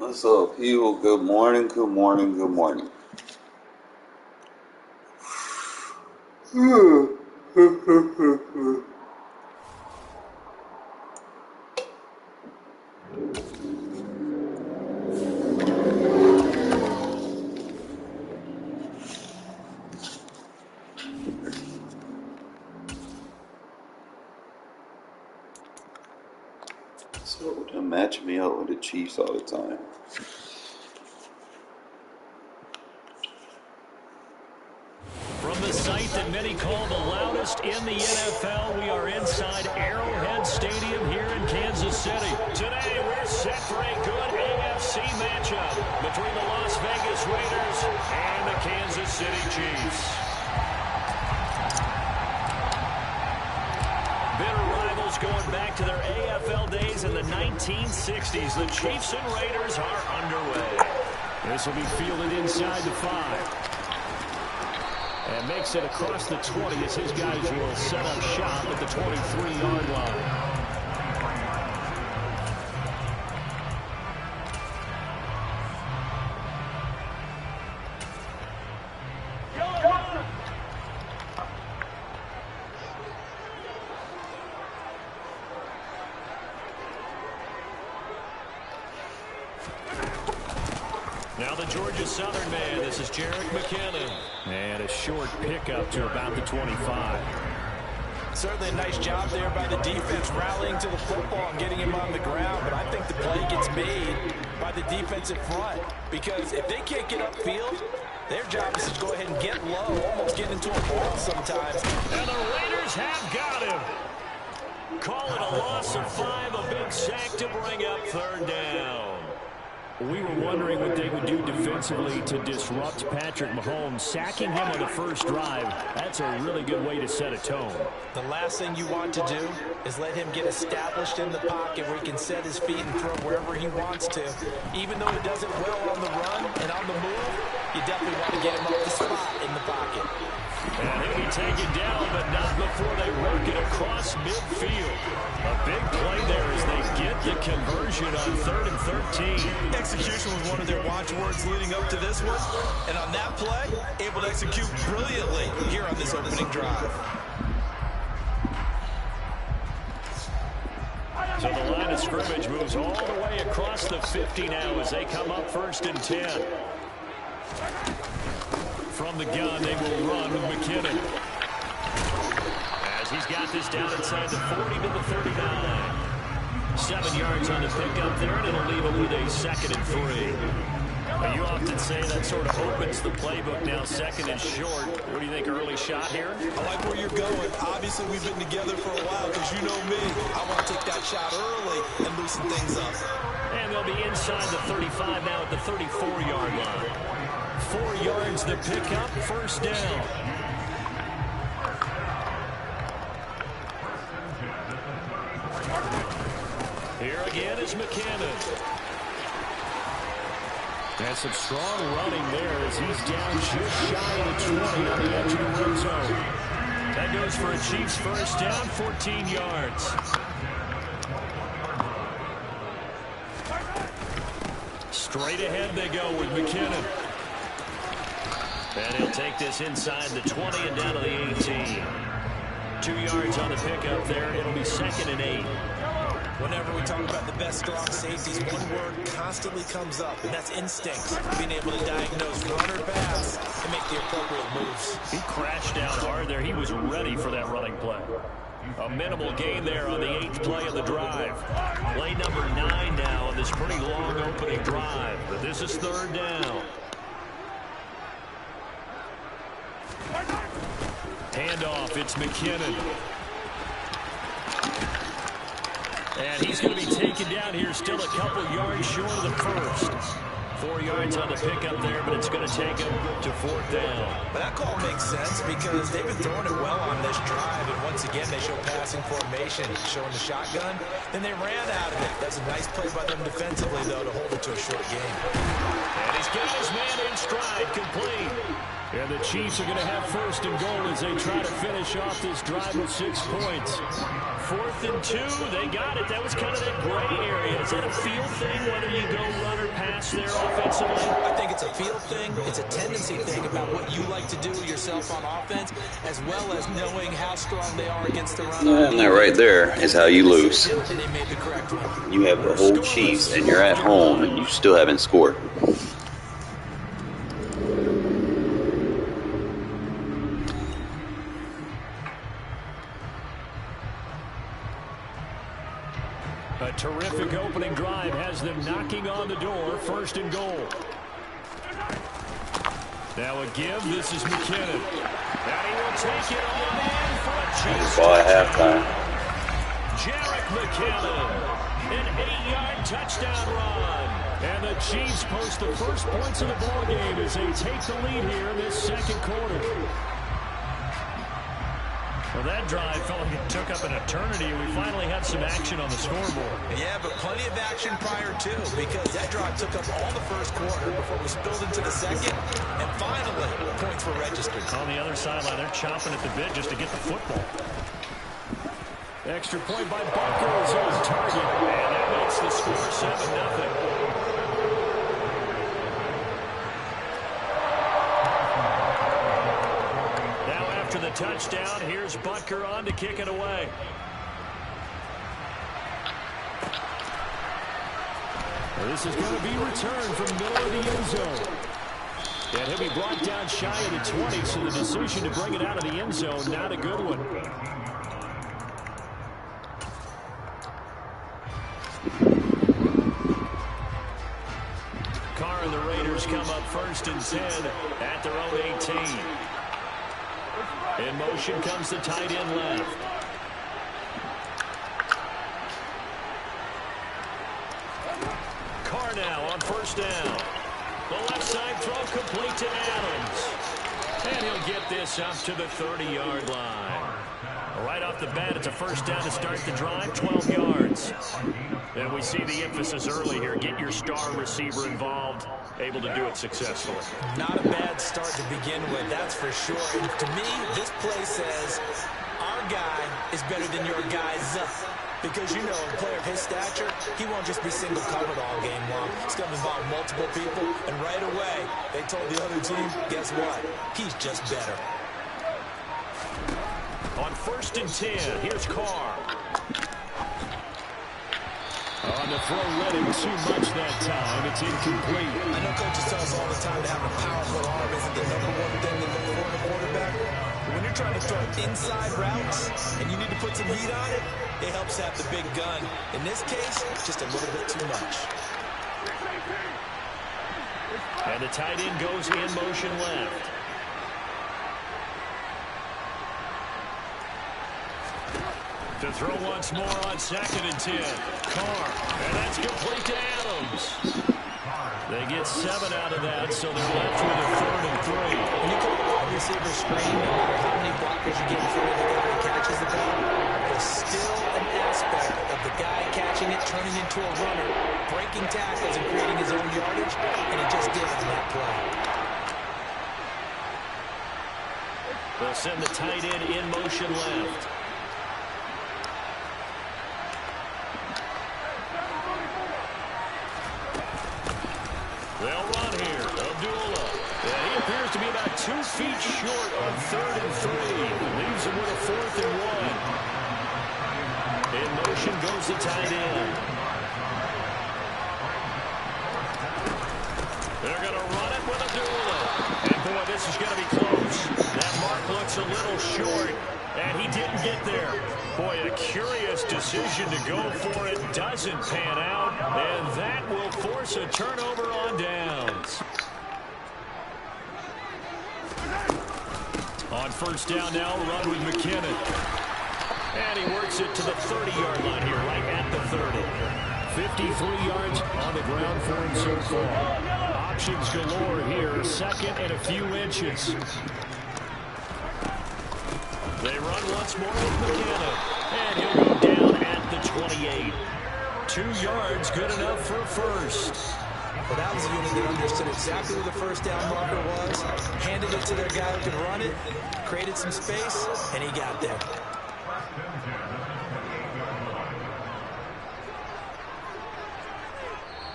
What's up, people? Good morning, good morning, good morning. So they're matching me up with the Chiefs all the time. From the site that many call the loudest in the NFL, we are inside Arrowhead Stadium here in Kansas City. Today, we're set for a good AFC matchup between the Las Vegas Raiders and the Kansas City Chiefs. Bitter rivals going back to their AFL days in the 1960s. The Chiefs and Raiders are underway. This will be fielded inside the 5. And makes it across the 20 as his guys will set up shop at the 23-yard line. Now the Georgia Southern man, this is Jerick McKinnon. And a short pickup to about the 25. Certainly a nice job there by the defense rallying to the football and getting him on the ground. But I think the play gets made by the defensive front. Because if they can't get upfield, their job is to go ahead and get low, almost get into a ball sometimes. And the Raiders have got him. Call it a loss of 5, a big sack to bring up third down. We were wondering what they would do defensively to disrupt Patrick Mahomes. Sacking him on the first drive, that's a really good way to set a tone. The last thing you want to do is let him get established in the pocket where he can set his feet and throw wherever he wants to. Even though he does it well on the run and on the move, you definitely want to get him up the spot in the pocket. And he'll be taken down, but not before they work it across midfield. A big play there as they get the conversion on 3rd and 13. Execution was one of their watchwords leading up to this one. And on that play, able to execute brilliantly here on this opening drive. So the line of scrimmage moves all the way across the 50 now as they come up 1st and 10. From the gun, they will run with McKinnon. As he's got this down inside the 40 to the 39. 7 yards on the pickup there, and it'll leave him with a 2nd and 3. You often say that sort of opens the playbook now, 2nd and short. What do you think, early shot here? I like where you're going. Obviously, we've been together for a while because you know me. I want to take that shot early and loosen things up. And they'll be inside the 35 now at the 34-yard line. 4 yards the pickup, 1st down. Here again is McKinnon. And some strong running there as he's down just shy of the 20 on the edge of the red zone. That goes for a Chiefs 1st down, 14 yards. Straight ahead they go with McKinnon. And he'll take this inside the 20 and down to the 18. 2 yards on the pickup there. It'll be 2nd and 8. Whenever we talk about the best strong safeties, one word constantly comes up, and that's instinct. Being able to diagnose run or pass and make the appropriate moves. He crashed down hard there. He was ready for that running play. A minimal gain there on the 8th play of the drive. Play number 9 now on this pretty long opening drive. But this is 3rd down. Handoff, it's McKinnon. And he's going to be taken down here, still a couple yards short of the 1st. 4 yards on the pickup there, but it's going to take him to 4th down. But that call makes sense because they've been throwing it well on this drive. And once again, they show passing formation, showing the shotgun. Then they ran out of it. That's a nice play by them defensively, though, to hold it to a short game. And he's got his man in stride, complete. And the Chiefs are going to have first and goal as they try to finish off this drive with 6 points. 4th and 2, they got it. That was kind of that gray area. Is that a feel thing, whether you go run or pass there offensively? I think it's a feel thing. It's a tendency thing about what you like to do yourself on offense, as well as knowing how strong they are against the run. Yeah, and that right there is how you lose. And they made the correct one. You have the whole Chiefs, and you're at home, and you still haven't scored. A terrific opening drive has them knocking on the door. 1st and goal. Now a give. This is McKinnon. And he will take it on in for a Chiefs Ball at halftime. Jarek McKinnon. An 8-yard touchdown run. And the Chiefs post the first points of the ball game as they take the lead here in this 2nd quarter. Well, that drive felt like it took up an eternity. We finally had some action on the scoreboard. Yeah, but plenty of action prior to, because that drive took up all the 1st quarter before it was spilled into the 2nd, and finally, points were registered. On the other sideline, they're chomping at the bit just to get the football. Extra point by Barker is on target, and that makes the score 7-0. The touchdown. Here's Butker on to kick it away. Well, this is going to be returned from the middle of the end zone. And he'll be brought down shy of the 20, so the decision to bring it out of the end zone, not a good one. Carr and the Raiders come up 1st and 10 at their own 18. In motion comes the tight end left. Carr now on 1st down. The left side throw complete to Adams. And he'll get this up to the 30-yard line. Right off the bat, it's a 1st down to start the drive, 12 yards. And we see the emphasis early here. Get your star receiver involved, able to do it successfully. Not a bad start to begin with, that's for sure. And to me, this play says our guy is better than your guy's. Because, you know, a player of his stature, he won't just be single covered all game long. It's going to involve multiple people. And right away, they told the other team, guess what? He's just better. On 1st and 10, here's Carr. On the throw, read him too much that time. It's incomplete. I know coaches tell us all the time that having a powerful arm isn't the #1 thing to look for in a quarterback. But when you're trying to throw inside routes and you need to put some heat on it, it helps have the big gun. In this case, just a little bit too much. And the tight end goes in motion left. To throw once more on 2nd and 10. Carr. And that's complete to Adams. They get 7 out of that, so they're left with a 3rd and 3. When you call a wide receiver screen, no matter how many blockers you get in front of the guy who catches the ball, there's still an aspect of the guy catching it, turning into a runner, breaking tackles and creating his own yardage, and he just did on that play. They'll send the tight end in motion left. They'll run here. Abdullah. Yeah, he appears to be about 2 feet short on 3rd and 3. Leaves him with a 4th and 1. In motion goes the tight end. They're going to run it with Abdullah. And boy, this is going to be close. That mark looks a little short, and he didn't get there. Boy, a curious decision to go for it. Doesn't pan out, and that will force a turnover on downs. On 1st down now, run with McKinnon. And he works it to the 30-yard line here, right at the 30. 53 yards on the ground for him so far. Options galore here, 2nd and a few inches. They run once more with McKinnon. And he'll go down at the 28. 2 yards, good enough for a 1st. Well, that was a unit that understood exactly where the first down marker was, handed it to their guy who could run it, created some space, and he got there.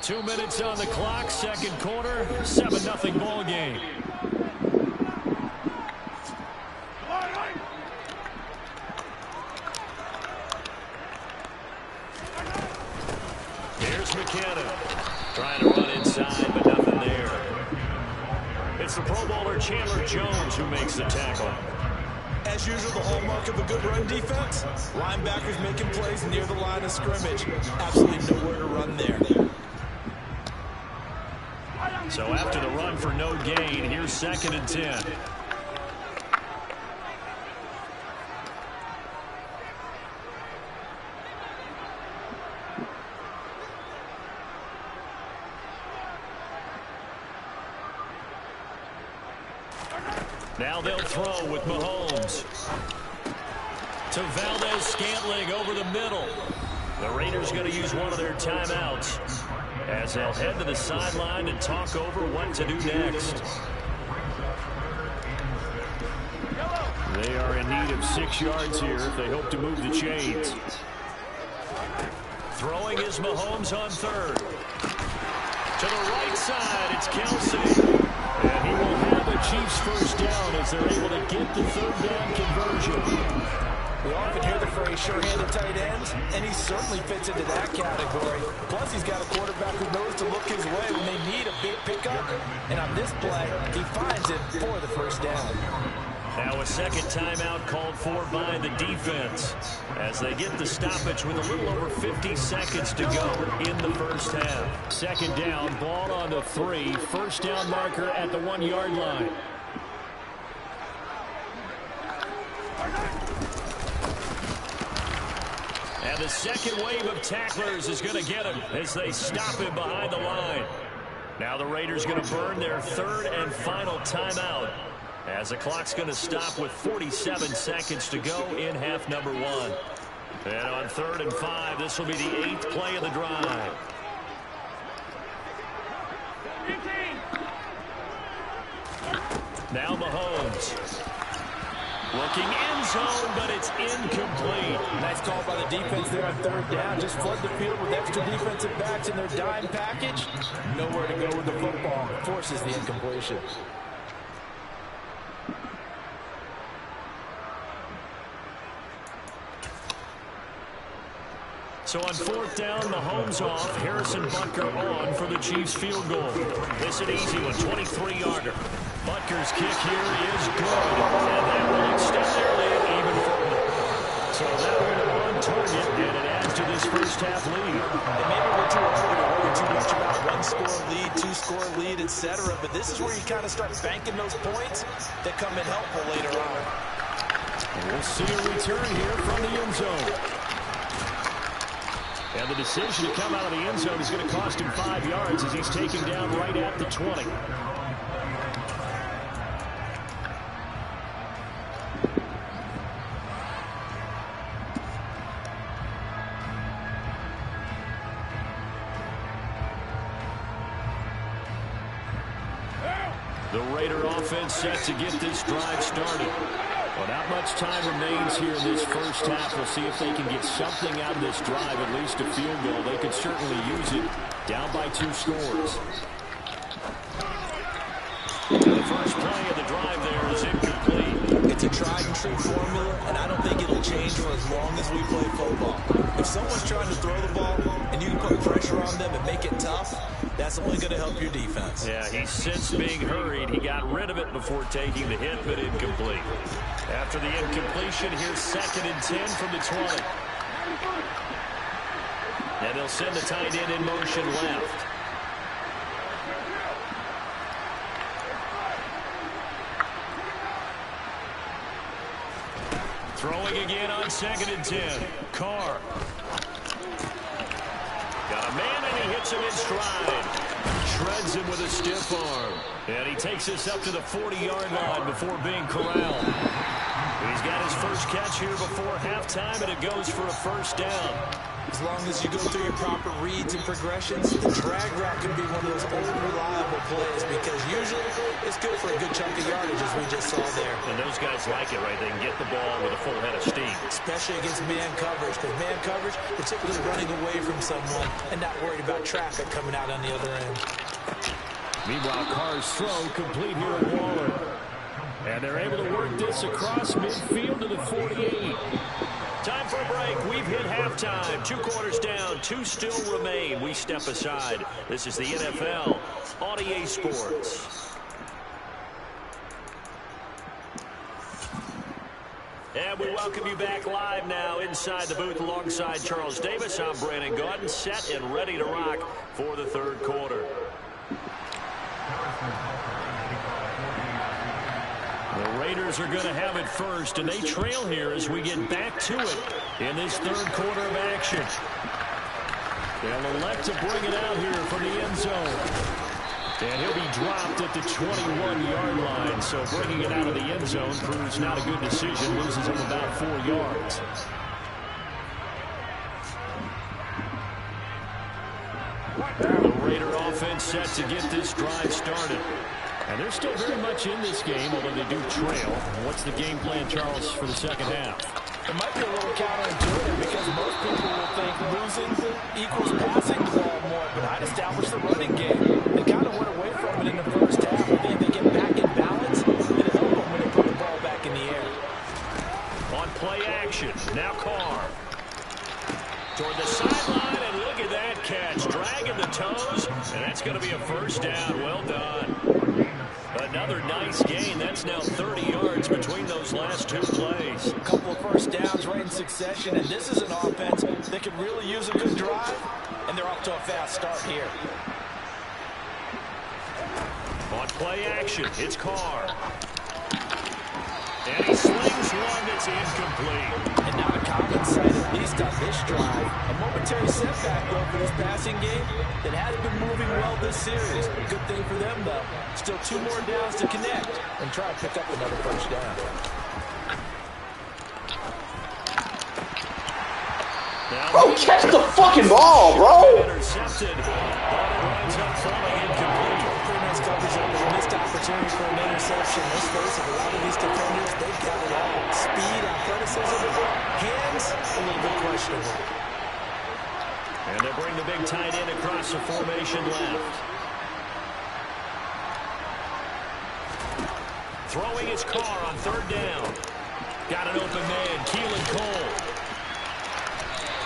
Two minutes on the clock, second quarter, 7-0 ball game. Here's McKinnon, trying to run inside, but nothing there. It's the Pro Bowler Chandler Jones who makes the tackle. As usual, the hallmark of a good run defense, linebackers making plays near the line of scrimmage. Absolutely nowhere to run there. So after the run for no gain, here's 2nd and 10. Now they'll throw with Mahomes. To Valdez-Scantling over the middle. The Raiders going to use one of their timeouts as they'll head to the sideline and talk over what to do next. They are in need of 6 yards here if they hope to move the chains. Throwing is Mahomes on 3rd. To the right side, it's Kelsey. And he will have the Chiefs first down as they're able to get the 3rd down conversion. We often hear the phrase sure-handed tight ends, and he certainly fits into that category. Plus, he's got a quarterback who knows to look his way when they need a big pickup. And on this play, he finds it for the first down. Now a second timeout called for by the defense as they get the stoppage with a little over 50 seconds to go in the first half. 2nd down, ball on the 3, first down marker at the 1-yard line. And the second wave of tacklers is going to get him as they stop him behind the line. Now the Raiders going to burn their 3rd and final timeout as the clock's going to stop with 47 seconds to go in half number 1. And on 3rd and 5, this will be the 8th play of the drive. Now Mahomes. Looking end zone, but it's incomplete. Nice call by the defense there on 3rd down. Just flood the field with extra defensive backs in their dime package. Nowhere to go with the football. Forces the incompletion. So on 4th down, Mahomes off, Harrison Butker on for the Chiefs field goal. This an easy one, 23-yarder. Butker's kick here is good, and that will extend their lead even further. So that one on target, and it adds to this first half lead. And maybe we're too early to worry too much about 1-score lead, 2-score lead, etc. But this is where you kind of start banking those points that come in helpful later on. And we'll see a return here from the end zone. And the decision to come out of the end zone is going to cost him 5 yards as he's taken down right at the 20. The Raider offense set to get this drive started. Well, not much time remains here in this first half. We'll see if they can get something out of this drive, at least a field goal. They could certainly use it. Down by 2 scores. And the first play of the drive there is incomplete. It's a tried-and-true formula, and I don't think it'll change for as long as we play football. If someone's trying to throw the ball and you can put pressure on them and make it tough, that's only going to help your defense. Yeah, he's since being hurried. He got rid of it before taking the hit, but incomplete. After the incompletion, here's 2nd and 10 from the 20. And they'll send the tight end in motion left. Throwing again on 2nd and 10. Carr. Got a man, and he hits him in stride. Shreds him with a stiff arm. And he takes this up to the 40-yard line before being corralled. He's got his first catch here before halftime, and it goes for a first down. As long as you go through your proper reads and progressions, the drag route can be one of those old reliable plays because usually it's good for a good chunk of yardage as we just saw there. And those guys like it, right? They can get the ball with a full head of steam. Especially against man coverage, because man coverage, particularly running away from someone and not worried about traffic coming out on the other end. Meanwhile, Carr's throw complete here at Waller. And they're able to work this across midfield to the 48. Time for a break. We've hit halftime. 2 quarters down. 2 still remain. We step aside. This is the NFL on EA Sports. And we welcome you back live now inside the booth alongside Charles Davis. I'm Brandon Gaudin, set and ready to rock for the third quarter. The Raiders are going to have it first, and they trail here as we get back to it in this third quarter of action. They'll elect to bring it out here from the end zone. And he'll be dropped at the 21-yard line, so bringing it out of the end zone proves not a good decision, loses him about 4 yards. The Raider offense set to get this drive started. And they're still very much in this game, although they do trail. What's the game plan, Charles, for the second half? It might be a little counterintuitive because most people will think losing equals passing the ball more, but I'd establish the running game. They kind of went away from it in the first half. I think if they get back in balance, it'll help them when they put the ball back in the air. On play action, now Carr. Toward the sideline, and look at that catch. Dragging the toes, and that's going to be a first down. Well done. Another nice gain. That's now 30 yards between those last 2 plays. A couple of first downs right in succession, and this is an offense that could really use a good drive, and they're off to a fast start here. On play action, it's Carr. And he slings one that's incomplete. And not a common sight, at least on this drive. A momentary setback, though, for this passing game that has been moving well this series. Good thing for them, though. Still 2 more downs to connect and try to pick up another first down. Bro, catch the fucking ball, bro! Intercepted. Winds up falling incomplete. Pretty nice coverage up there. Missed opportunity for an interception. Let's face it, a lot of these defenders, they've got it all. Speed, athleticism, hands, a little bit questionable. And they bring the big tight end across the formation left. Throwing his car on third down. Got an open man, Keelan Cole.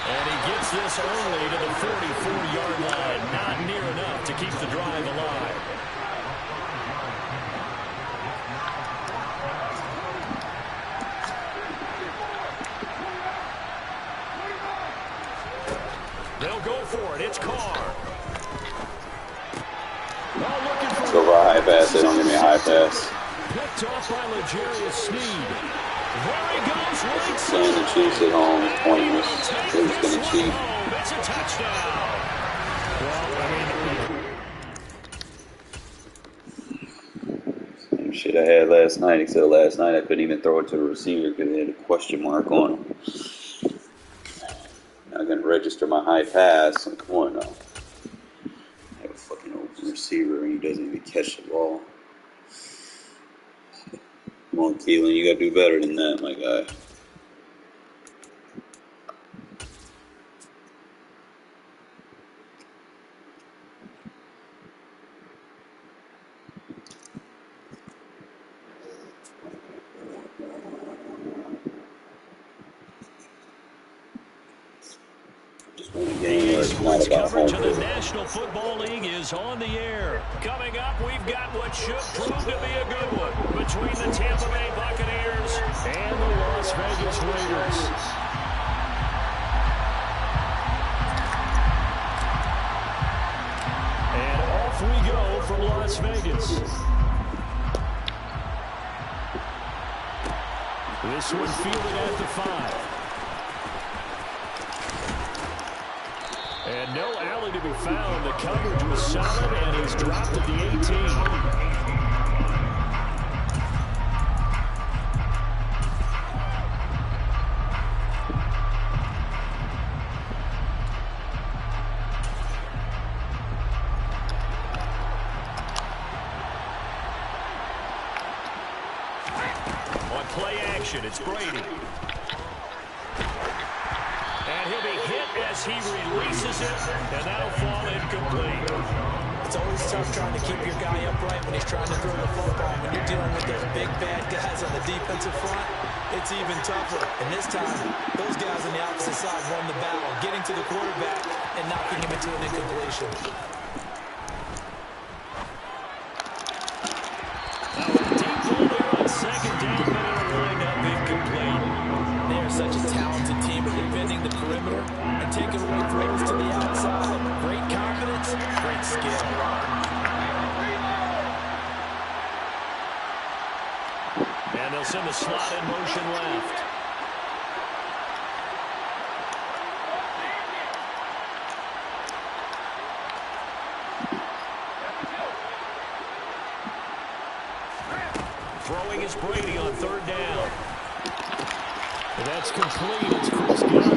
And he gets this early to the 44-yard line. Not near enough to keep the drive alive. They'll go for it. It's Carr. Let's go for a high pass. They don't give me a high pass. Picked off by L'Jarius Sneed. There he goes, right Saying the Chiefs at home is pointless. They're just going to cheat. It's a touchdown. Same shit I had last night, except last night I couldn't even throw it to the receiver because they had a question mark on him. Not going to register my high pass. Like, come on now. I have a fucking open receiver and he doesn't even catch the ball. Come on, Keelan, you got to do better than that, my guy. Sports coverage of the National Football League is on the air. Coming up, we've got what should prove to be a good one between the Tampa Bay Buccaneers and the Las Vegas Raiders. And off we go from Las Vegas. This one fielded at the 5. And no alley to be found. The coverage was solid, and he's dropped at the 18. action. It's Brady. And he'll be hit as he releases it, and that'll fall incomplete. It's always tough trying to keep your guy upright when he's trying to throw the football. When you're dealing with those big, bad guys on the defensive front, it's even tougher. And this time, those guys on the opposite side won the battle, getting to the quarterback and knocking him into an incompletion. Now a deep ball there on second down, but it'll wind up incomplete. They are such a talented team at defending the perimeter and taking away throws to the outside. Great confidence, great skill. And they'll send the slot in motion left. Throwing is Brady on third down. That's complete. It's Chris Godwin.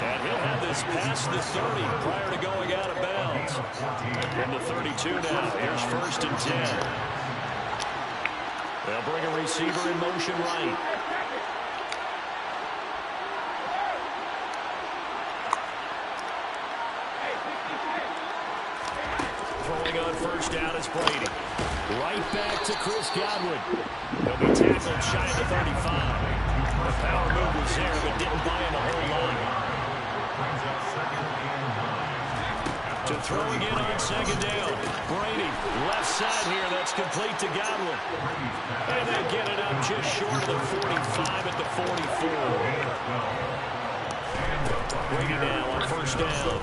And he'll have this past the 30 prior to going out of bounds. From the 32 now. Here's 1st and 10. They'll bring a receiver in motion right. Throwing on 1st down is Brady. Right back to Chris Godwin. He'll be tackled shy of the 35. The power move was there, but didn't buy him a whole lot. To throw again on 2nd down. Brady, left side here. That's complete to Godwin. And they get it up just short of the 45 at the 44. Brady now on 1st down.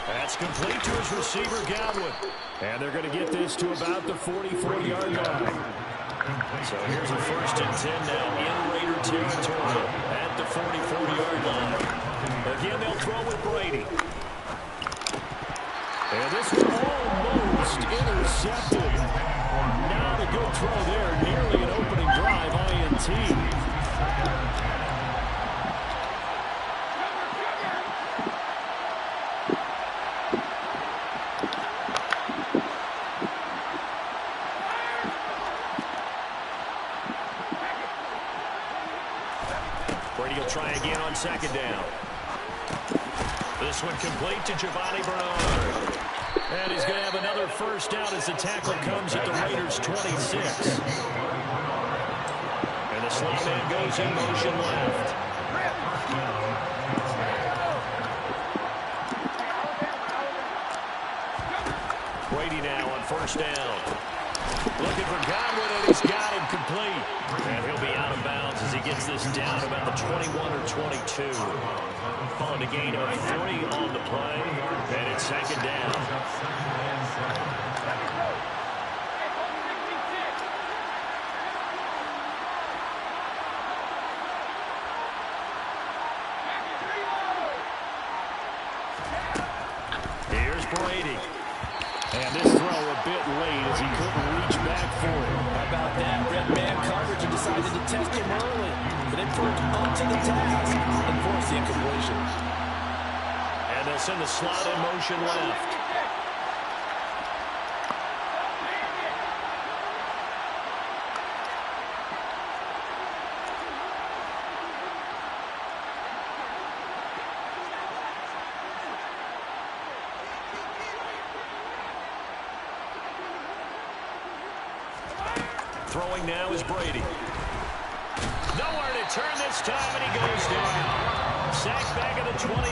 That's complete to his receiver, Godwin. And they're going to get this to about the 44-yard line. So here's a 1st and 10 now in Raider territory at the 44-yard line. Again, they'll throw with Brady. And this one almost intercepted. Not a good throw there. Nearly an opening drive, INT. Brady will try again on 2nd down. This one complete to Giovanni Bernard. And he's going to have another 1st down as the tackle comes at the Raiders' 26. And the slot man goes in motion left. Brady now on 1st down. Looking for Godwin, and he's got him complete. And he'll be out of bounds as he gets this down about the 21 or 22. Following a gain of 3 on the play, and it's 2nd down. Here's Brady. And this throw a bit late as he couldn't reach back for it. How about that? Red man coverage and decided to test him early. But it proved up to the task and forced the incompletion. And they'll send the slot in motion left. Throwing now is Brady. Nowhere to turn this time, and he goes down. Sacked back at the 29.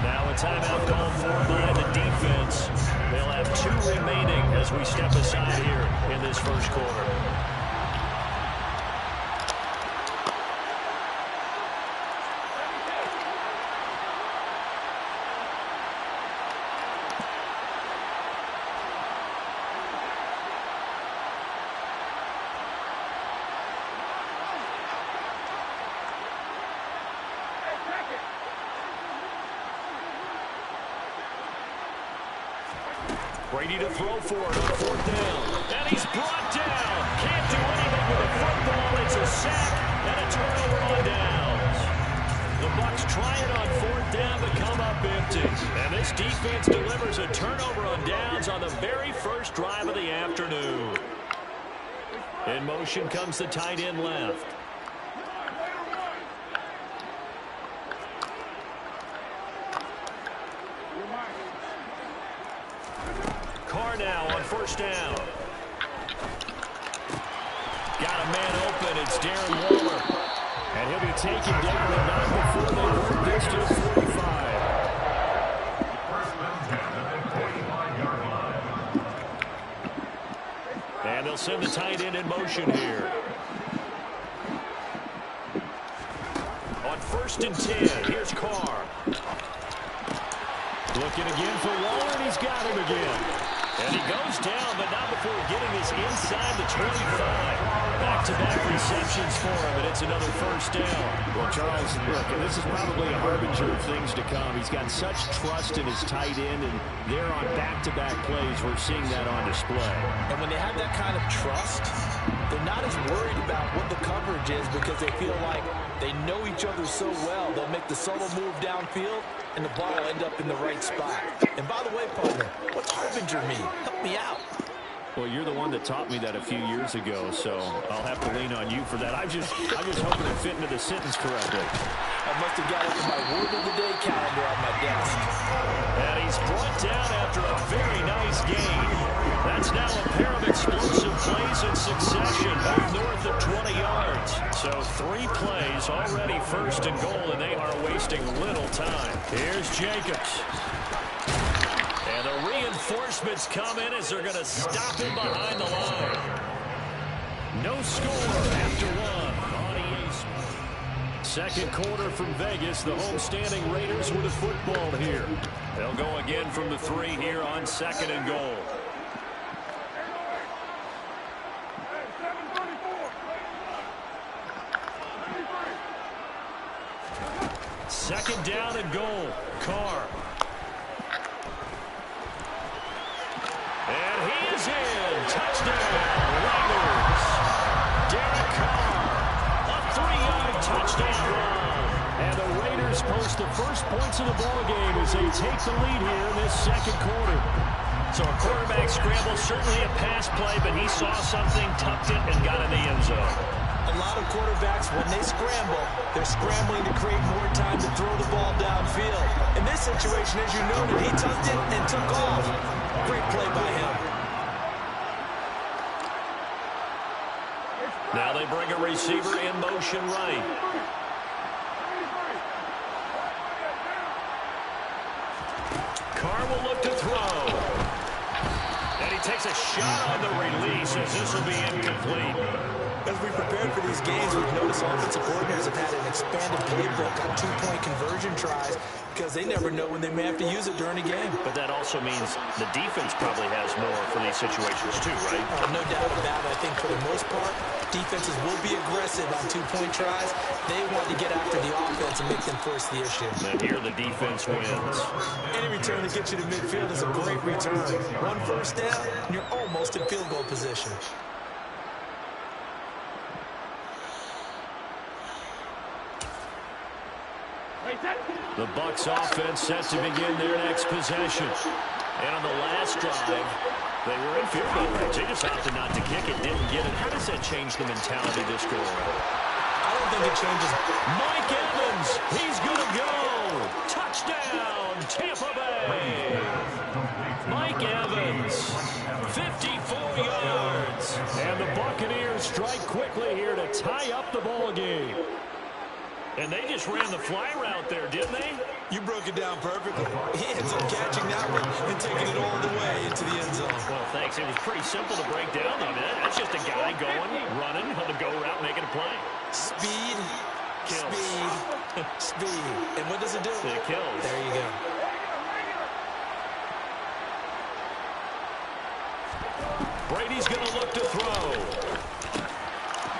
Now a timeout called for by the defense. They'll have 2 remaining as we step aside here in this 1st quarter. Brady to throw for it on 4th down. And he's brought down. Can't do anything with the football. It's a sack and a turnover on downs. The Bucs try it on 4th down to come up empty. And this defense delivers a turnover on downs on the very first drive of the afternoon. In motion comes the tight end left. Carr now on first down. Got a man open. It's Darren Waller. And he'll be taken down and not before they work this to the 45. And they'll send the tight end in motion here. On 1st and 10, here's Carr. Looking again for Waller, and he's got him again. And he goes down, but not before getting this inside the 25. Back-to-back receptions for him, and it's another first down. Well, Charles, look, and this is probably a harbinger of things to come. He's got such trust in his tight end, and they're on back-to-back plays. We're seeing that on display. And when they have that kind of trust, they're not as worried about what the coverage is because they feel like they know each other so well. They'll make the subtle move downfield, and the ball will end up in the right spot. And by the way, partner, what's harbinger mean? Help me out. Well, you're the one that taught me that a few years ago, so I'll have to lean on you for that. I'm just hoping it fit into the sentence correctly. I must have got it in my word of the day calendar on my desk. And he's brought down after a very nice gain. That's now a pair of explosive plays in succession, both north of 20 yards. So 3 plays already 1st and goal, and they are wasting little time. Here's Jacobs. And the reinforcements come in as they're going to stop him behind the line. No score after 1 on EA Sports. Second quarter from Vegas. The homestanding Raiders with a football here. They'll go again from the 3 here on 2nd and goal. Second down and goal. Carr. And he is in. Touchdown, Raiders. Derek Carr, a 3-yard touchdown run. And the Raiders post the first points of the ballgame as they take the lead here in this second quarter. So a quarterback scramble, certainly a pass play, but he saw something, tucked it, and got in the end zone. A lot of quarterbacks, when they scramble, they're scrambling to create more time to throw the ball downfield. In this situation, as you noted, he tucked it and took off. Great play by him. Now they bring a receiver in motion right. Carr will look to throw. And he takes a shot on the release as this will be incomplete. As we prepared for these games, we've noticed offensive coordinators have had an expanded playbook on 2-point conversion tries because they never know when they may have to use it during a game. But that also means the defense probably has more for these situations too, right? No doubt about it. I think for the most part, defenses will be aggressive on 2-point tries. They want to get after the offense and make them force the issue. And here the defense wins. Any return that gets you to midfield is a great return. 1 first down, and you're almost in field goal position. The Bucs offense set to begin their next possession. And on the last drive, they were in field goal range. They just opted not to kick it, didn't get it. How does that change the mentality this go around? I don't think it changes. Mike Evans, he's going to go. Touchdown, Tampa Bay. Mike Evans, 54 yards. And the Buccaneers strike quickly here to tie up the ball game. And they just ran the fly route there, didn't they? You broke it down perfectly. He ends up catching that one and taking it all the way into the end zone. Well, thanks. It was pretty simple to break down. I mean, that's just a guy going, running on the go route, making a play. Speed, Kills. speed, speed. And what does it do? It kills. There you go. Brady's going to look to throw.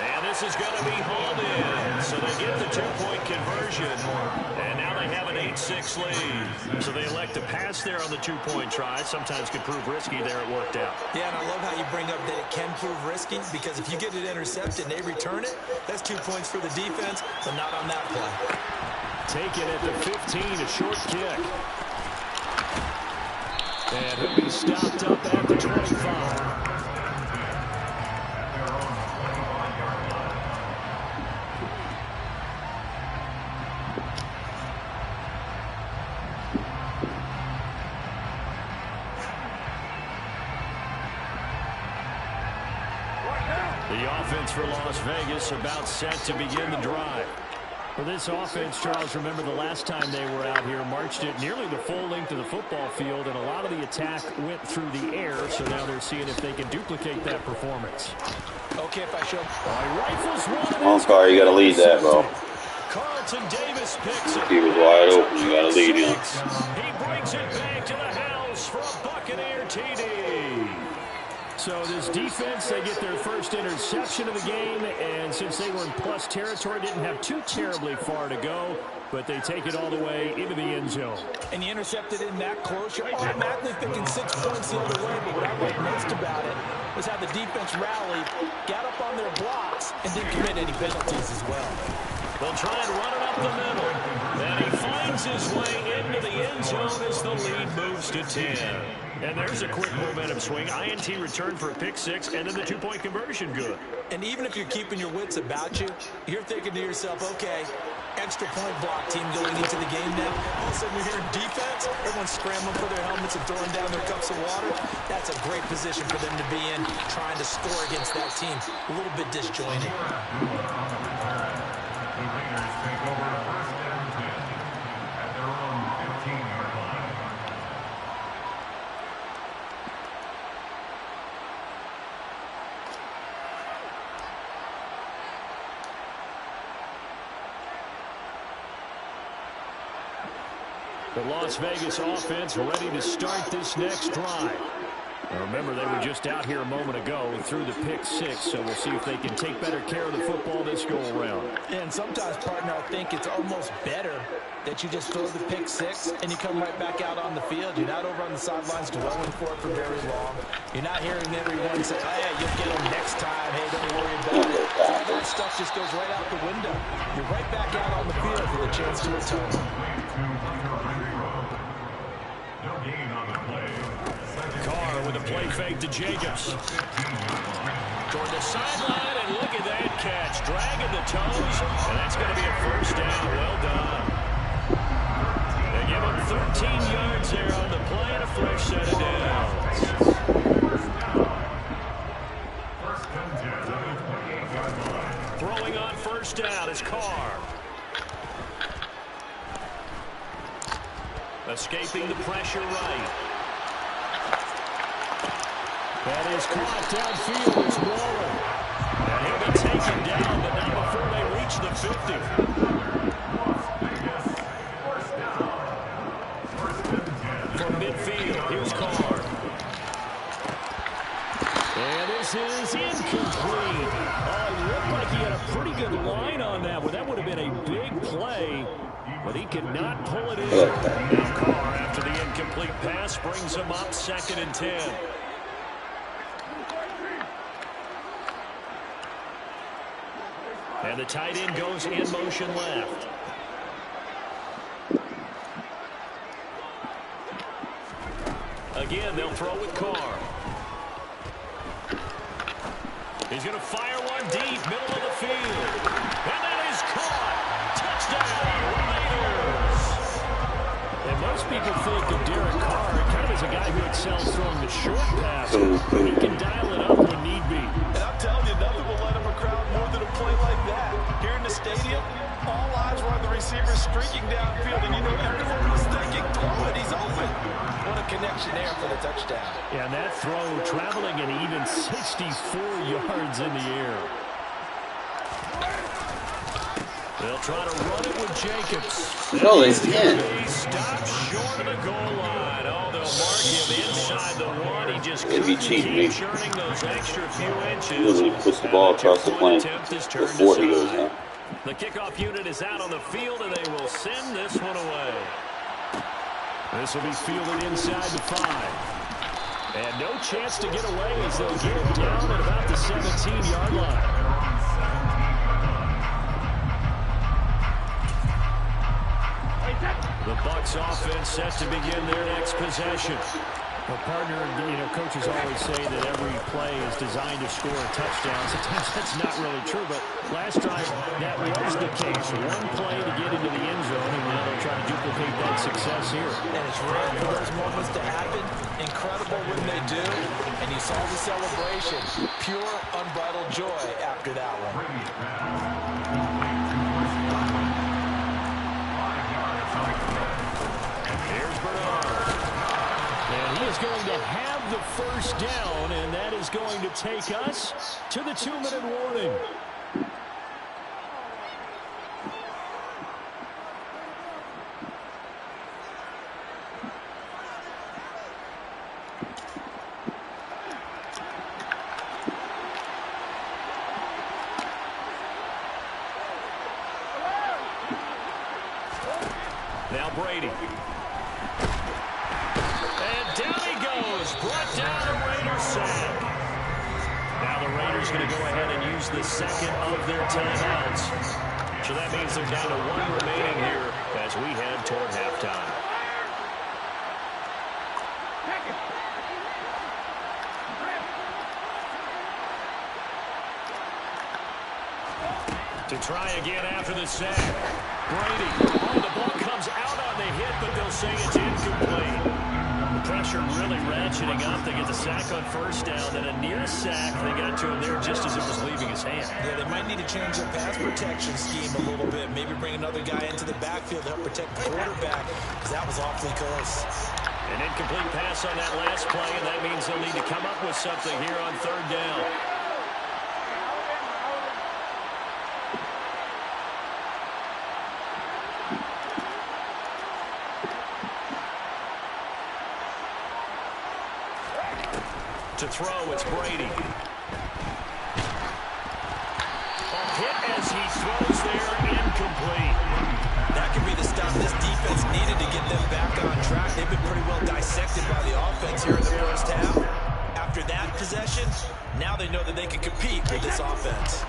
And this is going to be hauled in. So they get the 2-point conversion. And now they have an 8-6 lead. So they elect to pass there on the 2-point try. Sometimes could prove risky. There it worked out. Yeah, and I love how you bring up that it can prove risky because if you get it intercepted and they return it, that's 2 points for the defense, but not on that play. Taken at the 15, a short kick. And he'll be stopped up at the 25. The offense for Las Vegas about set to begin the drive. For this offense, Charles, remember the last time they were out here, marched it nearly the full length of the football field, and a lot of the attack went through the air, so now they're seeing if they can duplicate that performance. Okay, if I show... Rifles one. Come on, Carr, you got to lead that, bro. Carlton Davis picks it. He was wide open. You got to lead him. He brings it back to the house for a Buccaneer TD. So this defense, they get their first interception of the game, and since they were in plus territory, didn't have too terribly far to go, but they take it all the way into the end zone. And you intercepted in that close, you're automatically thinking 6 points the other way, but what I like most about it was how the defense rallied, got up on their blocks, and didn't commit any penalties as well. They'll try and run it up the middle. Then he finds his way into the end zone as the lead moves to 10. And there's a quick momentum swing. INT return for a pick six, and then the 2-point conversion good. And even if you're keeping your wits about you, you're thinking to yourself, okay, extra point block team going into the game now. All of a sudden you're hearing defense, everyone's scrambling for their helmets and throwing down their cups of water. That's a great position for them to be in, trying to score against that team. A little bit disjointed. The Las Vegas offense ready to start this next drive. Now remember, they were just out here a moment ago through the pick six, so we'll see if they can take better care of the football this go around. And sometimes, partner, I think it's almost better that you just throw the pick six and you come right back out on the field. You're not over on the sidelines dwelling for it for very long. You're not hearing everyone say, hey, you'll get them next time. Hey, don't worry about it. All that stuff just goes right out the window. You're right back out on the field with a chance to atone. Carr with a play fake to Jacobs. Toward the sideline, and look at that catch. Dragging the toes, and that's going to be a first down. Well done. They give him 13 yards there on the play and a fresh set of downs. Throwing on first down is Carr. Escaping the pressure right. That is caught downfield. It's Waller. And he'll be taken down, but not before they reach the 50. From midfield, here's Carr. And this is incomplete. Oh, it looked like he had a pretty good line on that one. That would have been a big play, but he could not pull it in. Now Carr, after the incomplete pass, brings him up 2nd and 10. And the tight end goes in motion left. Again, they'll throw with Carr. He's going to fire one deep, middle of the field. And that is caught. Touchdown, Raiders. And most people think of Derek Carr kind of as a guy who excels throwing the short pass. He can dial it up when need be. And I'm telling you, nothing will let him a crowd more than a play like that. Here in the stadium, all eyes were on the receiver streaking downfield, and you know everyone was thinking, throw it, he's open. What a connection there for the touchdown. And that throw traveling an even 64 yards in the air. They'll try to run it with Jacobs. No, they can't. He stopped short of the goal line. Oh, they'll mark him inside the one. He just They'd couldn't be cheating me. keep churning those extra few inches. He literally puts the ball across the plane before he goes down. The kickoff unit is out on the field, and they will send this one away. This will be fielded inside the 5. And no chance to get away as they'll get it down at about the 17-yard line. The Bucs offense set to begin their next possession. Well, partner, coaches always say that every play is designed to score a touchdown. Sometimes that's not really true, but last time that was the case. One play to get into the end zone, and now they'll try to duplicate that success here. And it's rare for those moments to happen. Incredible when they do. And you saw the celebration. Pure, unbridled joy after that one. Here's Bernard. And he is going to have the first down, and that is going to take us to the 2-minute warning. Now Brady. And down he goes. Brought down a Raiders sack. Now the Raiders going to go ahead and use the second of their timeouts. So that means they're down to 1 remaining here as we head toward halftime. To try again after the sack. Brady. Oh, the ball comes out on the hit, but they'll say it's incomplete. The pressure really ratcheting up. They get the sack on first down, then a near sack. They got to him there just as it was leaving his hand. Yeah, they might need to change their pass protection scheme a little bit. Maybe bring another guy into the backfield to help protect the quarterback, because that was awfully close. An incomplete pass on that last play, and that means they'll need to come up with something here on third down. To throw, it's Brady. A hit as he throws there, incomplete. That could be the stop this defense needed to get them back on track. They've been pretty well dissected by the offense here in the first half. After that possession, now they know that they can compete with this offense.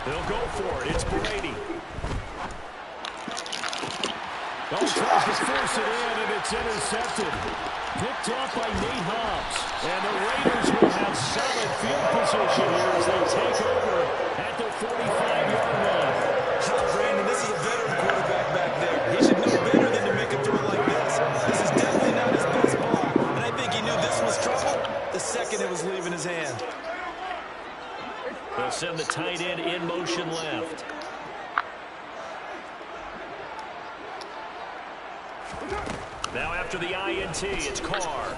They'll go for it. It's Brady. Tries to force it in, and it's intercepted. Picked off by Nate Hobbs. And the Raiders will have solid field position here as they take over at the 45-yard line. Brandon, this is a veteran quarterback back there. He should know better than to make a throw like this. This is definitely not his best ball. And I think he knew this was trouble the second it was leaving his hand. They'll send the tight end in motion left. Now after the INT, it's Carr.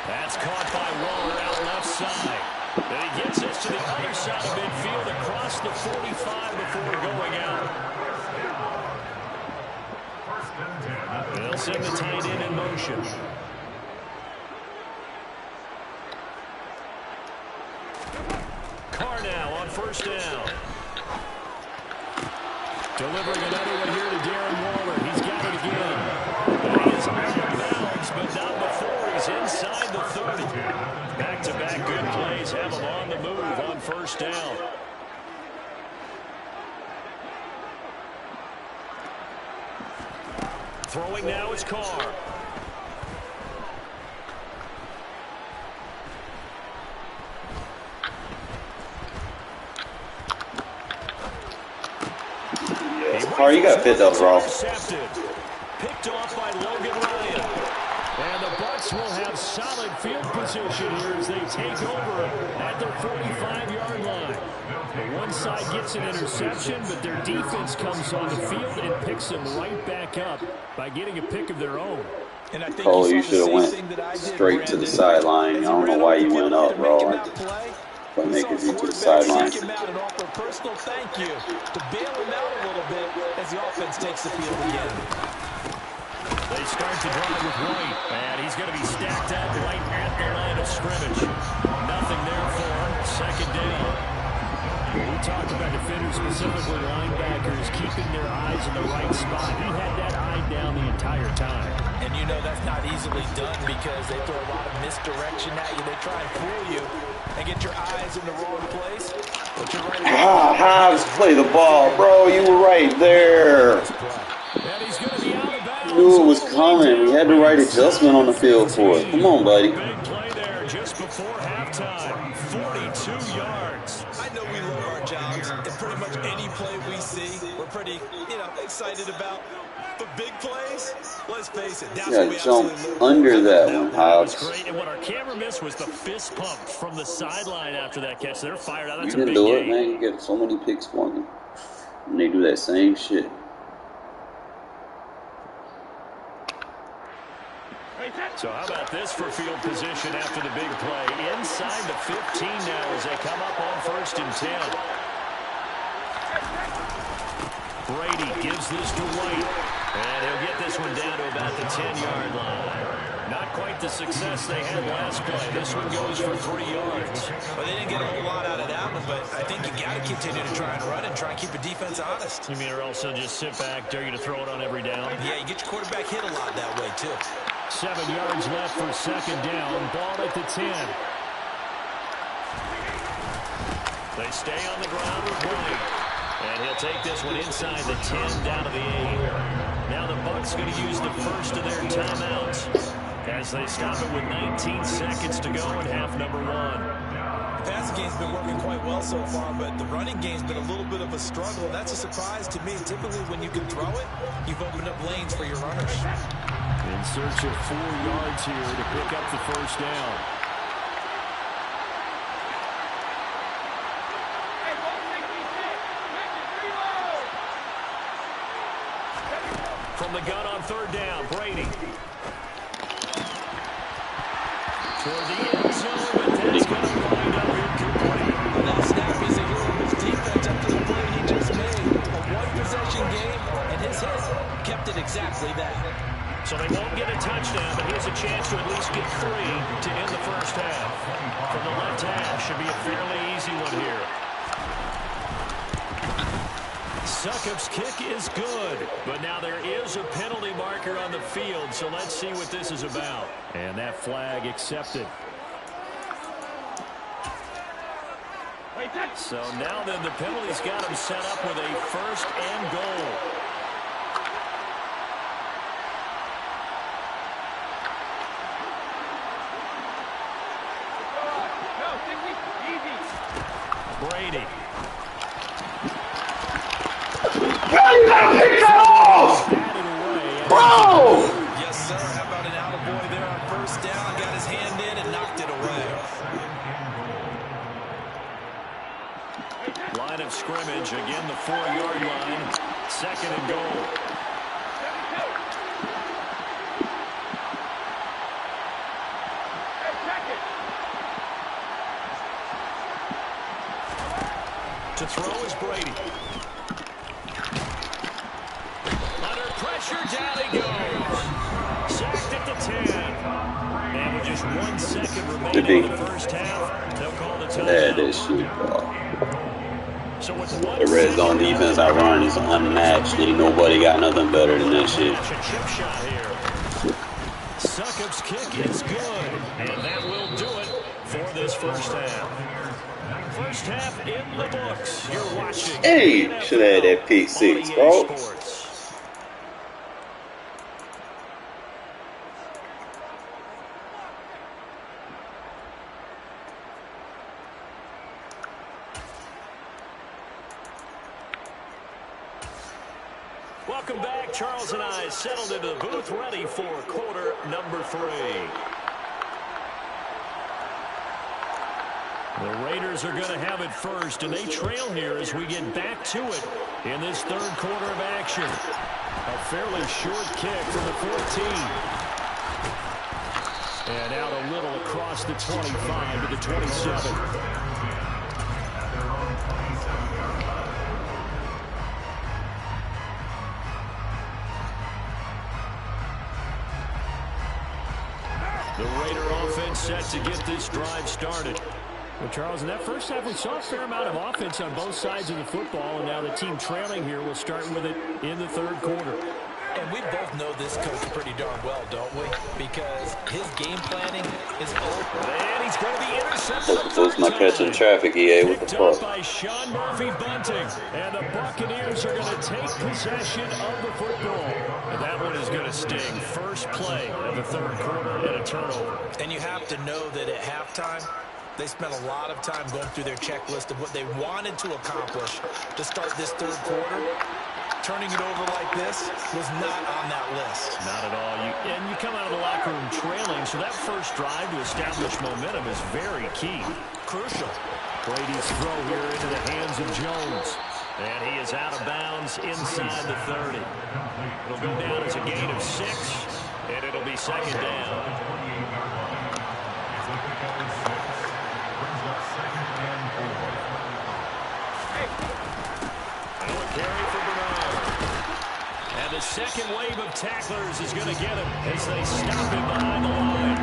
That's caught by Waller out left side. And he gets us to the other side of midfield across the 45 before going out. They'll send the tight end in motion. Carr now on first down. Delivering another one here to Darren Waller. He's got it again. And he is out of bounds, but not before he's inside the 30. Back-to-back good plays have him on the move on first down. Throwing now is Carr. Carr, you got fit up, bro. Picked off by Logan Ryan. And the Bucs will have solid field position here as they take over at their 45-yard line. The one side gets an interception, but their defense comes on the field and picks them right back up by getting a pick of their own. And I think Oh, you should have went straight to the sideline. I don't know why you went up, bro. But making you to the sideline. Him out and offer a personal thank you to bail him out a little bit as the offense takes the field again. They start to drive with White, and he's going to be stacked up right at the line of scrimmage. Nothing there for him. Second down. We talked about defenders, specifically linebackers, keeping their eyes in the right spot. He had that eye down the entire time. And you know that's not easily done because they throw a lot of misdirection at you. They try and fool you and get your eyes in the wrong place. Ah, Hobbs, play the ball, bro. You were right there. And he's going to be out of bounds. Knew it was coming. We had the right adjustment on the field for it. Come on, buddy. Big play there just before halftime. 42 yards. I know we love our jobs, and pretty much any play we see, we're pretty, excited about. But big plays, let's face it, that's what we jump absolutely live under for. that one, Hobbs. That was great, and what our camera missed was the fist pump from the sideline after that catch. They're fired out. That's You a can big do it, game. man. You get so many picks for me. And they do that same shit. So how about this for field position after the big play? Inside the 15 now as they come up on 1st and 10. Brady gives this to White. And he'll get this one down to about the 10-yard line. Not quite the success they had last play. This one goes for 3 yards. Well, they didn't get a whole lot out of that one, but I think you got to continue to try and run and try and keep the defense honest. You mean or else they'll just sit back, dare you to throw it on every down? Yeah, you get your quarterback hit a lot that way, too. 7 yards left for 2nd down. Ball at the 10. They stay on the ground with White. And he'll take this one inside the 10 down to the 8. Now the Bucs going to use the first of their timeouts as they stop it with 19 seconds to go in half number 1. The passing game's been working quite well so far, but the running game's been a little bit of a struggle. That's a surprise to me. Typically, when you can throw it, you've opened up lanes for your runners. In search of 4 yards here to pick up the 1st down. From the gun on 3rd down, Brady. Toward the end zone, but that's going to wind up incomplete. That snap is a hero of his defense after the play he just made. A one-possession game, and his hit kept it exactly that. So they won't get a touchdown, but here's a chance to at least get 3 to end the first half. From the left half, should be a fairly easy one here. Succop's kick is good, but now there is a penalty marker on the field, so let's see what this is about. And that flag accepted. So now then the penalty's got him set up with a 1st and goal. Brady. You gotta pick that off! Bro! Yes, sir. How about an attaboy there on 1st down? Got his hand in and knocked it away. Line of scrimmage, again the 4-yard line. 2nd and goal. To throw is Brady. Under pressure, down he goes. Sacked at the 10. And with just 1 second remaining in the first half, they'll call the timeout. That is shit, bro. So with The red zone defense I run is unmatched. Ain't nobody got nothing better than that shit. A chip shot here. Succop's kick is good, and that will do it for this first half. First half in the books. You're watching. Hey, should have had that pick 6, bro. Sports. Welcome back. Charles and I settled into the booth, ready for quarter number 3. The Raiders are going to have it first, and they trail here as we get back to it in this 3rd quarter of action. A fairly short kick from the 14. And out a little across the 25 to the 27. The Raider offense set to get this drive started. Well, Charles, in that first half, we saw a fair amount of offense on both sides of the football, and now the team trailing here will start with it in the 3rd quarter. And we both know this coach pretty darn well, don't we? Because his game planning is open. And he's going to be intercepted a What's my third catch in time. traffic, EA? What the Picked up fuck? by Sean Murphy Bunting. And the Buccaneers are going to take possession of the football. And that one is going to sting. First play of the third quarter and a turnover. And you have to know that at halftime, they spent a lot of time going through their checklist of what they wanted to accomplish to start this third quarter. Turning it over like this was not on that list. Not at all. And you come out of the locker room trailing, so that first drive to establish momentum is very key. Crucial. Brady's throw here into the hands of Jones. And he is out of bounds inside the 30. It'll go down as a gain of 6, and it'll be second down. Carry for Bernard. And the second wave of tacklers is going to get him as they stop him behind the line.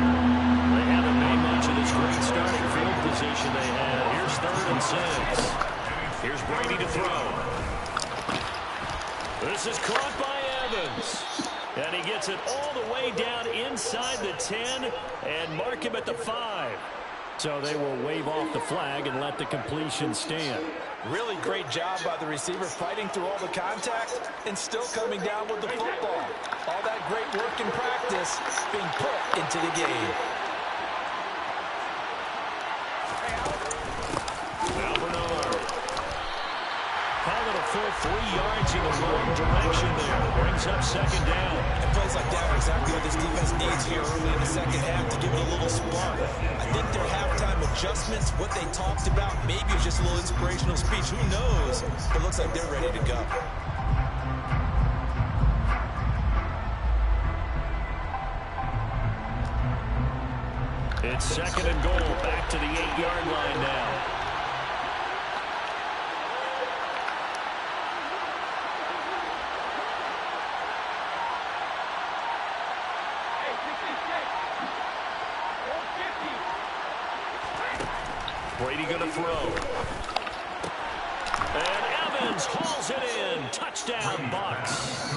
They haven't made much of this great starting field position they had. Here's 3rd and 6. Here's Brady to throw. This is caught by Evans. And he gets it all the way down inside the 10 and mark him at the 5. So they will wave off the flag and let the completion stand. Really great job by the receiver fighting through all the contact and still coming down with the football. All that great work in practice being put into the game. Now Bernard. Call it a full 3 yards in the wrong direction there. Brings up second down. And plays like that are exactly what this defense needs here early in the second half to give it a little spark. I think their halftime adjustments, what they talked about, maybe it's just a little inspirational speech. Who knows? But it looks like they're ready to go. It's second and goal. Back to the 8-yard line now. Brady going to throw. And Evans hauls it in. Touchdown, Bucks.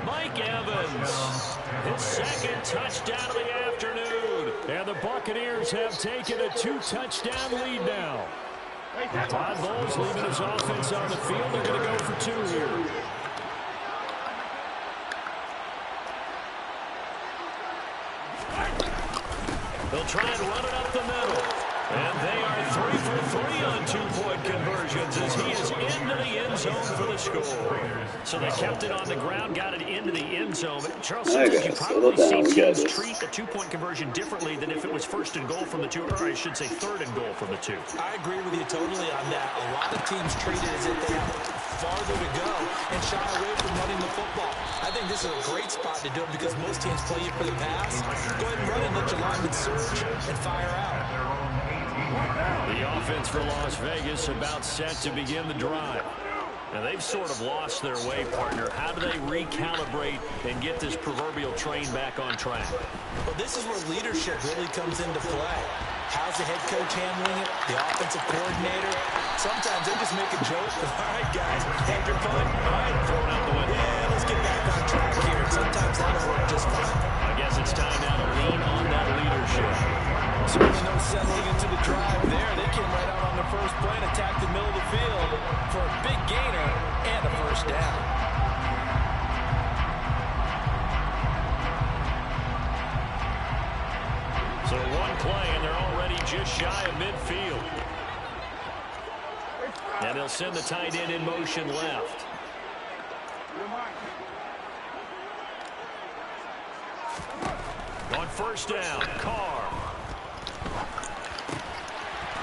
Mike Evans, his second touchdown of the afternoon. And the Buccaneers have taken a 2-touchdown lead now. Todd Bowles leaving his offense on the field. They're going to go for 2 here. They'll try and run it up the middle. And they are 3 for 3 on 2-point conversions as he is into the end zone for the score. So they kept it on the ground, got it into the end zone. But Charles, sometimes you probably see teams treat a 2-point conversion differently than if it was 1st and goal from the 2, or I should say 3rd and goal from the 2. I agree with you totally on that. A lot of teams treat it as if they have farther to go and shy away from running the football. I think this is a great spot to do it because most teams play you for the pass. Go ahead and run it, let your linemen surge and fire out. The offense for Las Vegas about set to begin the drive. And they've sort of lost their way, partner. How do they recalibrate and get this proverbial train back on track? Well, this is where leadership really comes into play. How's the head coach handling it? The offensive coordinator? Sometimes they just make a joke. All right, guys, take your punt. All right, throw it out the window. Yeah, let's get back on track here. Sometimes that'll work just fine. I guess it's time now to lean on that leadership. Certainly no settling into the drive there. They came right out on the first play and attacked the middle of the field for a big gainer and a first down. So one play, and they're already just shy of midfield. And they'll send the tight end in motion left. On first down, Carr.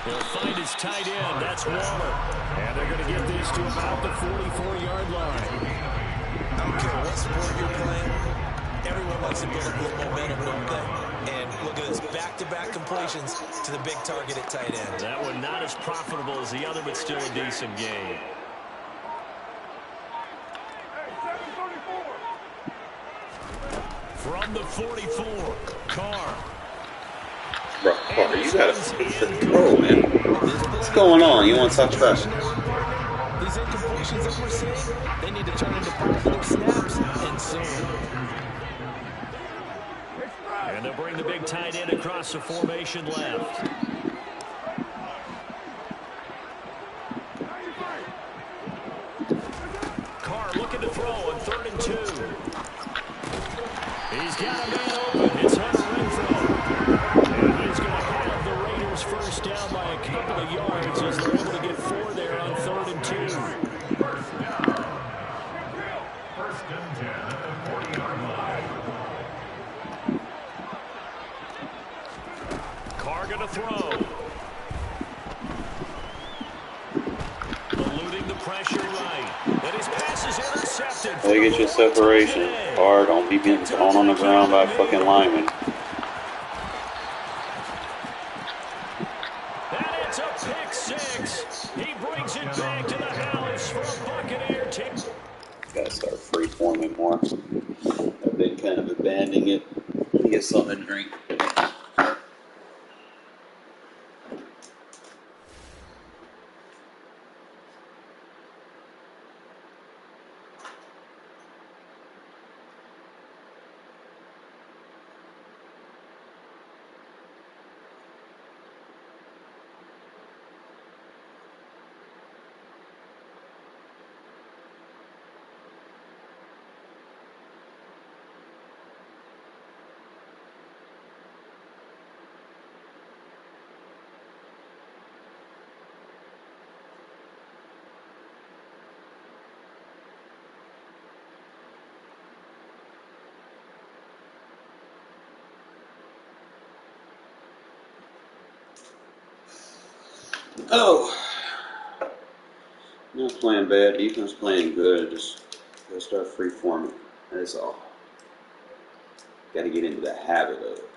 He'll find his tight end. That's Waller. And they're going to get this to about the 44-yard line. I don't care what sport you're playing. Everyone wants to build up a little momentum, don't they? And look at this, back-to-back completions to the big target at tight end. That one not as profitable as the other, but still a decent game. From the 44, Carr. Bro, Carr, you gotta fix the throw, man. What's going on? You want to talk trash? These incompletions that we're seeing, they need to turn into positive snaps And across the formation left. Carr looking to throw on 3rd and 2. He's got a man open. It's Hunter Renfrow. And he's going to have the Raiders first down by a couple of yards as they're able to get 4 there on 3rd and 2. First and 10 at the 40-yard line. Carr going to throw. Eluding the pressure right. And his pass is intercepted. They get your separation. Carr, don't be getting thrown on the ground by fucking linemen. And it's a pick 6. He brings it back to the house for a Buccaneer team. Gotta start free forming more. I've been kind of abandoning it. Let me get something to drink. Oh, not playing bad. Defense playing good. Just gotta start free forming. That's all. Gotta get into the habit of it.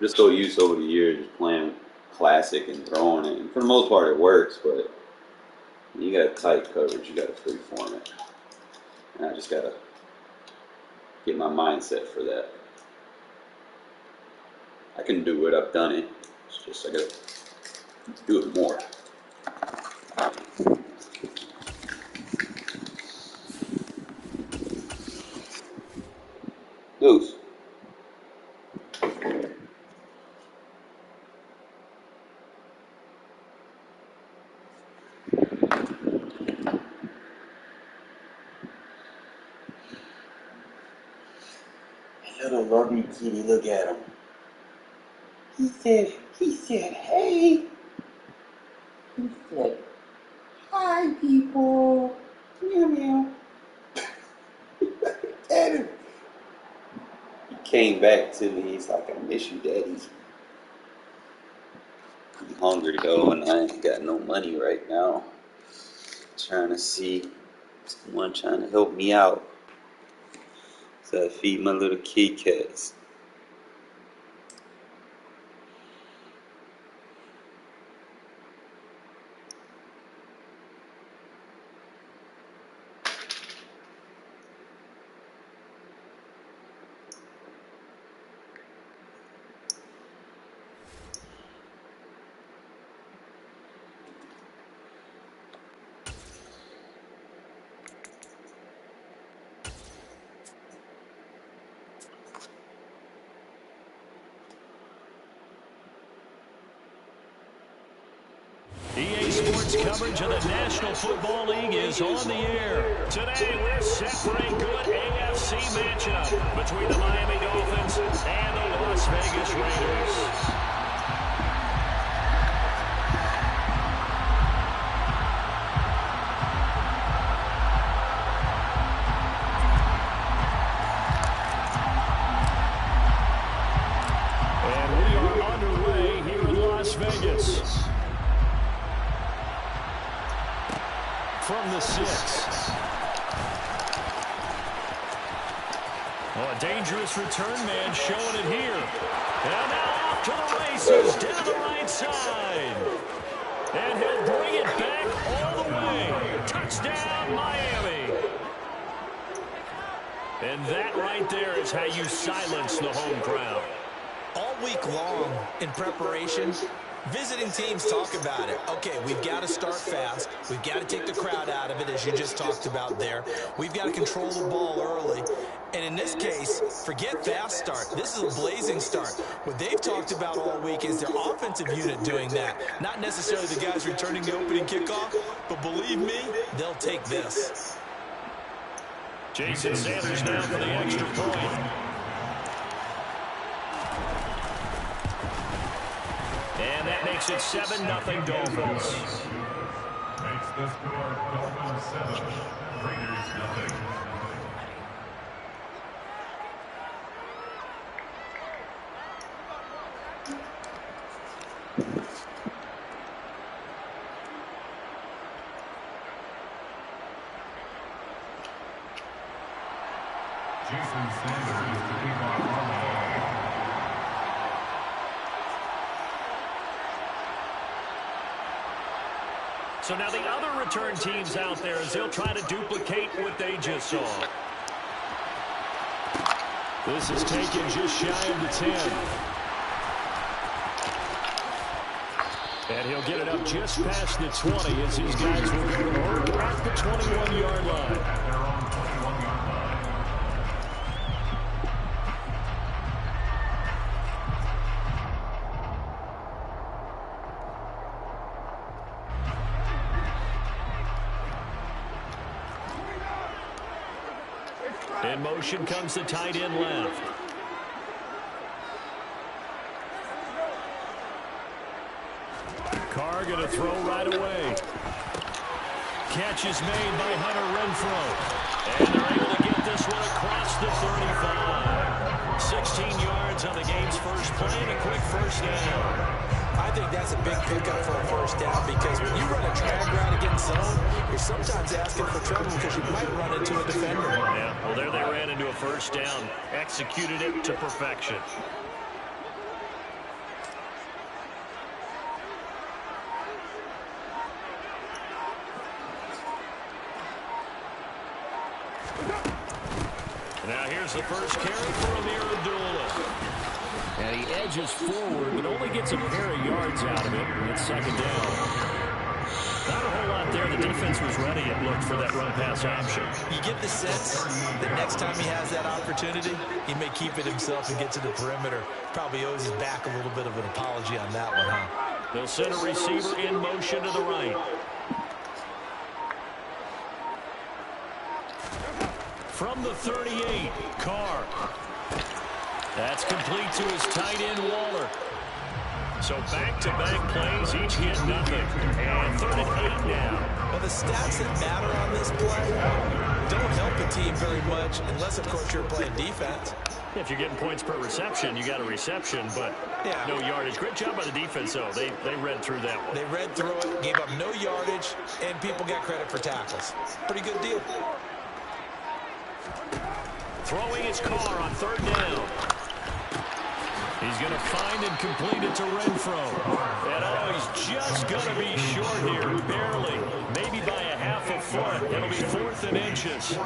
Just so used over the years just playing classic and throwing it. And for the most part, it works. But you got tight coverage. You gotta free form it. And I just gotta get my mindset for that. I can do it. I've done it. It's just I gotta do it more. Goose. Little lovely kitty, look at him. He said, hey. He said, hi, people. Meow, meow. At him. He came back to me. He's like, I miss you, Daddy. I'm hungry, though, and I ain't got no money right now. Trying to see someone trying to help me out. So I feed my little kitty cats. EA Sports coverage of the National Football League is on the air. Today, we're set for a good AFC matchup between the Miami Dolphins and the Las Vegas Raiders. And we are underway here in Las Vegas. From the 6. Oh, a dangerous return man showing it here. And now off to the races down the right side. And he'll bring it back all the way. Touchdown, Miami. And that right there is how you silence the home crowd. All week long in preparation, Visiting teams talk about it. Okay, we've got to start fast. We've got to take the crowd out of it, as you just talked about there. We've got to control the ball early. And in this case, forget fast start. This is a blazing start. What they've talked about all week is their offensive unit doing that. Not necessarily the guys returning the opening kickoff, but believe me, they'll take this. Jason Sanders now for the extra point. And that makes it 7-0 Dolphins. Makes the score Dolphins 7, Raiders 0. Jason Sanders to kick off on the So now the other return teams out there as they'll try to duplicate what they just saw. This is taken just shy of the 10. And he'll get it up just past the 20 as his guys will go to work at the 21-yard line. at their own 21-yard line. In motion comes the tight end left. Carr going to throw right away. Catch is made by Hunter Renfrow. And they're able to get this one across the 35. 16 yards on the game's first play and a quick first down. I think that's a big pickup for a first down because when you run a drag route against zone, you're sometimes asking for trouble because you might run into a defender. Yeah, well, there they ran into a first down. Executed it to perfection. Now here's the first carry for Amir Abdullah. And he edges forward, but only gets a pair of yards out of it. And it's second down. Not a whole lot there. The defense was ready, it looked, for that run-pass option. You get the sense that next time he has that opportunity, he may keep it himself and get to the perimeter. Probably owes his back a little bit of an apology on that one, huh? They'll send a receiver in motion to the right. From the 38, Carr. That's complete to his tight end, Waller. So back-to-back plays, each hit nothing. And 3rd and 8 now. Well, the stats that matter on this play don't help a team very much unless, of course, you're playing defense. If you're getting points per reception, you got a reception, but no yardage. Great job by the defense, though. They read through that one. They read through it, gave up no yardage, and people got credit for tackles. Pretty good deal. Throwing his Carr on 3rd down. He's going to find and complete it to Renfrow. And he's just going to be short here, barely. Maybe by a half a foot. It'll be 4th and inches.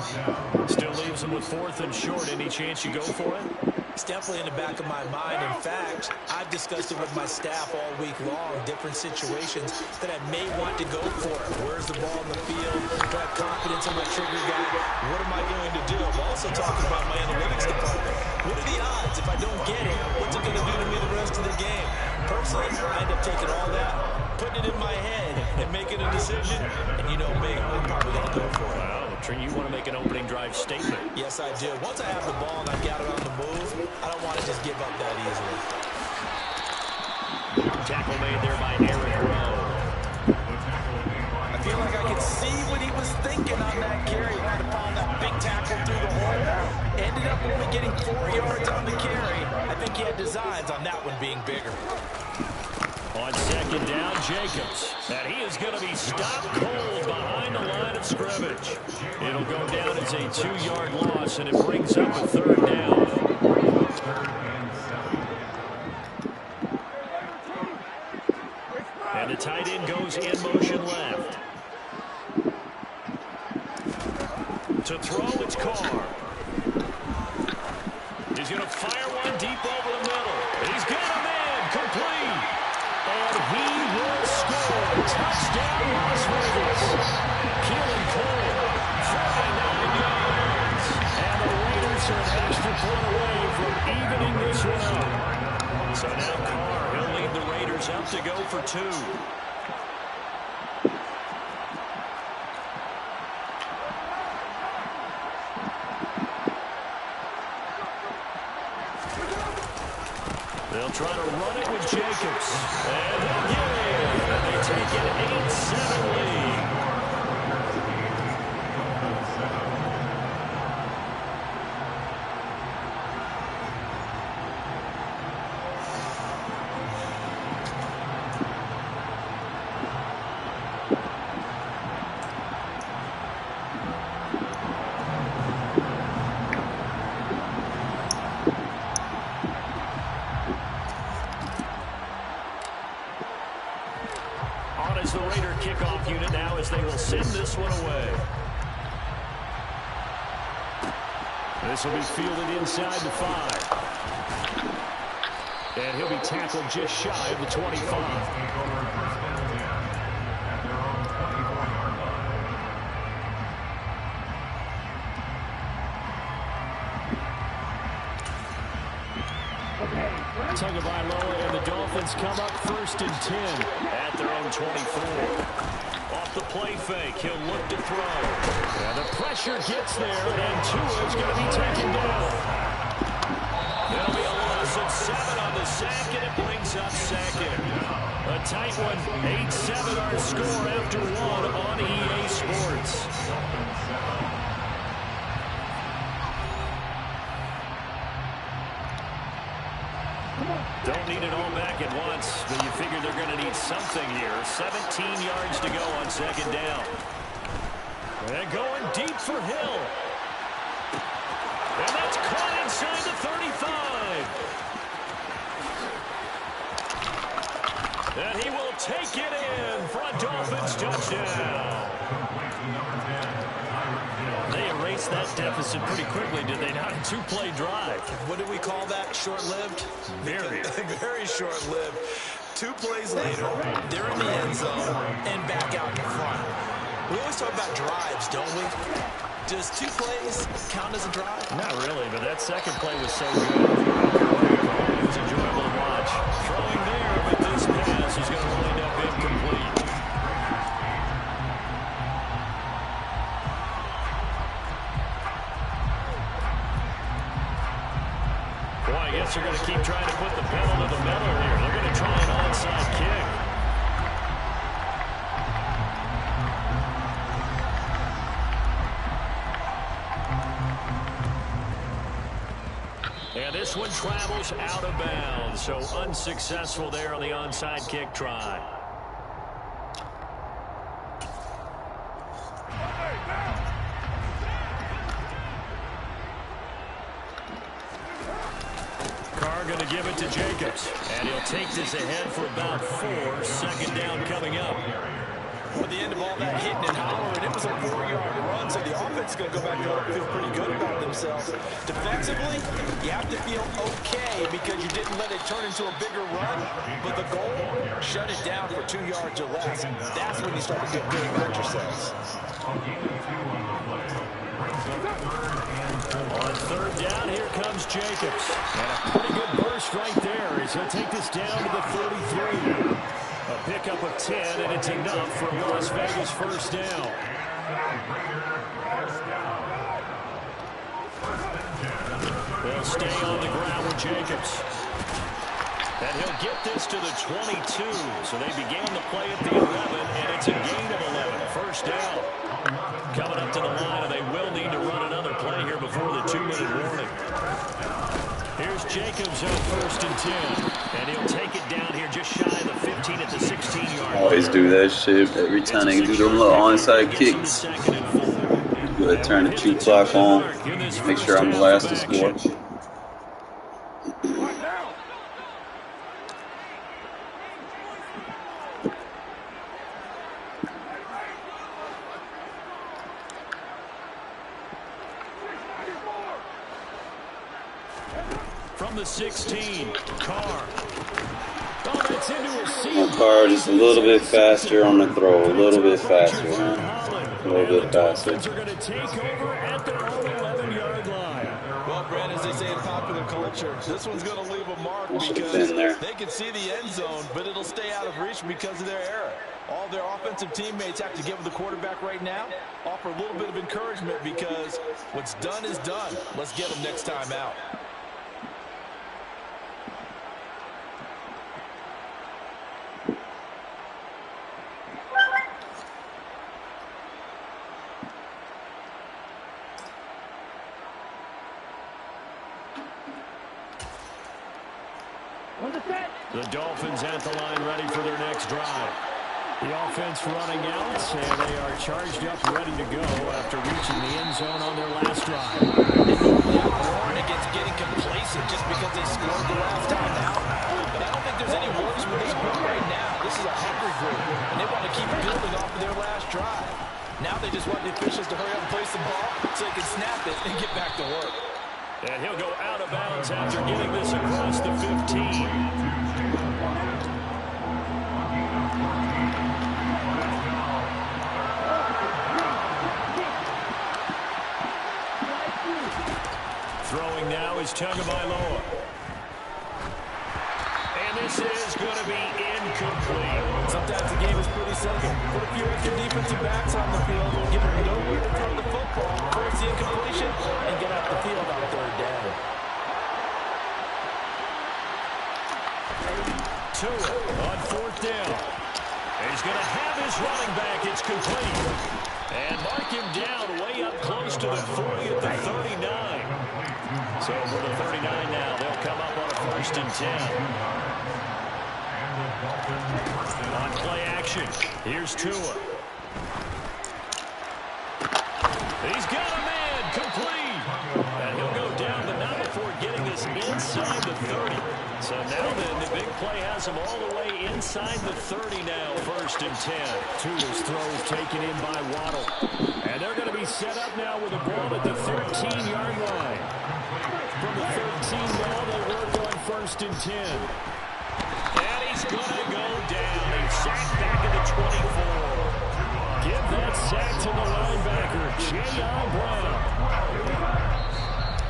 Still leaves him with 4th and short. Any chance you go for it? It's definitely in the back of my mind. In fact, I've discussed it with my staff all week long, different situations that I may want to go for it. Where's the ball in the field? Do I have confidence in my trigger guy? What am I going to do? I'm also talking about my analytics department. What are the odds? If I don't get it, what's it going to do to me the rest of the game? Personally, I end up taking all that, putting it in my head, and making a decision. And you know me, I'm probably going to go for it. Wow, Trent, you want to make an opening drive statement. Yes, I do. Once I have the ball and I've got it on the move, I don't want to just give up that easily. Tackle made there by Eric Rowe. I feel like I could see what he was thinking on that carry. Had to follow that big tackle through the hole. Ended up only getting 4 yards on the carry. I think he had designs on that one being bigger. On 2nd down, Jacobs. And he is going to be stopped cold behind the line of scrimmage. It'll go down as a 2-yard loss, and it brings up a 3rd down. 3rd and 7. And the tight end goes in motion left. To throw, it's Carr. He's going to fire one deep over the middle. He's got him in, complete. And Touchdown, Las Vegas. Keelan Cole, 49 yards. And the Raiders are an extra point away from evening this one up. So now Carr, he'll lead the Raiders up to go for 2. They'll try to run it with Jacobs. And they'll get it. And they take an 8-7 lead. As the Raider kickoff unit now as they will send this one away. This will be fielded inside the 5. And he'll be tackled just shy of the 25. Tagovailoa and the Dolphins come up 1st and 10 at their own 24. Off the play fake, he'll look to throw. And the pressure gets there, and Tua's going to be taken down. There'll be a loss of 7 on the sack, and it brings up 2nd. A tight one, 8-7 our score after 1 on EA Sports. Don't need it all back at once, but you figure they're going to need something here. 17 yards to go on 2nd down. And going deep for Hill. And that's caught inside the 35. And he will take it in for a Dolphins touchdown. They erased that deficit pretty quickly, did they not? A 2-play drive. What do we call that? Short-lived? Very. Very short-lived. 2 plays later, they're in the end zone and back out in front. We always talk about drives, don't we? Does 2 plays count as a drive? Not really, but that second play was so good. It was enjoyable to watch. Throwing there, but this pass is going to wind up incomplete. Boy, I guess they're going to keep trying to put the pedal to the metal here. They're going to try an onside kick. And this one travels out of bounds, so unsuccessful there on the onside kick try. Carr going to give it to Jacobs, and he'll take this ahead for about 4. 2nd down coming up. At the end of all that hitting and hollering, it was a 4-yard run, so the offense is going to go back home and feel pretty good about themselves. Defensively, you have to feel okay because you didn't let it turn into a bigger run, but the goal, shut it down for 2 yards or less. That's when you start to feel good about yourselves. On 3rd down, here comes Jacobs. And a pretty good burst right there as he'll take this down to the 33. A pickup of 10, and it's enough for Las Vegas 1st down. They'll stay on the ground with Jacobs. And he'll get this to the 22. So they began the play at the 11, and it's a gain of 11. 1st down. Coming up to the line, and they will need to run another play here before the 2-minute warning. Here's Jacobs on 1st and 10. And he'll take it down here just shy of the 15 at the 16-yard line. Always do that shit every time they do them little onside kicks. Go ahead, turn the 2 clock on. Make sure I'm the last to score. From the 16, Carr. Oh, that's gets into a sea My of car just a little bit faster on the throw, a little bit faster, Fred man. Holland. A little And bit the faster. Dolphins are going to take over at their own 11-yard line. Well, Brad, as they say in popular culture, this one's going to leave a mark I should have because been there. they can see the end zone, but it'll stay out of reach because of their error. All their offensive teammates have to give the quarterback right now, offer a little bit of encouragement because what's done is done. Let's get them next time out. The Dolphins at the line ready for their next drive. The offense running out, and they are charged up, ready to go after reaching the end zone on their last drive. They normally have warned against getting complacent just because they scored the last time out. But I don't think there's any worries with this group right now. This is a hungry group, and they want to keep building off of their last drive. Now they just want the officials to hurry up and place the ball so they can snap it and get back to work. And he'll go out of bounds after getting this across the 15. Throwing now is Tagovailoa. And this is going to be incomplete. Sometimes the game is pretty simple. Put a few extra defensive backs on the field, give them nowhere to throw the football, force the incompletion, and get off the field on third down. Tua on fourth down. He's going to have his running back. It's complete. And mark him down way up close to the 40 at the 39. So for the 39 now, they'll come up on a 1st and 10. On play action, here's Tua. He's got a man, complete. And he'll go down, but not before getting this inside the 30. So now then, the big play has him all the way inside the 30 now, 1st and 10. Tua's throw is taken in by Waddle. And they're going to be set up now with a ball at the 13-yard line. From the 13 now, they work on 1st and 10. And he's going to go down. He's sacked back at the 24. Give that sack to the linebacker, J.I. Brown.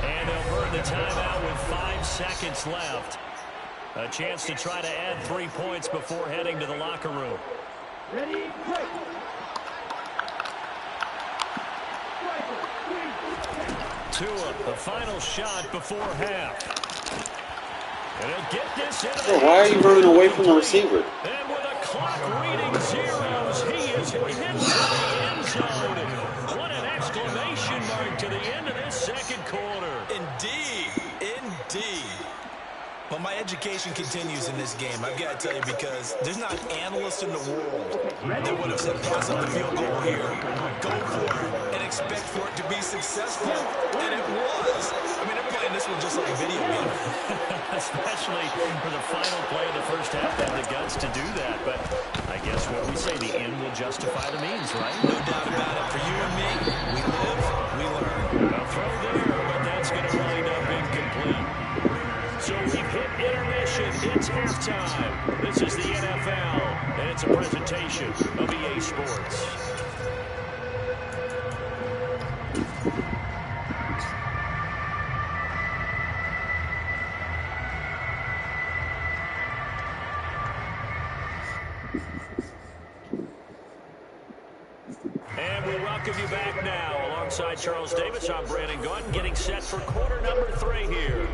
And they'll burn the timeout with 5 seconds left. A chance to try to add 3 points before heading to the locker room. Ready, break. Tua, the final shot before half. And he'll get this in. Bro, why are you running away from the receiver? And with a clock reading zeros, he is into the end zone. What an exclamation mark to the end of this second quarter. Indeed. Indeed. Well, my education continues in this game, I've got to tell you, because there's not an analyst in the world that would have said pass up the field goal here, go for it, and expect for it to be successful, and it was. I mean, they're playing this one just like a video game. Especially for the final play of the first half, they had the guts to do that. But I guess what we say, the end will justify the means, right? No doubt about it. For you and me, we live, we learn. A throw there, but that's going to wind up incomplete. So we've hit intermission. It's halftime. This is the NFL, and it's a presentation of EA Sports. And we welcome you back now. Alongside Charles Davis, I'm Brandon Gunn, getting set for quarter number 3 here.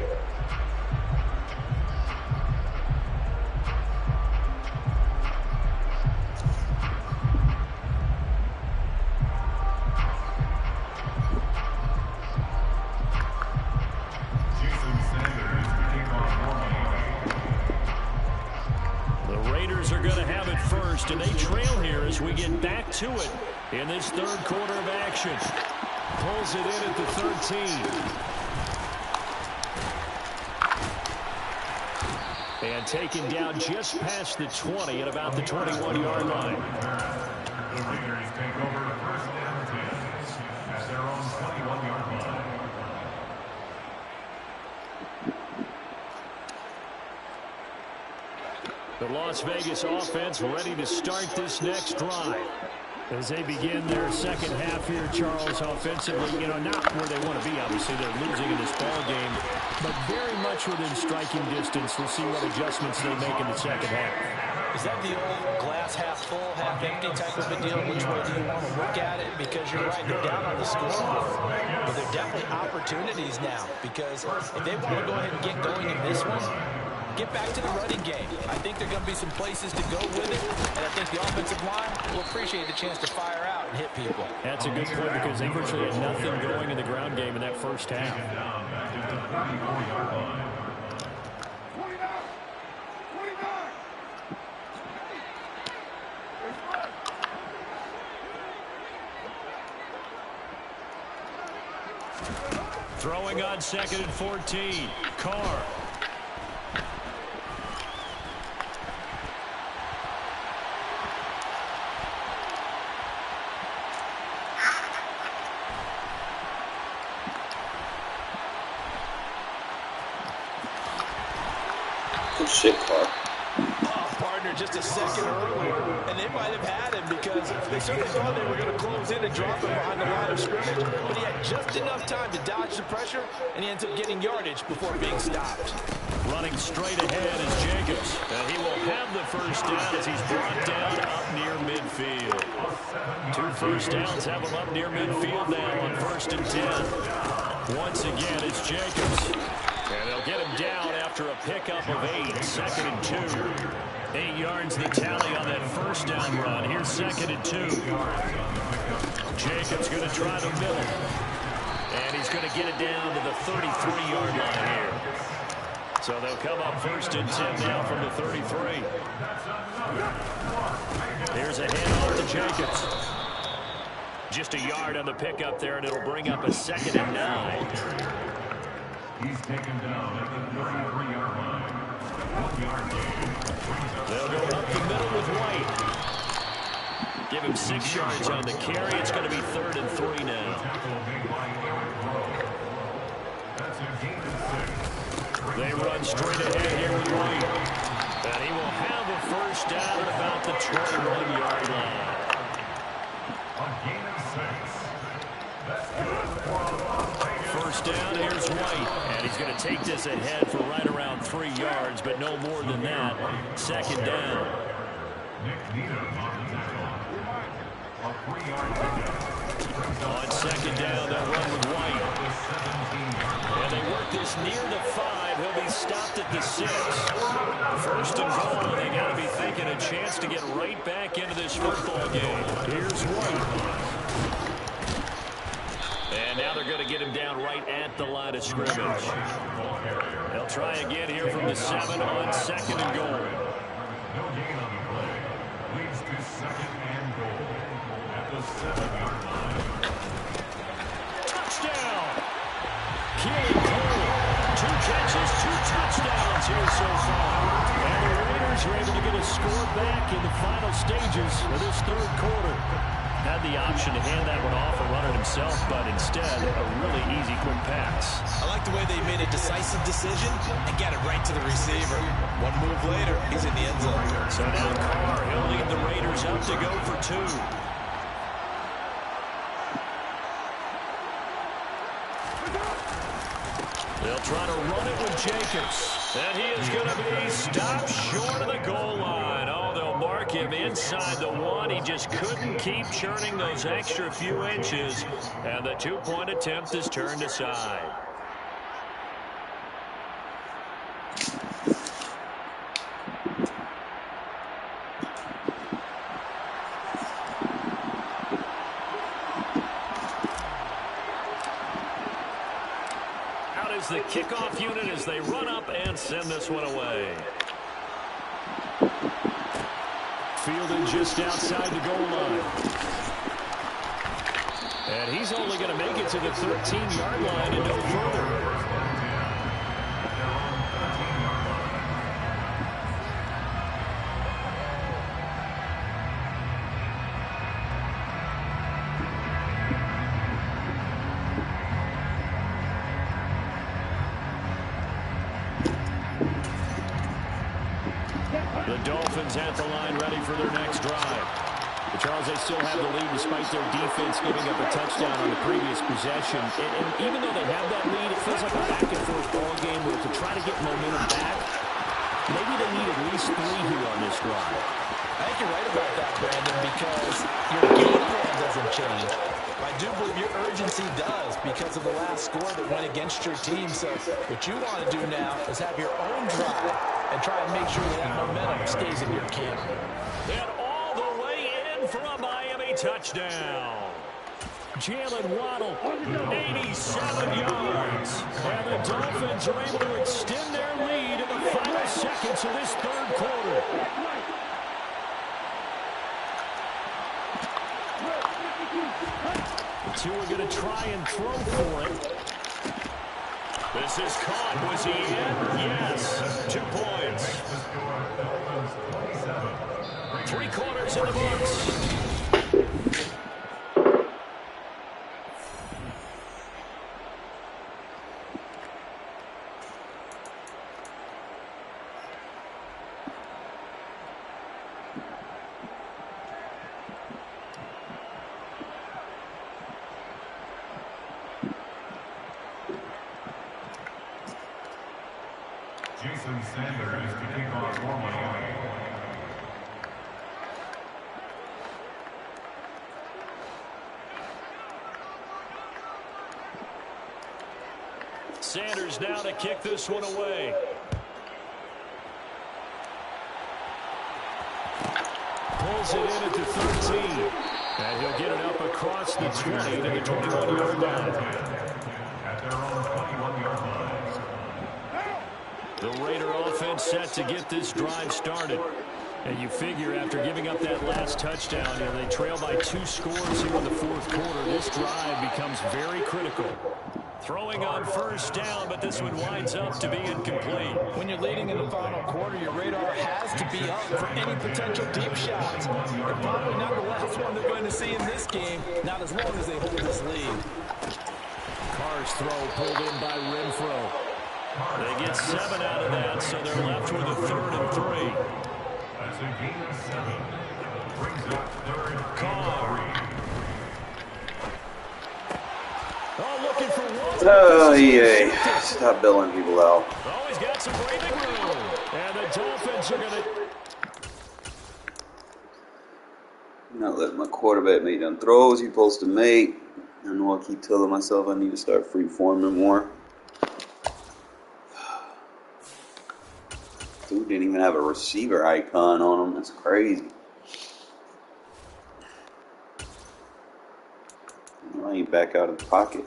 Are going to have it first, and they trail here as we get back to it in this third quarter of action. Pulls it in at the 13. And taken down just past the 20 at about the 21-yard line. The Raiders take over 1st and 10 at their own 21-yard line. The Las Vegas offense ready to start this next drive. As they begin their second half here, Charles, offensively, not where they want to be. Obviously, they're losing in this ball game, but very much within striking distance. We'll see what adjustments they make in the second half. Is that the old glass half full, half empty type of a deal? Which way do you want to look at it? Because you're right, they're down on the scoreboard. But they're definitely opportunities now, because if they want to go ahead and get going in this one, get back to the running game. I think there are going to be some places to go with it, and I think the offensive line will appreciate the chance to fire out and hit people. That's a good point, because they virtually had nothing going in the ground game in that first half. Throwing on 2nd and 14. Carr. Good shit, Carr. Oh, partner, just a second earlier, and they might have had him, because they certainly thought they were going to close in and drop him behind the line of scrimmage, but he had just enough time to dodge the pressure, and he ends up getting yardage before being stopped. Running straight ahead is Jacobs, and he will have the first down as he's brought down up near midfield. 2 first downs have him up near midfield now on 1st and 10. Once again, it's Jacobs. And they'll get him down after a pickup of 8, 2nd and 2. 8 yards the tally on that first down run. Here's 2nd and 2. Jacobs going to try the middle. And he's going to get it down to the 33-yard line here. So they'll come up 1st and 10 now from the 33. Here's a handoff to Jacobs. Just a yard on the pickup there, and it'll bring up a 2nd and 9. He's taken down at the 33-yard line. 1-yard gain. They'll go up the middle with White. Give him 6 yards on the carry. It's going to be 3rd and 3 now. They run straight ahead here with White. And he will have a first down at about the 21-yard line. A gain of 6. First down, here's White. And he's going to take this ahead for right around 3 yards, but no more than that. 2nd down. On 2nd down, they'll run with White. And they work this near the 5. He'll be stopped at the 6. 1st and goal. They got to be thinking a chance to get right back into this football game. Here's White. And now they're going to get him down right at the line of scrimmage. They'll try again here from the 7 on 2nd and goal. No gain on the play. Leads to 2nd and goal at the 7-yard line. Touchdown! Keelan Cole. 2 catches, 2 touchdowns here so far. And the Raiders are able to get a score back in the final stages of this 3rd quarter. Had the option to hand that one off and run it himself, but instead, a really easy quick pass. I like the way they made a decisive decision and got it right to the receiver. One move later, he's in the end zone. So now Carr, he'll lead the Raiders up to go for 2. They'll try to run it with Jacobs. And he is going to be stopped short of the goal line. Oh, they'll mark him inside the 1. He just couldn't keep churning those extra few inches. And the 2-point attempt is turned aside. The kickoff unit as they run up and send this one away. Fielded just outside the goal line. And he's only going to make it to the 13-yard line and no further. Dolphins at the line, ready for their next drive. But Charles, they still have the lead despite their defense giving up a touchdown on the previous possession. And even though they have that lead, it feels like a back-and-forth ball game where to try to get momentum back, maybe they need at least 3 here on this drive. I think you're right about that, Brandon, because your game plan doesn't change. I do believe your urgency does because of the last score that went against your team. So what you want to do now is have your own drive and try and make sure that momentum stays in your camp. And all the way in for a Miami touchdown. Jalen Waddle, 87 yards. And the Dolphins are able to extend their lead in the final seconds of this third quarter. The two are going to try and throw for it. This is caught. Was he in? Yes. 2 points. 3 quarters in the books. Jason Sanders to kick off for Miami. Sanders now to kick this one away. Pulls it in at the 13. And he'll get it up across the 20 to the 21-yard line. At their own 21-yard line. The Raider offense set to get this drive started. And you figure after giving up that last touchdown, they trail by 2 scores here in the fourth quarter. This drive becomes very critical. Throwing on first down, but this one winds up to be incomplete. When you're leading in the final quarter, your radar has to be up for any potential deep shots. And probably not the last one they're going to see in this game, not as long as they hold this lead. Carr's throw pulled in by Renfro. They get 7 out of that, so they're left with a 3rd and 3. That's a gain of 7. Brings up 3rd Carr. Oh, looking for one. Oh, yeah. Stop billing people out. Oh, he's got some breathing room. And the Dolphins are going to... Not letting my quarterback make them throws he's supposed to make. I know I keep telling myself I need to start free-forming more. Dude didn't even have a receiver icon on him. That's crazy. I ain't back out of the pocket.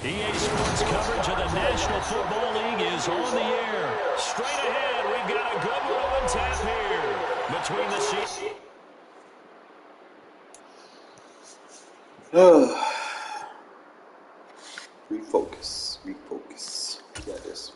EA Sports coverage of the National Football League is on the air. Straight ahead, we've got a good one on tap here between the seats. Refocus. Refocus. We got this.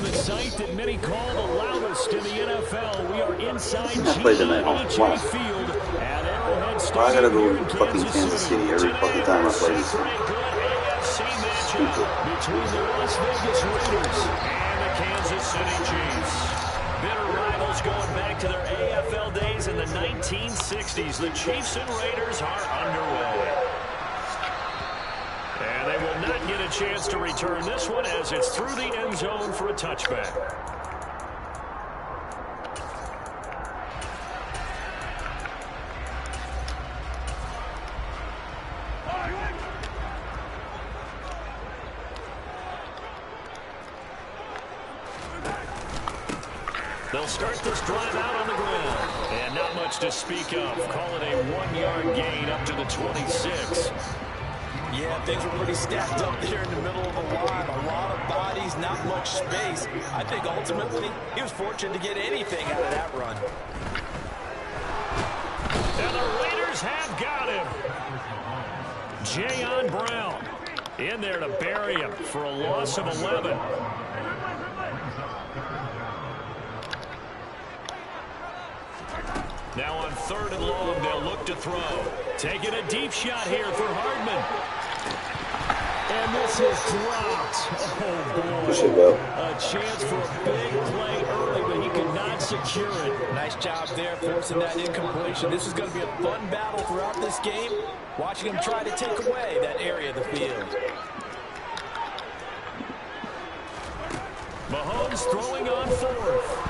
From the site that many call the loudest in the NFL, we are inside I played them at home. GEHA Field at Arrowhead Why I gotta Stadium go here in to fucking Kansas City every fucking time I play this for a thing? good AFC matchup between the Las Vegas Raiders and the Kansas City Chiefs. Bitter rivals going back to their AFL days in the 1960s. The Chiefs and Raiders are underway. And they will not get a chance to return this one as it's through the end zone for a touchback. They'll start this drive out on the ground. And not much to speak of. Call it a 1-yard gain up to the 26. Yeah, things were pretty stacked up there in the middle of the line. A lot of bodies, not much space. I think ultimately he was fortunate to get anything out of that run. And the Raiders have got him. Jayon Brown in there to bury him for a loss of 11. Now on 3rd and long, they'll look to throw. Taking a deep shot here for Hardman. And this is dropped. Oh, boy. A chance for a big play early, but he could not secure it. Nice job there forcing that incompletion. This is going to be a fun battle throughout this game. Watching him try to take away that area of the field. Mahomes throwing on 4th.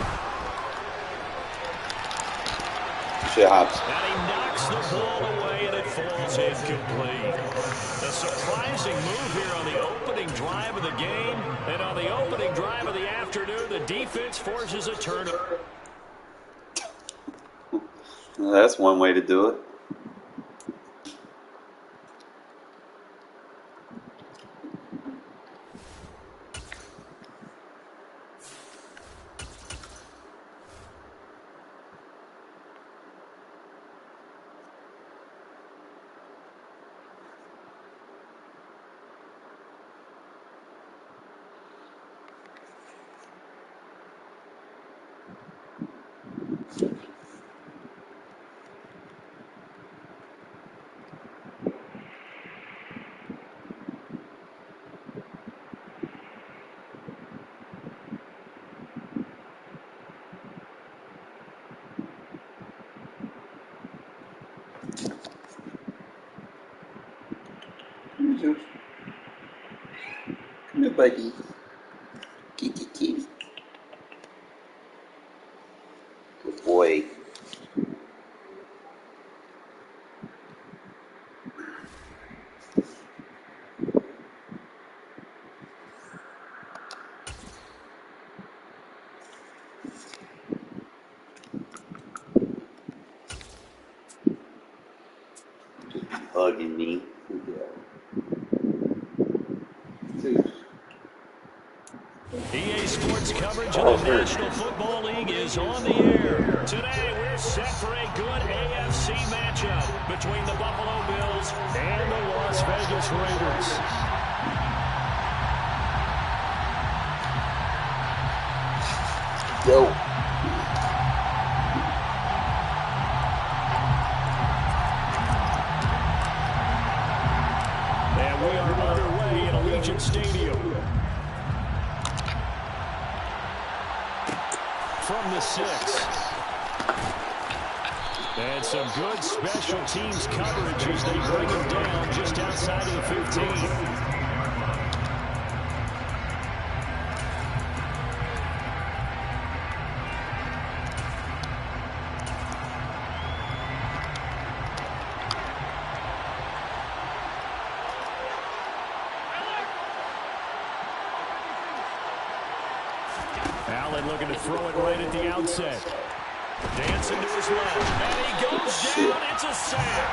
Shit hops. And he knocks the ball away, and it falls incomplete. A surprising move here on the opening drive of the game. And on the opening drive of the afternoon, the defense forces a turnover. That's one way to do it. Come here, buddy. Kitty. Good boy. Hugging me. EA Sports coverage of the National Football League is on the air. Today, we're set for a good AFC matchup between the Buffalo Bills and the Las Vegas Raiders. Yo. And we are underway in Allegiant Stadium. From the 6. And some good special teams coverage as they bring him down just outside of the 15. Allen looking to throw it right at the outset. Dancing to his left. And he goes down. It's a sack.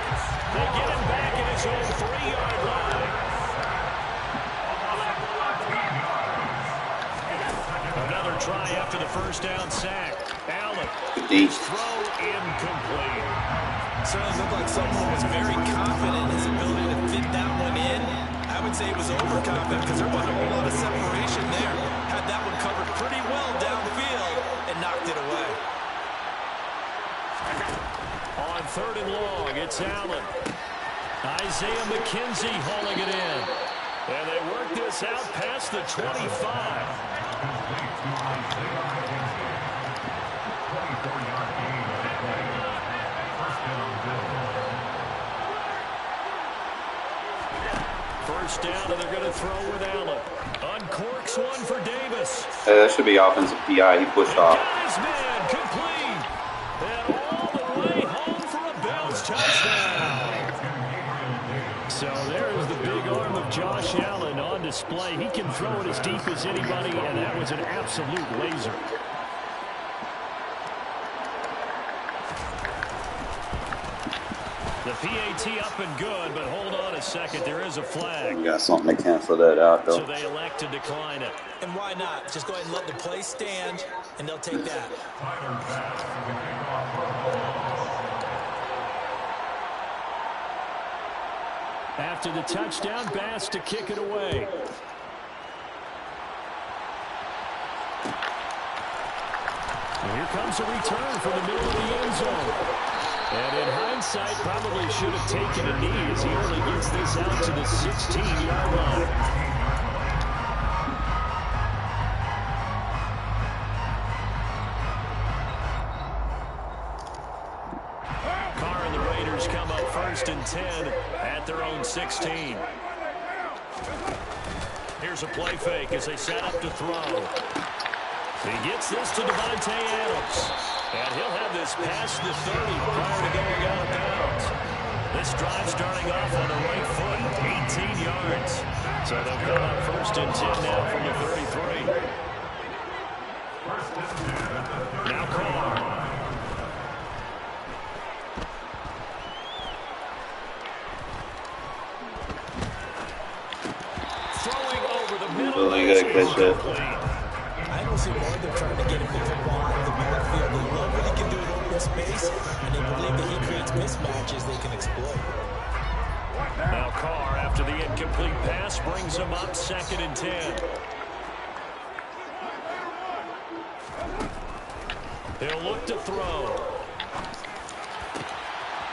They get him back at his own 3-yard line. Another try after the first down sack. Allen. His throw incomplete. Certainly looked like someone was very confident in his ability to fit that one in. I would say it was overconfident because there wasn't a whole lot of separation there. Had that one covered pretty long. It's Allen. Isaiah McKenzie hauling it in. And they work this out past the 25. Complete to Isaiah McKenzie. 24-yard gain on the play. First down, Bills. First down, and they're going to throw with Allen. Uncorks one for Davis. Hey, that should be offensive PI. He pushed off. His man complete. And all the way home for a Bills touchdown. So there's the big arm of Josh Allen on display. He can throw it as deep as anybody, and that was an absolute laser. The PAT up and good, but hold on a second. There is a flag. We got something to cancel that out, though. So they elect to decline it. And why not? Just go ahead and let the play stand, and they'll take that. Tyler Bass to the kickoff for After the touchdown, Bass to kick it away. And here comes a return from the middle of the end zone. And in hindsight, probably should have taken a knee as he only gets this out to the 16-yard line. Carr and the Raiders come up 1st and 10 at their own 16. Here's a play fake as they set up to throw. He gets this to Devontae Adams. And he'll have this past the 30 prior to going out of bounds. This drive starting off on the right foot, 18 yards. So they'll come up 1st and 10 now from the 33. Now Carr. Throwing over the middle. Well, you gotta catch that. I don't see more of them trying to get him the football out of the backfield. They love what he can do in open space, and they believe that he creates mismatches they can exploit. Now Carr, after the incomplete pass, brings him up 2nd and 10. He'll look to throw.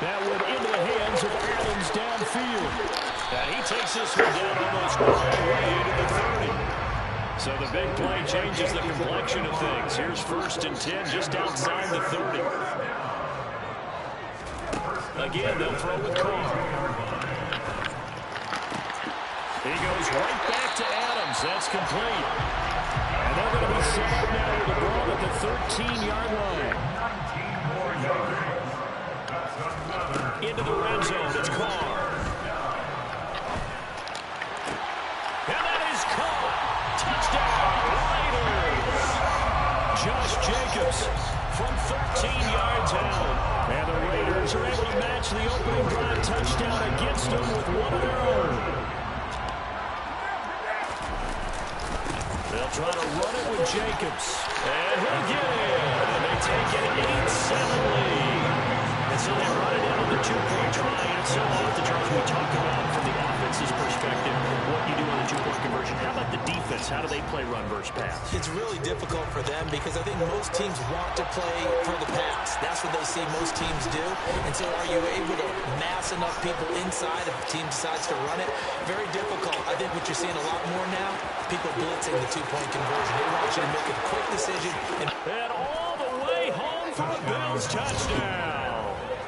That went into the hands of Adams downfield. And he takes this one down almost all the way into the 30. So the big play changes the complexion of things. Here's 1st and 10 just outside the 30. Again, they'll throw with Carr. He goes right back to Adams. That's complete. And they're going to be set up now with the ball at the 13-yard line. Into the red zone. It's Carr. And that is caught. Touchdown, Raiders. Josh Jacobs from 13 yards out. And the Raiders are able to match the opening drive touchdown against them with one of their own. They'll try to run it with Jacobs. And he'll get it. And they take an 8-7 lead. And so they run it in on the 2-point try. And it's so often, Charles, we talk about from the offense's perspective what you do on the 2-point conversion. How about the defense? How do they play run versus pass? It's really difficult for them because I think most teams want to play for the pass. That's what they see most teams do. And so are you able to mass enough people inside if the team decides to run it? Very difficult. I think what you're seeing a lot more now, people blitzing the 2-point conversion. They want you to make a quick decision. And all the way home for a Bills touchdown.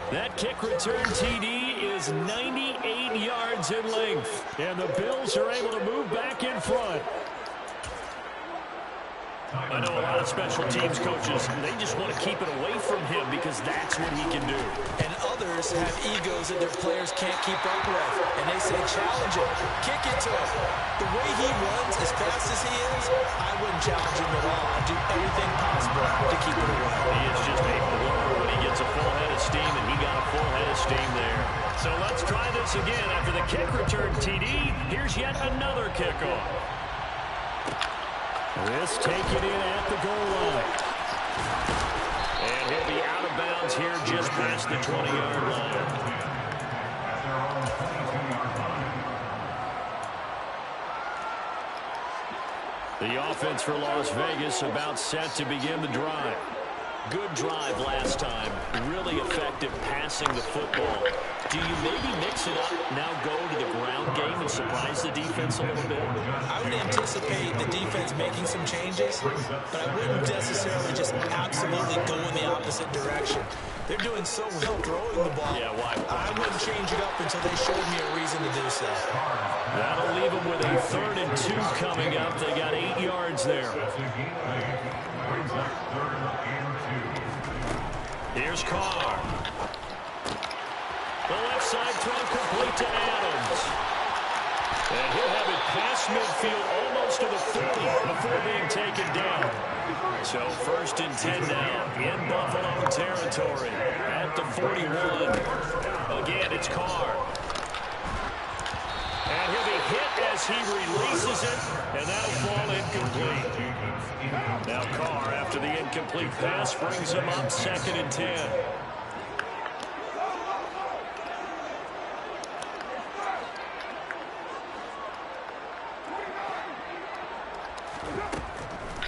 That kick return TD is 98 yards in length. And the Bills are able to move back in front. I know a lot of special teams coaches, they just want to keep it away from him because that's what he can do. And others have egos that their players can't keep up with. And they say, challenge him, kick it to him. The way he runs as fast as he is, I wouldn't challenge him at all. I'd do everything possible to keep it away. He is just a blur when he gets a full head of steam, and he got a full head of steam there. So let's try this again. After the kick return TD, here's yet another kickoff. This taken in at the goal line. And he'll be out of bounds here just past the 20-yard line. The offense for Las Vegas about set to begin the drive. Good drive last time. Really effective passing the football. Do you maybe mix it up, now go to the ground game and surprise the defense a little bit? I would anticipate the defense making some changes, but I wouldn't necessarily just absolutely go in the opposite direction. They're doing so well throwing the ball. Yeah, why? I wouldn't change it up until they showed me a reason to do so. That'll leave them with a 3rd and 2 coming up. They got 8 yards there. Here's Carr. The left side throw complete to Adams. And he'll have it past midfield almost to the 40 before being taken down. So 1st and 10 now in Buffalo territory at the 41. Again, it's Carr. And he'll be hit as he releases it, and that'll fall incomplete. Now Carr, after the incomplete pass, brings him up 2nd and 10.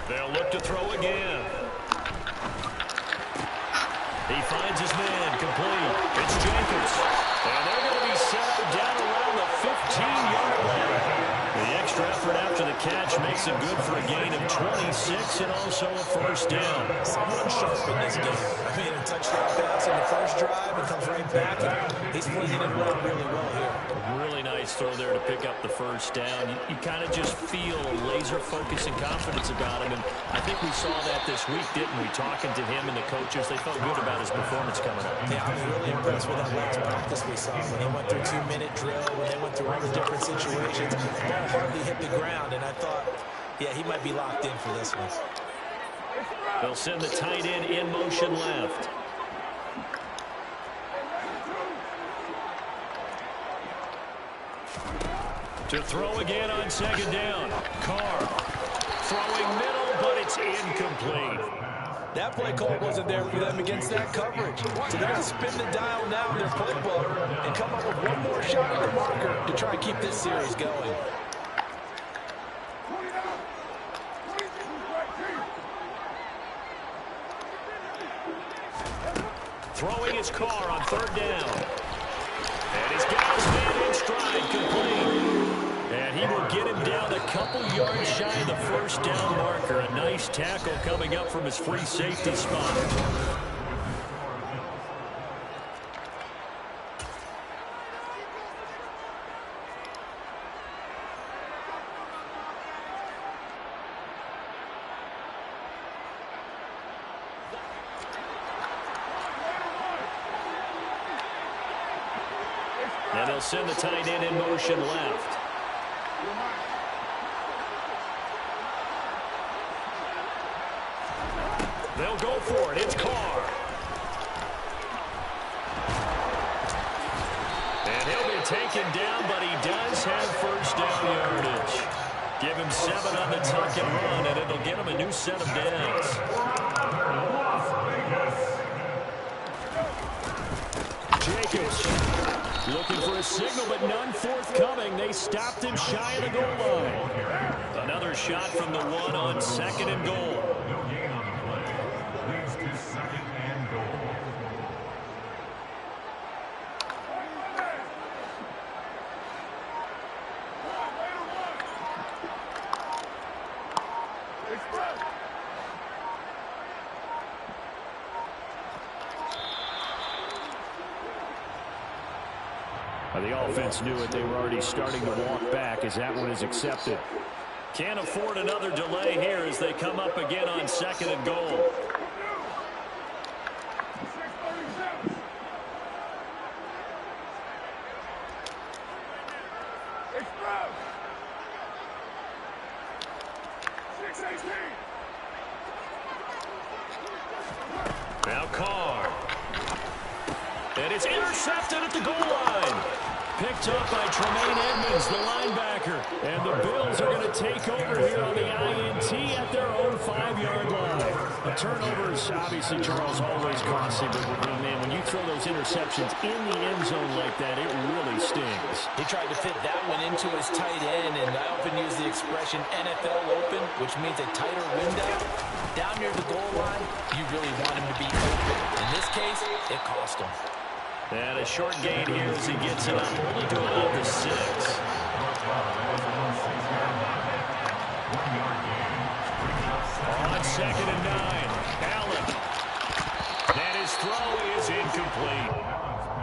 They'll look to throw again. He finds his man, complete. It's Jenkins. And they're going to be set down around the 15-yard line. The extra effort after the catch makes it good for a gain of 26 and also a 1st down. Someone sharp in this game. I mean, a touchdown pass in the first drive and comes right back. And he's flinging it around really well here. Really nice throw there to pick up the 1st down. You kind of just feel a laser focus and confidence about him. And I think we saw that this week, didn't we? Talking to him and the coaches, they felt good about his performance coming up. Yeah, I was really impressed with that last practice we saw. When they went through 2-minute drill, when they went through all the different situations, ball hardly hit the ground. And I thought, yeah, he might be locked in for this one. They'll send the tight end in motion left. To throw again on 2nd down. Carr throwing middle, but it's incomplete. That play call wasn't there for them against that coverage. So they're going to spin the dial now in their playbook and come up with one more shot at the marker to try and keep this series going. Throwing his Carr on 3rd down. And he's got his man in stride, complete. And he will get him down a couple yards shy of the 1st down marker. A nice tackle coming up from his free safety spot. And they'll send the tight end in motion left. They'll go for it. It's Carr. And he'll be taken down, but he does have 1st down yardage. Give him 7 on the tuck and run, and it'll get him a new set of downs. Jacobs looking for a signal, but none forthcoming. They stopped him shy of the goal line. Another shot from the 1 on 2nd and goal. No gain on the play. Leads to 2nd and goal. The offense knew it. They were already starting to walk back as that one is accepted. Can't afford another delay here as they come up again on 2nd and goal. Now Carr. And it's intercepted at the goal line. Picked up by Tremaine Edmonds, the linebacker. And the Bills are going to take over here on the INT at their own 5-yard line. A turnover is obviously, Charles, always costly. But, man, when you throw those interceptions in the end zone like that, it really stings. He tried to fit that one into his tight end, and I often use the expression NFL open, which means a tighter window. Down near the goal line, you really want him to case, it cost him. And a short gain here as he gets it up, only to about the 6. On 2nd and 9, Allen. And his throw is incomplete.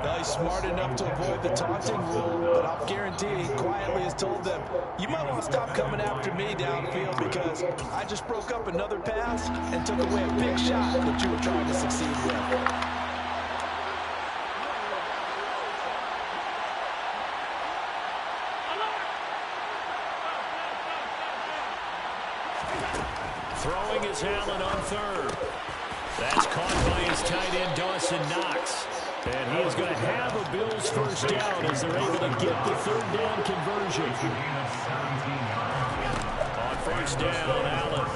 Well, he's smart enough to avoid the taunting rule, but I'll guarantee he quietly has told them, you might want to stop coming after me downfield because I just broke up another pass and took away a big shot that you were trying to succeed with. Throwing is Allen on 3rd. That's caught by his tight end, Dawson Knox. And he is going to have a Bills first down as they're able to get the 3rd down conversion. On 1st down, Allen.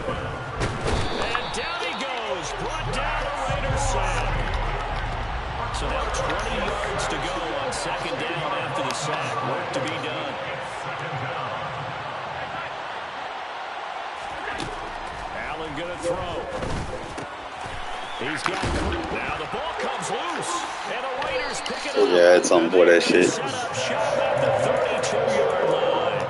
And down he goes. Brought down the Raiders sack. So now 20 yards to go on 2nd down after the sack. Work to be done. Allen going to throw. He's got now the ball comes loose, and the Raiders pick it up. Yeah, it's on board that shit. Set up shop at the 32-yard line.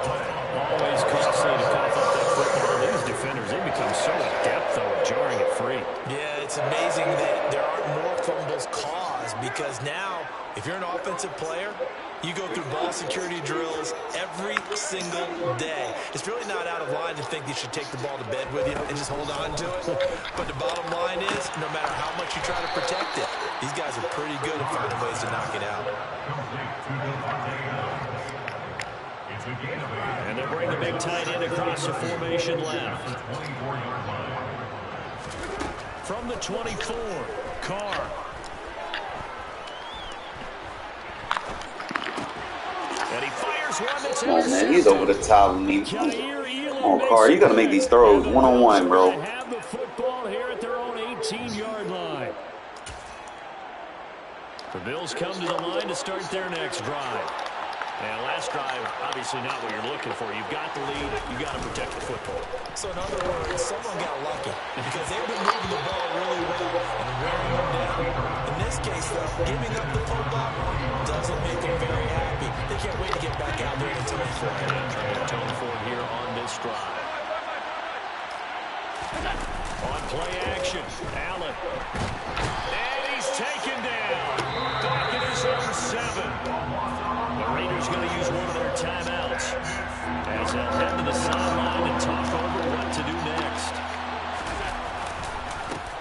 Always costly to cough up that football. These defenders, they become so adept, though, at jarring it free. Yeah, it's amazing that there aren't more fumbles caused because now, if you're an offensive player, you go through ball security drills every single day. It's really not out of line to think you should take the ball to bed with you and just hold on to it. But the bottom line is, no matter how much you try to protect it, these guys are pretty good at finding ways to knock it out. And they bring the big tight end across the formation left. From the 24, Carr. And he fires one that's Come on, man. He's over the top of me. Come on, Carr. You got to make these throws one-on-one, bro. They have the football here at their own 18-yard line. The Bills come to the line to start their next drive. And last drive, obviously not what you're looking for. You've got the lead. You've got to protect the football. So in other words, someone got lucky because they've been moving the ball really well and wearing them down. In this case, though, giving up the football doesn't make them very happy. They can't wait to get back out there and atone for it. Trying to atone for it here on this drive. On play action, Allen. And he's taken down. Back in his own 7. The Raiders going to use one of their timeouts as they'll head to the sideline and talk over what to do next.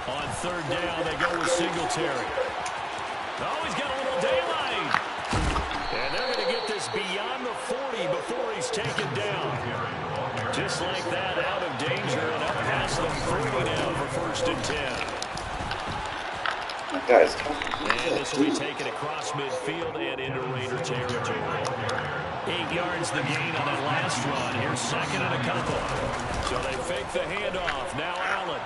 On 3rd down, they go with Singletary. Oh, he's got a little daylight. And they're going to get this beyond the 40 before he's taken down. Just like that, out of danger and up past the 30 now for 1st and 10. Guys, and this will be taken across midfield and into Raider territory. 8 yards the gain on that last run. Here's 2nd and a couple. So they fake the handoff. Now Allen.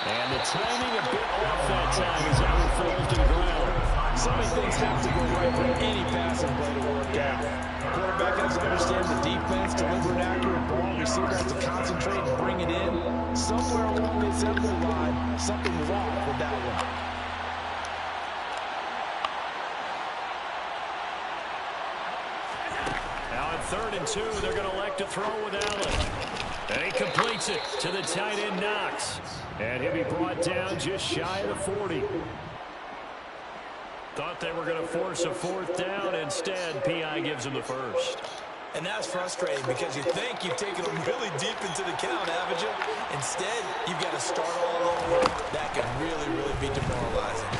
And the timing a bit off that time as Allen falls to the ground. So many things have to go right for any passing play to work out. Quarterback has to understand the defense, deliver an accurate ball. Receiver has to concentrate and bring it in. Somewhere along the assembly line, something was off with that one. Now at 3rd and 2, they're going to elect to throw with Allen. And he completes it to the tight end, Knox. And he'll be brought down just shy of the 40. Thought they were going to force a 4th down. Instead, P.I. gives him the first. And that's frustrating because you think you've taken them really deep into the count, haven't you? Instead, you've got to start all over. That can really, really be demoralizing.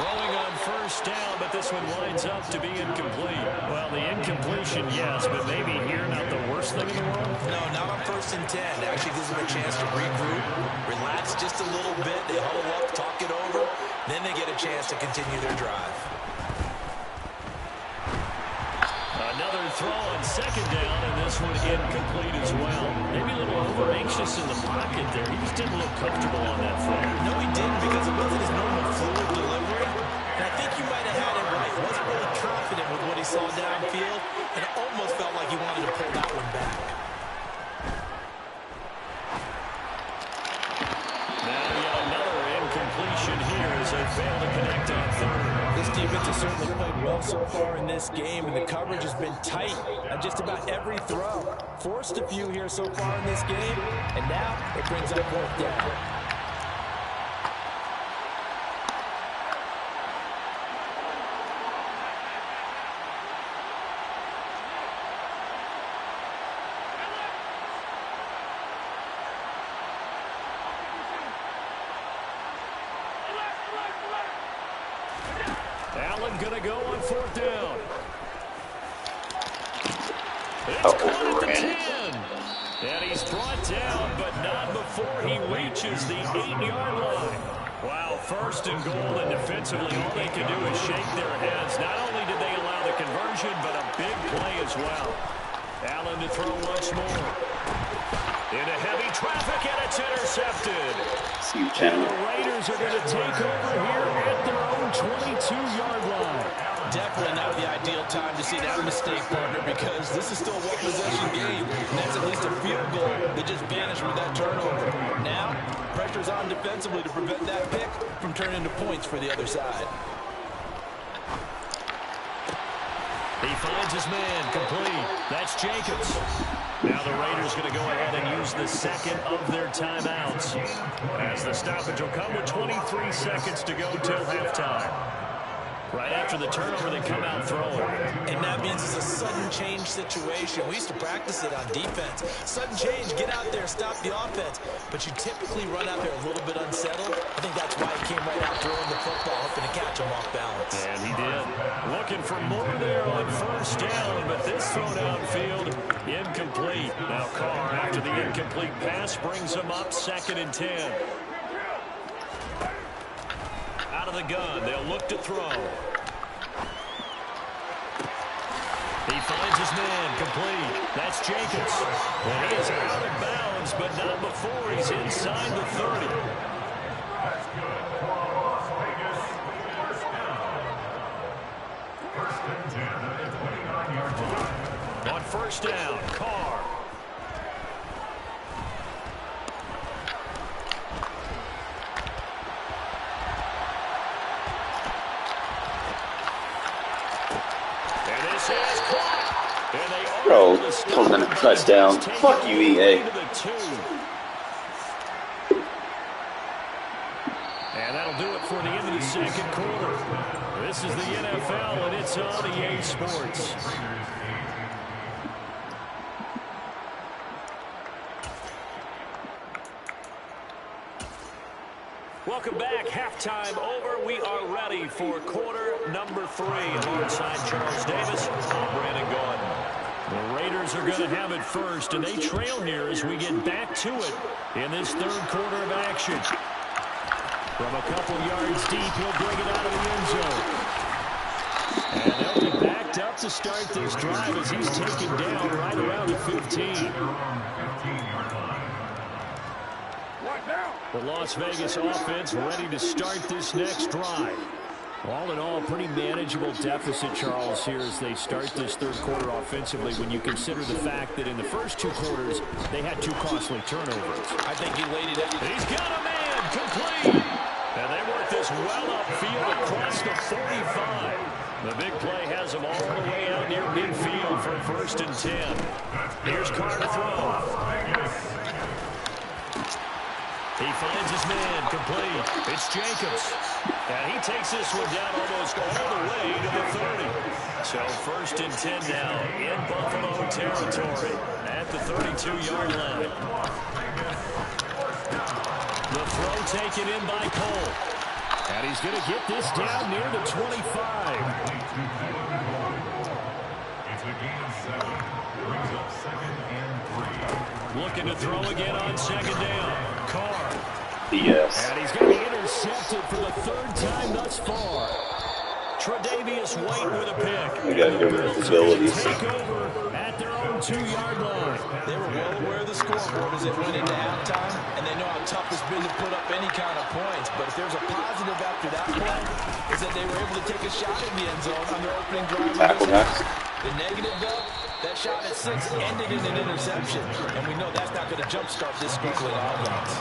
Throwing on 1st down, but this one winds up to be incomplete. Well, the incompletion, yes, but maybe here not the worst thing in the world? No, not on 1st and 10. It actually gives them a chance to regroup, relax just a little bit. They huddle up, talk it over. Then they get a chance to continue their drive. Another throw on 2nd down, and this one incomplete as well. Maybe a little over-anxious in the pocket there. He just didn't look comfortable on that throw. No, he didn't because it wasn't his normal fluid delivery. And I think you might have had it right. He wasn't really confident with what he saw downfield, and it almost felt like he wanted to pull that one back. as they fail to connect on third. This defense has certainly played well so far in this game, and the coverage has been tight on just about every throw. Forced a few here so far in this game, and now it brings up 4th down. Allen going to go on 4th down. It's Oh, caught at the overran. 10. And he's brought down, but not before he reaches the 8-yard line. Wow, 1st and goal, and defensively all they can do is shake their heads. Not only did they allow the conversion, but a big play as well. Allen to throw once more. Into heavy traffic, and it's intercepted. See you, And Chandler. the Raiders are going to take over here at their own 22-yard line. Definitely not the ideal time to see that mistake, partner, because this is still a one-possession game, and that's at least a field goal that just vanished with that turnover. Now, pressure's on defensively to prevent that pick from turning into points for the other side. He finds his man, complete. That's Jacobs. Now the Raiders going to go ahead and use the second of their timeouts, as the stoppage will come with 23 seconds to go till halftime. Right after the turnover, they come out throwing. And that means it's a sudden change situation. We used to practice it on defense. Sudden change, get out there, stop the offense. But you typically run out there a little bit unsettled. I think that's why he came right out throwing the football, hoping to catch him off balance. And he did. Looking for more there on 1st down, but this throw downfield, incomplete. Now Carr, after the incomplete pass, brings him up 2nd and 10. Out of the gun, they'll look to throw. He finds his man, complete. That's Jacobs. And he is out of bounds, but not before he's inside the 30. That's good for Las Vegas. 1st down. 1st and 10 at the 29-yard line. On 1st down, Carr. Bro, holding a touchdown. Fuck you, EA. And that'll do it for the end of the 2nd quarter. This is the NFL, and it's on EA Sports. Welcome back. Halftime over. We are ready for quarter number 3. Alongside Charles Davis, I'm Brandon Gordon. The Raiders are going to have it first, and they trail here as we get back to it in this 3rd quarter of action. From a couple yards deep, he'll bring it out of the end zone. And they'll be backed up to start this drive as he's taken down right around the 15. The Las Vegas offense ready to start this next drive. All in all, pretty manageable deficit, Charles, here as they start this 3rd quarter offensively when you consider the fact that in the first 2 quarters, they had 2 costly turnovers. I think he laid it out. He's got a man, complete. And they work this well upfield across the 45. The big play has them all the way out near midfield for 1st and 10. Here's Carr to throw. He finds his man, complete. It's Jacobs. And he takes this one down almost all the way to the 30. So 1st and 10 now in Buffalo territory at the 32-yard line. The throw taken in by Cole. And he's going to get this down near the 25. It's a gain of 7. Brings up 2nd and 3. Looking to throw again on 2nd down. Carr. Yes. And he's going to be intercepted for the 3rd time thus far. Tre'Davious White with a pick. We got good abilities. Take over at their own 2-yard line. They were well aware of the scoreboard as they went into halftime, and they know how tough it's been to put up any kind of points. But if there's a positive after that play, is that they were able to take a shot in the end zone on their opening drive. Tackle next. The negative, though, that shot at 6 ended in an interception, and we know that's not going to jumpstart this sprinkling offense.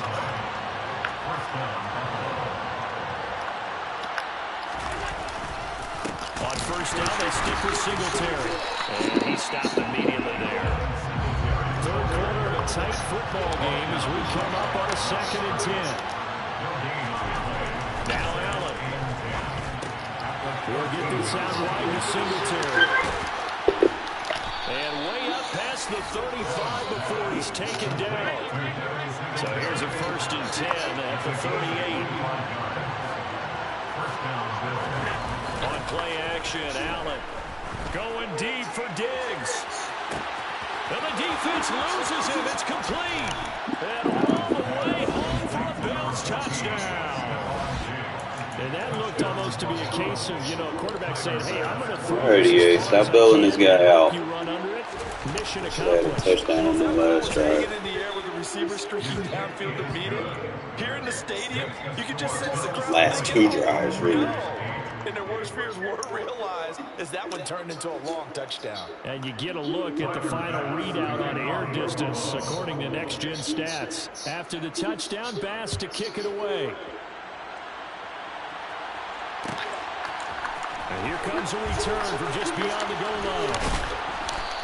first down. They stick with Singletary. And he stopped immediately there. Third quarter of a tight football game as we come up on a 2nd and 10. Now Allen. We'll get this out wide to Singletary. And way up past the 35 before he's taken down. So here's a 1st and 10 at the 38. On play action, Allen going deep for Diggs. And the defense loses him. It's complete. And all the way home for a Bills touchdown. And that looked almost to be a case of, quarterback saying, hey, I'm going to throw Alrighty, stop building this guy out. You run under it. Mission Had a accomplished. touchdown on the last drive. In the air with the receiver streaking downfield to beat him. Here in the stadium, you can just sense the crowd. Last 2 drives, really. And their worst fears were realized as that one turned into a long touchdown. And you get a look at the final readout on air distance, according to Next Gen Stats. After the touchdown, Bass to kick it away. And here comes a return from just beyond the goal line.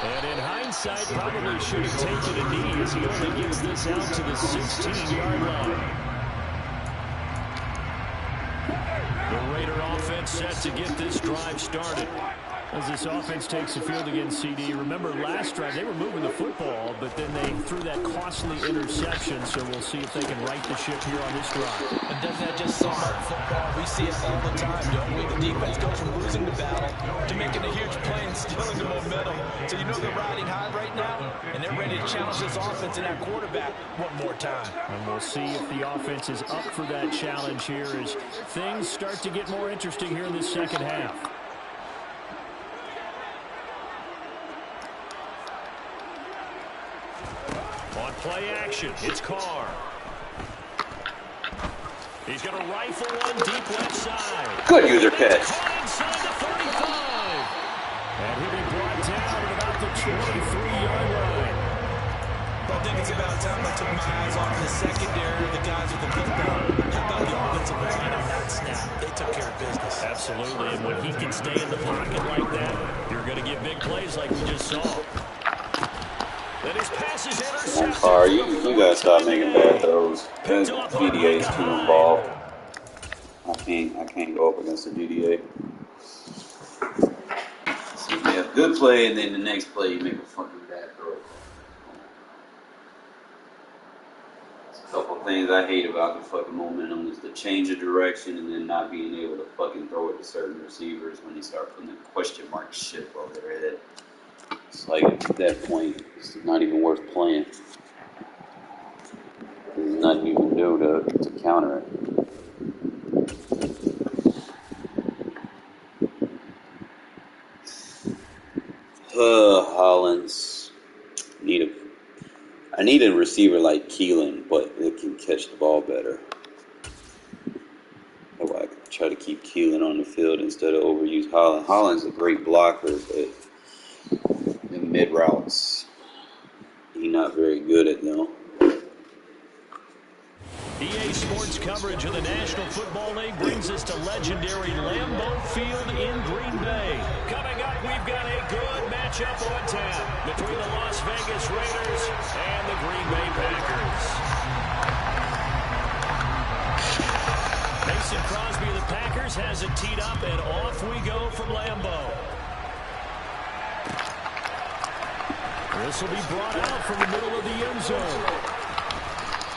And in hindsight, probably should have taken a knee as he only gets this out to the 16-yard line. The Raider offense set to get this drive started. As this offense takes the field against CD, remember last drive they were moving the football, but then they threw that costly interception, so we'll see if they can right the ship here on this drive. And doesn't that just sum up football? We see it all the time, don't we? The defense goes from losing the battle to making a huge play and stealing the momentum. So you know they're riding high right now, and they're ready to challenge this offense and that quarterback one more time. And we'll see if the offense is up for that challenge here as things start to get more interesting here in the second half. On play action, it's Carr. He's going to rifle one deep left side. Good user catch. Inside the 35. And he'll be brought down at about the 23-yard line. I think it's about time I took my eyes off the secondary, the guys with the football. How about the offensive line on that snap? They took care of business. Absolutely, and when he can stay in the pocket like that, you're going to get big plays like we just saw. And his pass is intercepted. Carr, you gotta stop making bad throws. That DDA is too involved. I can't go up against a DDA. So you have a good play, and then the next play you make a fucking bad throw. There's a couple things I hate about the fucking momentum is the change of direction and then not being able to fucking throw it to certain receivers when they start putting the question mark shit above their head. It's like at that point, it's not even worth playing. There's nothing you can do to counter it. Hollins. I need a receiver like Keelan, but that can catch the ball better. Oh, I could try to keep Keelan on the field instead of overuse Hollins. Hollins is a great blocker, but in mid routes, he's not very good at though. EA Sports coverage of the National Football League brings us to legendary Lambeau Field in Green Bay. Coming up, we've got a good matchup on tap between the Las Vegas Raiders and the Green Bay Packers. Mason Crosby of the Packers has it teed up, and off we go from Lambeau. This will be brought out from the middle of the end zone.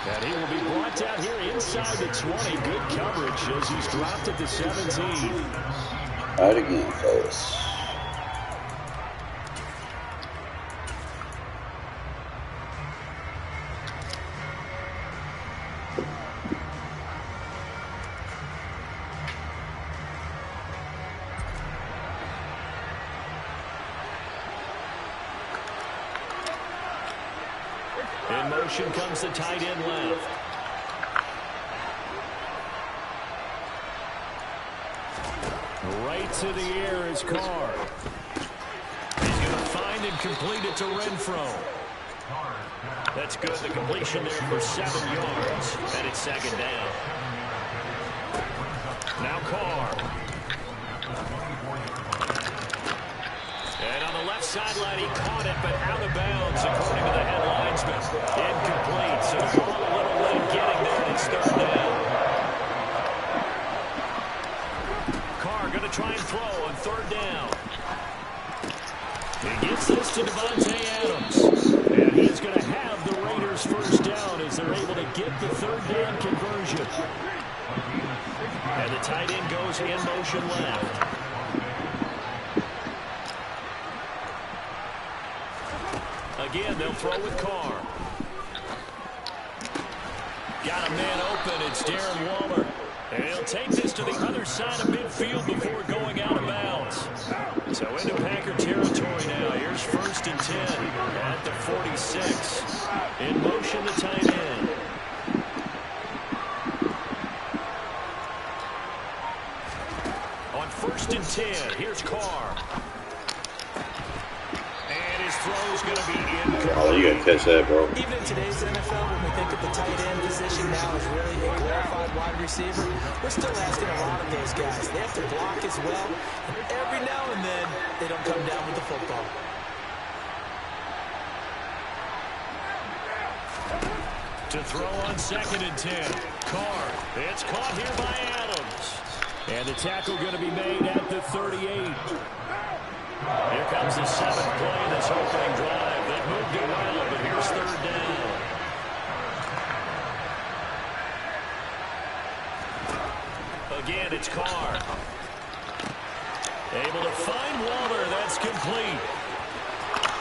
And he will be brought down here inside the 20. Good coverage as he's dropped at the 17. All right again, fellas. In motion comes the tight end left. Right to the air is Carr. He's going to find and complete it to Renfro. That's good. The completion there for 7 yards. And it's second down. Now Carr. sideline. He caught it, but out of bounds, according to the head linesman. Incomplete. So the ball a little late getting there, and it's third down. Carr going to try and throw on third down. He gets this to Devontae Adams. And he is going to have the Raiders first down as they're able to get the third down conversion. And the tight end goes in motion left. Again, they'll throw with Carr. Got a man open. It's Darren Waller. And he'll take this to the other side of midfield before going out of bounds. So into Packer territory now. Here's 1st and 10 at the 46. In motion, the tight end. On 1st and 10, here's Carr. And his throw's going to be incomplete. Oh, you got to catch that, bro. Even in today's NFL, when we think of the tight end position now as really a glorified wide receiver, we're still asking a lot of those guys. They have to block as well, and every now and then, they don't come down with the football. To throw on 2nd and 10. Carr. It's caught here by Adams. And the tackle going to be made at the 38. Here comes the 7th play in this opening drive. They moved it well, but here's third down. Again, it's Carr. Able to find Waller. That's complete.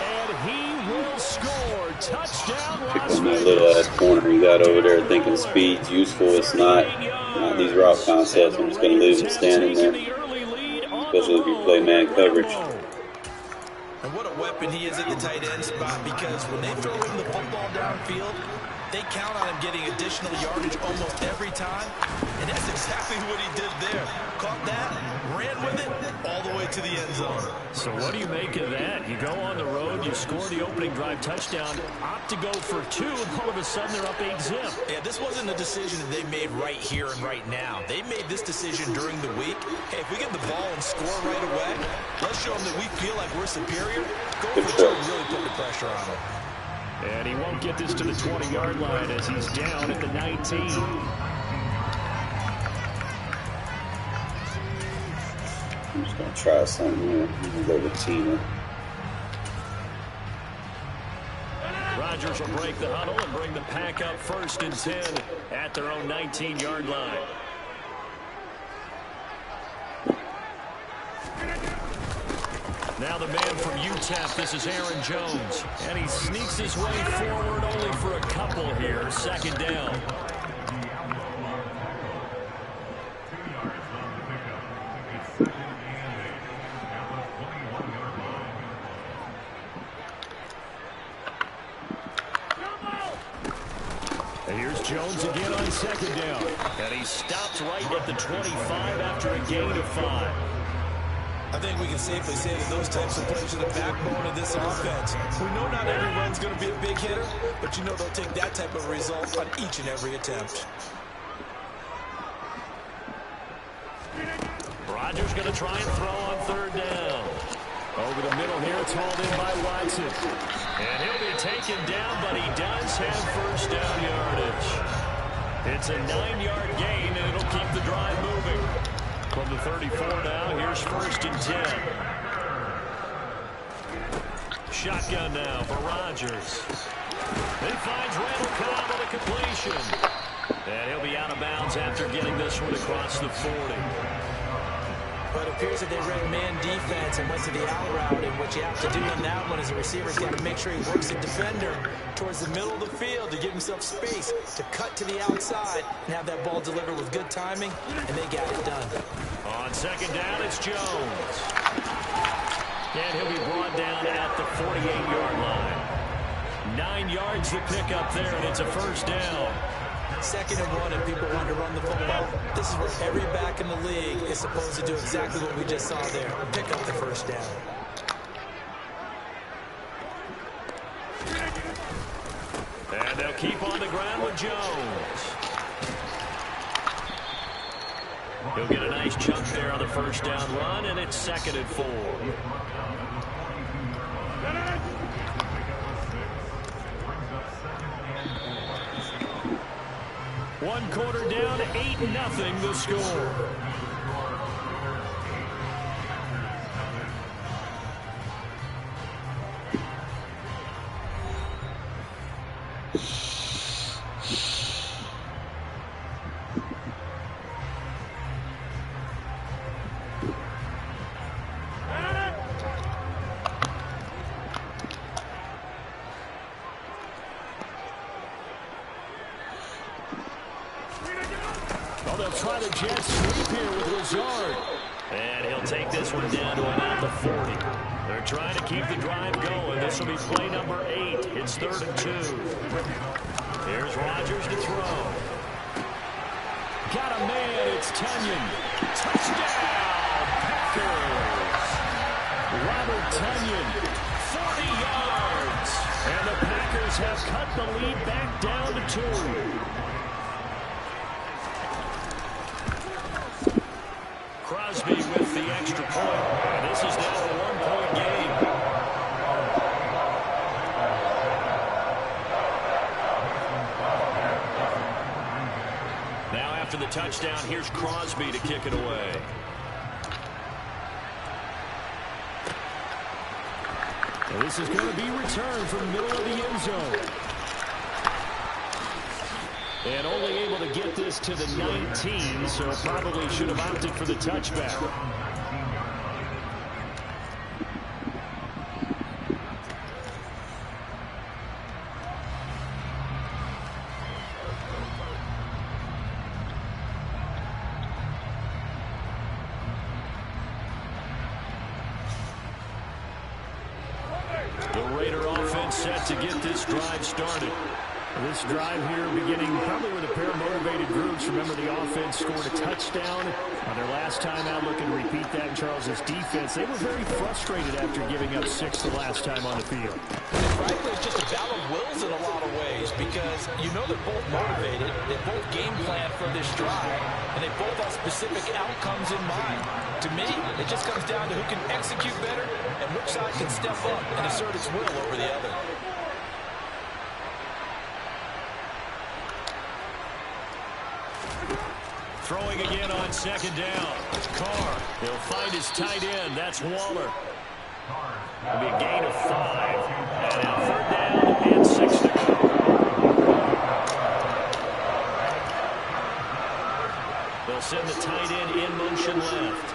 And he will score. Touchdown, Las That Vegas. little ass corner you got over there thinking speed's useful. It's not. Not these route concepts. I'm just going to leave him standing there. Especially if you play man coverage. And what a weapon he is at the tight end spot, because when they throw him the football downfield, they count on him getting additional yardage almost every time. And that's exactly what he did there. Caught that, ran with it, all the way to the end zone. So what do you make of that? You go on the road, you score the opening drive touchdown, opt to go for 2, and all of a sudden they're up 8-zip. Yeah, this wasn't a decision that they made right here and right now. They made this decision during the week. Hey, if we get the ball and score right away, let's show them that we feel like we're superior. Go for 2 and really put the pressure on them. And he won't get this to the 20-yard line as he's down at the 19. I'm just going to try something here. I'm going to go with Tina. Rodgers will break the huddle and bring the Pack up 1st and 10 at their own 19-yard line. Now the man from UTEP, this is Aaron Jones. And he sneaks his way forward only for a couple here. 2nd down. And here's Jones again on 2nd down. And he stops right at the 25 after a gain of 5. I think we can safely say that those types of plays are the backbone of this offense. We know not every run's going to be a big hitter, but you know they'll take that type of result on each and every attempt. Rodgers going to try and throw on 3rd down. Over the middle here, it's hauled in by Watson. And he'll be taken down, but he does have 1st down yardage. It's a 9-yard gain, and it'll keep the drive moving. From the 34 now, here's 1st and 10. Shotgun now for Rodgers. He finds Randall Cobb on a completion. And he'll be out of bounds after getting this one across the 40. But it appears that they read man defense and went to the out route, and what you have to do on that one is the receiver's got to make sure he works the defender towards the middle of the field to give himself space to cut to the outside and have that ball delivered with good timing, and they got it done. On 2nd down, it's Jones. And he'll be brought down at the 48-yard line. 9 yards to pick up there, and it's a 1st down. 2nd and 1, and people want to run the football. This is where every back in the league is supposed to do exactly what we just saw there. Pick up the 1st down. And they'll keep on the ground with Jones. He'll get a nice chunk there on the 1st down run, and it's 2nd and 4. One quarter down, 8-0 the score. They'll try the jet sweep here with Lazard. And he'll take this one down to about the 40. They're trying to keep the drive going. This will be play number 8. It's 3rd and 2. Here's Rodgers to throw. Got a man. It's Tunyon. Touchdown, Packers. Robert Tunyon, 40 yards. And the Packers have cut the lead back down to 2. Crosby with the extra point. And this is now a 1-point game. Now after the touchdown, here's Crosby to kick it away. And this is going to be returned from the middle of the end zone. And only able to get this to the 19, so probably should have opted for the touchback. The Raider offense set to get this drive started. This drive here beginning probably with a pair of motivated groups. Remember, the offense scored a touchdown on their last time out. Looking to repeat that in Charles's defense. They were very frustrated after giving up 6 the last time on the field. And frankly, it's just a battle of wills in a lot of ways because you know they're both motivated. They both game plan for this drive, and they both have specific outcomes in mind. To me, it just comes down to who can execute better and which side can step up and assert its will over the other. Throwing again on 2nd down. Carr. He'll find his tight end. That's Waller. It'll be a gain of 5. And now 3rd down and 6 to go. They'll send the tight end in motion left.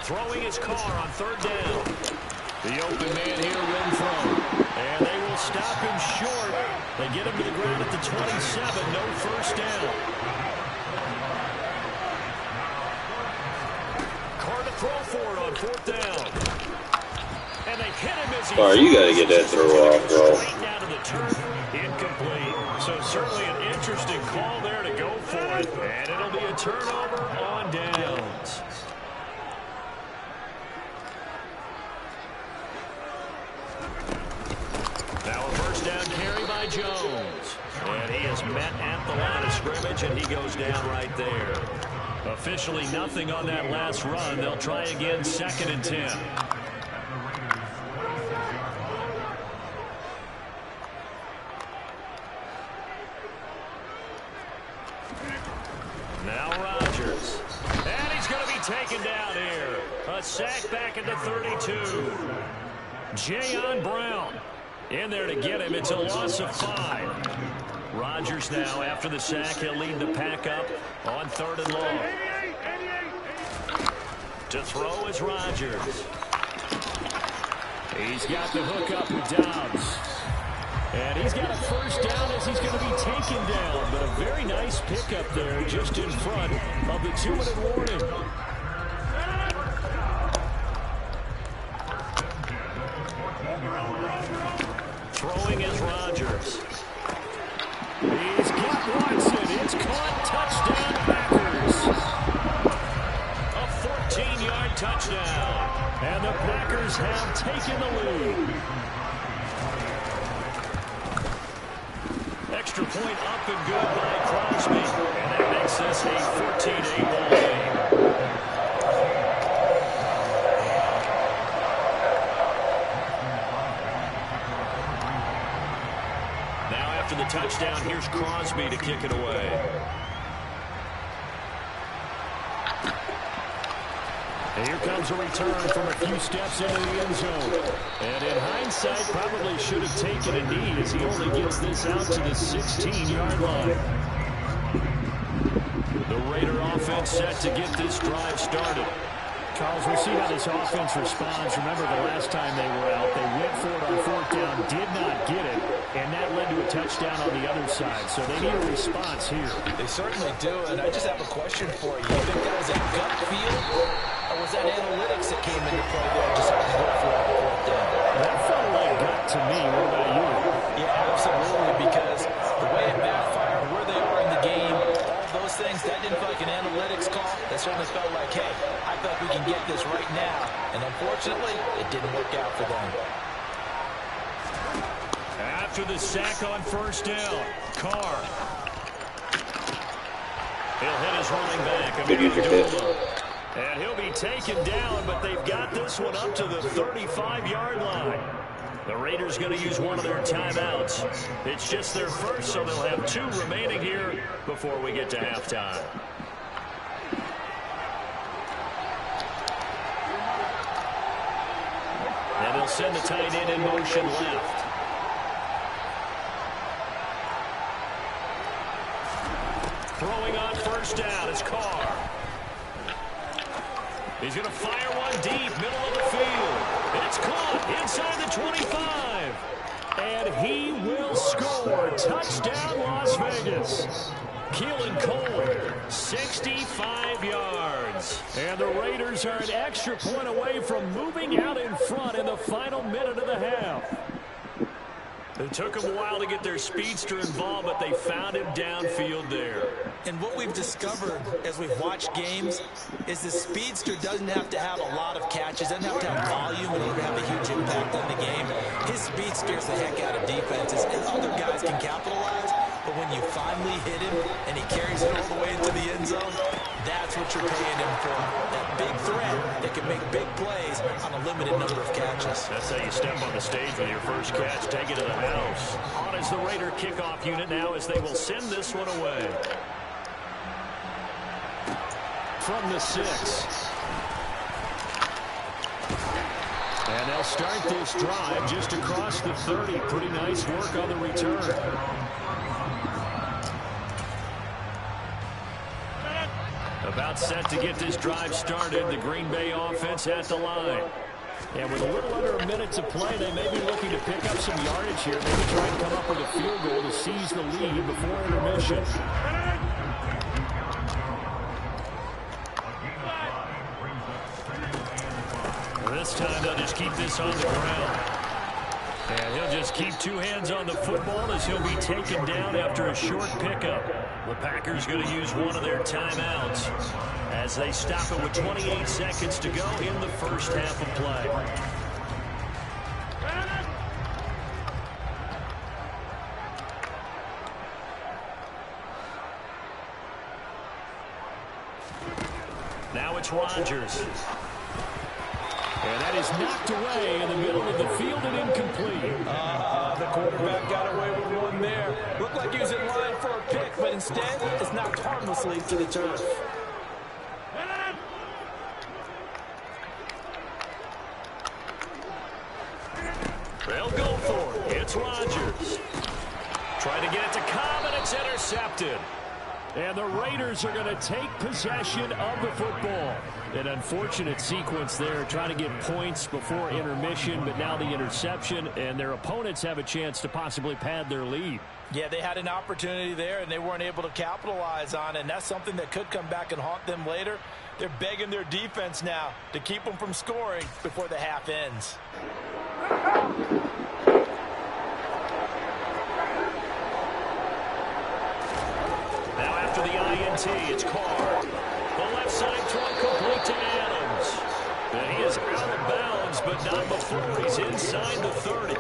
Throwing his Carr on 3rd down. The open man here, Renfro. And they will stop him short. They get him to the ground at the 27. No first down. Carr to throw for it on 4th down. And they hit him as he... All right, you got to get that throw off, bro. Straight down to the turf. Incomplete. So certainly an interesting call there to go for it. And it'll be a turnover on downs. Now a first down carry by Jones. And he is met at the line of scrimmage, and he goes down right there. Officially nothing on that last run. They'll try again, 2nd and 10. Now Rodgers. And he's going to be taken down here. A sack back at the 32. Jayon Brown in there to get him. It's a loss of 5. Rodgers now, after the sack, he'll lead the pack up on 3rd and long. To throw is Rodgers. He's got the hook up with Dobbs. And he's got a first down as he's going to be taken down. But a very nice pickup there just in front of the 2-minute warning. Throwing is Rodgers. He's got Watson. It's caught. Touchdown, Packers. A 14-yard touchdown. And the Packers have taken the lead. Extra point up and good by Crosby. And that makes this a 14-8 ball game. after the touchdown, here's Crosby to kick it away. And here comes a return from a few steps into the end zone. And in hindsight, probably should have taken a knee as he only gets this out to the 16-yard line. The Raider offense set to get this drive started. Charles, we'll see how this offense responds. Remember, the last time they were out, they went for it on fourth down, did not get it, and that led to a touchdown on the other side. So they need a response here. They certainly do, and I just have a question for you. You think that was a gut feel, or was that analytics that came into play there and decided to go for it on fourth down? That felt like gut to me. What about you? Yeah, absolutely, because the way it backfired, where they are in the game, all those things, that didn't feel like an analytics call. That certainly felt like, hey, I feel like we can get this right now. And unfortunately, it didn't work out for them. After the sack on first down, Carr. He'll hit his running back. Good use your kids. And he'll be taken down, but they've got this one up to the 35-yard line. The Raiders going to use one of their timeouts. It's just their first, so they'll have 2 remaining here before we get to halftime. And they'll send the tight end in motion left. Throwing on first down, it's Carr. He's going to fire one deep, middle of the field. It's caught inside the 25. And he will score. Touchdown, Las Vegas. Keelan Cole, 65 yards. And the Raiders are an extra point away from moving out in front in the final minute of the half. It took them a while to get their speedster involved, but they found him downfield there. And what we've discovered as we've watched games is the speedster doesn't have to have a lot of catches, doesn't have to have volume in order to have a huge impact on the game. His speed scares the heck out of defenses, and other guys can capitalize. But when you finally hit him and he carries it all the way into the end zone, that's what you're paying him for. That big threat that can make big plays on a limited number of catches. That's how you step on the stage with your first catch. Take it to the house. On is the Raider kickoff unit now as they will send this one away. From the 6. And they'll start this drive just across the 30. Pretty nice work on the return. About set to get this drive started. The Green Bay offense at the line. And with a little under a minute to play, they may be looking to pick up some yardage here. Maybe try and come up with a field goal to seize the lead before intermission. This time they'll just keep this on the ground. And he'll just keep 2 hands on the football as he'll be taken down after a short pickup. The Packers going to use one of their timeouts as they stop it with 28 seconds to go in the first half of play. Now it's Rodgers. And that is knocked away in the middle of the field and incomplete. The quarterback got away with one there. Looked like he was in line for a pick, but instead it's knocked harmlessly to the turf. They'll go for it. It's Rodgers. Trying to get it to Cobb, and it's intercepted. And the Raiders are going to take possession of the football. An unfortunate sequence there, trying to get points before intermission, but now the interception, and their opponents have a chance to possibly pad their lead. Yeah, they had an opportunity there, and they weren't able to capitalize on it, and that's something that could come back and haunt them later. They're begging their defense now to keep them from scoring before the half ends. Now after the INT, it's Carr. The left side throw complete to Adams. And he is out of bounds, but not before he's inside the 30.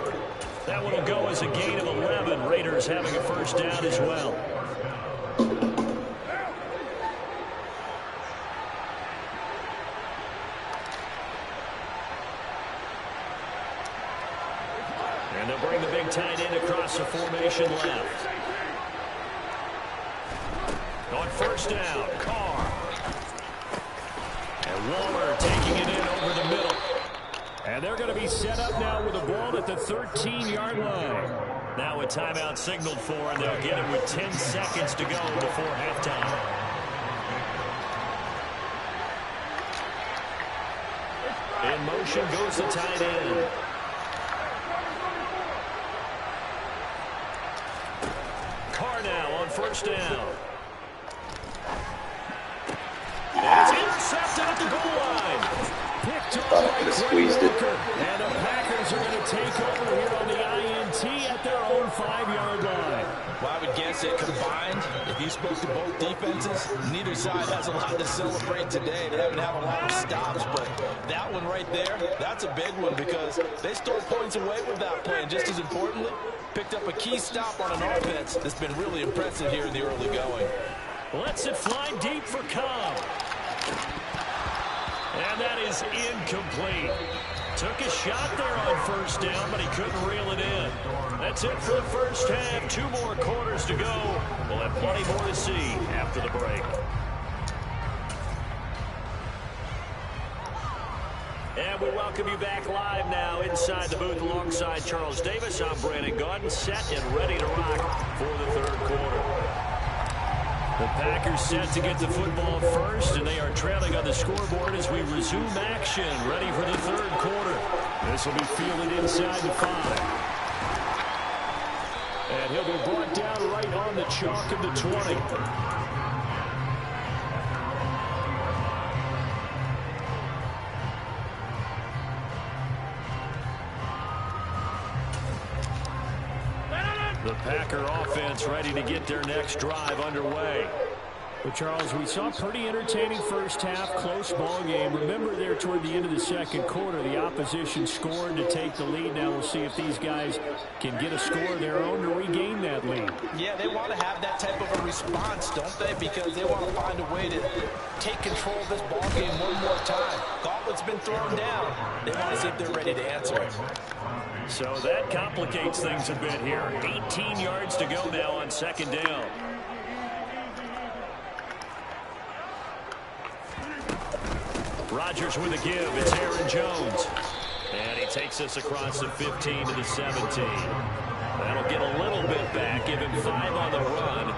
That one will go as a gain of 11. Raiders having a first down as well. And they'll bring the big tight end across the formation left. On first down, Carr. And Waller taking it in over the middle. And they're going to be set up now with a ball at the 13-yard line. Now a timeout signaled for, and they'll get it with 10 seconds to go before halftime. In motion goes the tight end. Carr now on first down. And it's intercepted at the goal line. Picked off by Quay Walker. And the Packers are going to take over here on the INT at their own 5-yard line. Well, I would guess it combined, if you spoke to both defenses, neither side has a lot to celebrate today. They haven't had a lot of stops, but that one right there, that's a big one because they stole points away with that play. And just as importantly, picked up a key stop on an offense that's been really impressive here in the early going. Lets it fly deep for Cobb. And that is incomplete. Took a shot there on first down, but he couldn't reel it in. That's it for the first half. 2 more quarters to go. We'll have plenty more to see after the break. And we welcome you back live now inside the booth alongside Charles Davis. I'm Brandon Gaudin, set and ready to rock for the third quarter. The Packers set to get the football first, and they are trailing on the scoreboard as we resume action, ready for the third quarter. This will be fielded inside the 5. And he'll be brought down right on the chalk of the 20. The Packer offense ready to get their next drive underway. Well, Charles, we saw a pretty entertaining first half, close ball game. Remember there toward the end of the second quarter, the opposition scored to take the lead. Now we'll see if these guys can get a score of their own to regain that lead. Yeah, they want to have that type of a response, don't they? Because they want to find a way to take control of this ball game one more time. Gauntlet's been thrown down. They want to see if they're ready to answer it. So that complicates things a bit here. 18 yards to go now on second down. Rodgers with a give. It's Aaron Jones. And he takes us across the 15 to the 17. That'll get a little bit back, give him 5 on the run.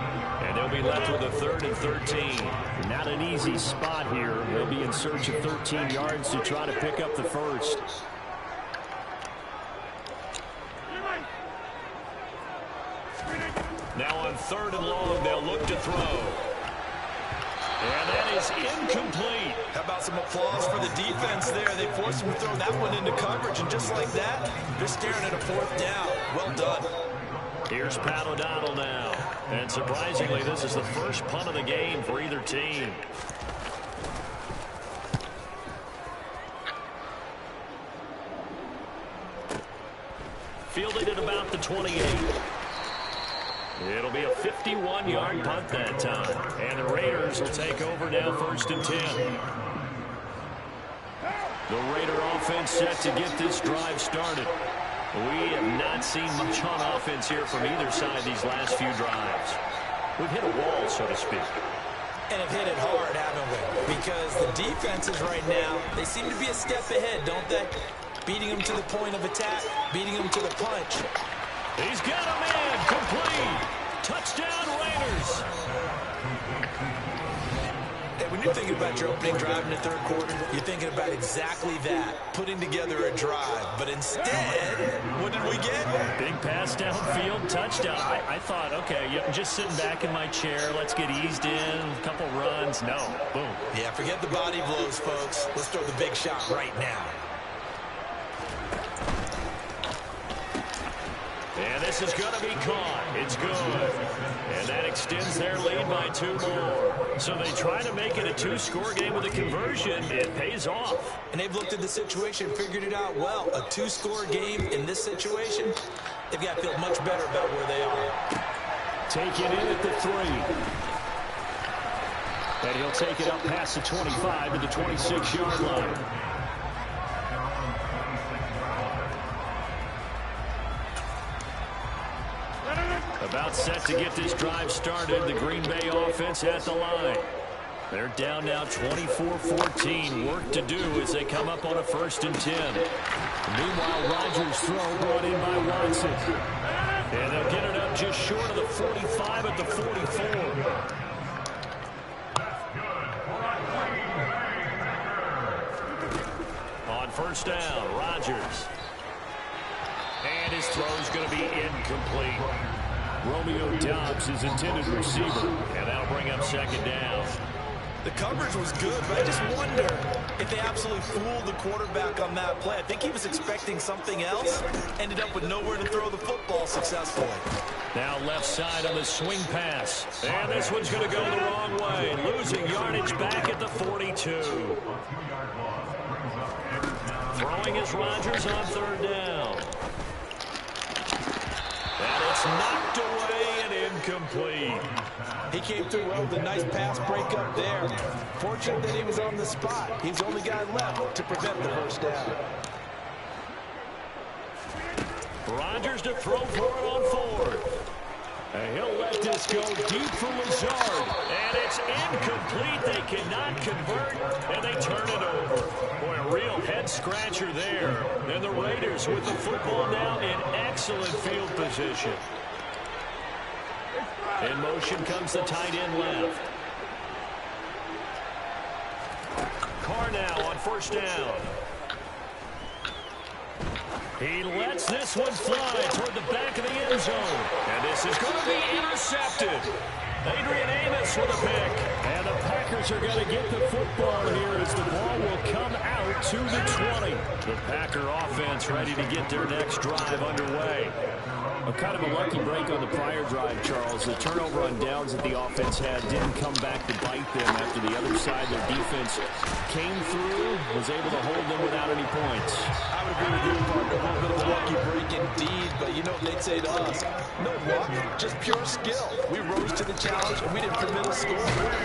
And they'll be left with a 3rd and 13. Not an easy spot here. They'll be in search of 13 yards to try to pick up the first. Now on 3rd and long, they'll look to throw. And that is incomplete. How about some applause for the defense there? They forced him to throw that one into coverage, and just like that, they're staring at a 4th down. Well done. Here's Pat O'Donnell now. And surprisingly, this is the first punt of the game for either team. Fielded at about the 28. It'll be a 51-yard punt that time. And the Raiders will take over now 1st and 10. The Raider offense set to get this drive started. We have not seen much on offense here from either side these last few drives. We've hit a wall, so to speak. And have hit it hard, haven't we? Because the defenses right now, they seem to be a step ahead, don't they? Beating them to the point of attack, beating them to the punch. He's got a man, complete. Touchdown, Raiders. Hey, when you're thinking about your opening drive in the third quarter, you're thinking about exactly that, putting together a drive. But instead, what did we get? Big pass downfield, touchdown. I thought, okay, I'm just sitting back in my chair. Let's get eased in, a couple runs. No, boom. Yeah, forget the body blows, folks. Let's throw the big shot right now. And this is going to be caught. It's good. And that extends their lead by 2 more. So they try to make it a 2-score game with a conversion. It pays off. And they've looked at the situation, figured it out well. A 2-score game in this situation, they've got to feel much better about where they are. Take it in at the 3. And he'll take it up past the 25 to the 26-yard line. About set to get this drive started. The Green Bay offense at the line. They're down now 24-14. Work to do as they come up on a 1st and 10. Meanwhile, Rodgers' throw brought in by Watson. And they'll get it up just short of the 45 at the 44. On 1st down, Rodgers. And his throw's going to be incomplete. Romeo Doubs is intended receiver, and that'll bring up 2nd down. The coverage was good, but I just wonder if they absolutely fooled the quarterback on that play. I think he was expecting something else. Ended up with nowhere to throw the football successfully. Now left side on the swing pass. And this one's going to go the wrong way. Losing yardage back at the 42. Throwing is Rodgers on 3rd down. And it's knocked away and incomplete. He came through well with a nice pass breakup there. Fortunate that he was on the spot. He's the only guy left to prevent the 1st down. Rodgers to throw for it on 4th. And he'll let this go deep for Lazard. And it's incomplete. They cannot convert, and they turn it over. Boy, a real head-scratcher there. And the Raiders with the football now in excellent field position. In motion comes the tight end left. Carr now on 1st down. He lets this one fly toward the back of the end zone. And this is going to be intercepted. Adrian Amos with a pick. And the Packers are going to get the football here as the ball will come out to the 20. The Packer offense ready to get their next drive underway. Kind of a lucky break on the prior drive, Charles. The turnover on downs that the offense had didn't come back to bite them after the other side. Their defense came through, was able to hold them without any points. I would agree with you, partner. A little bit of a lucky break indeed, but you know what they'd say to us? No luck, just pure skill. We rose to the challenge, and we didn't permit a score.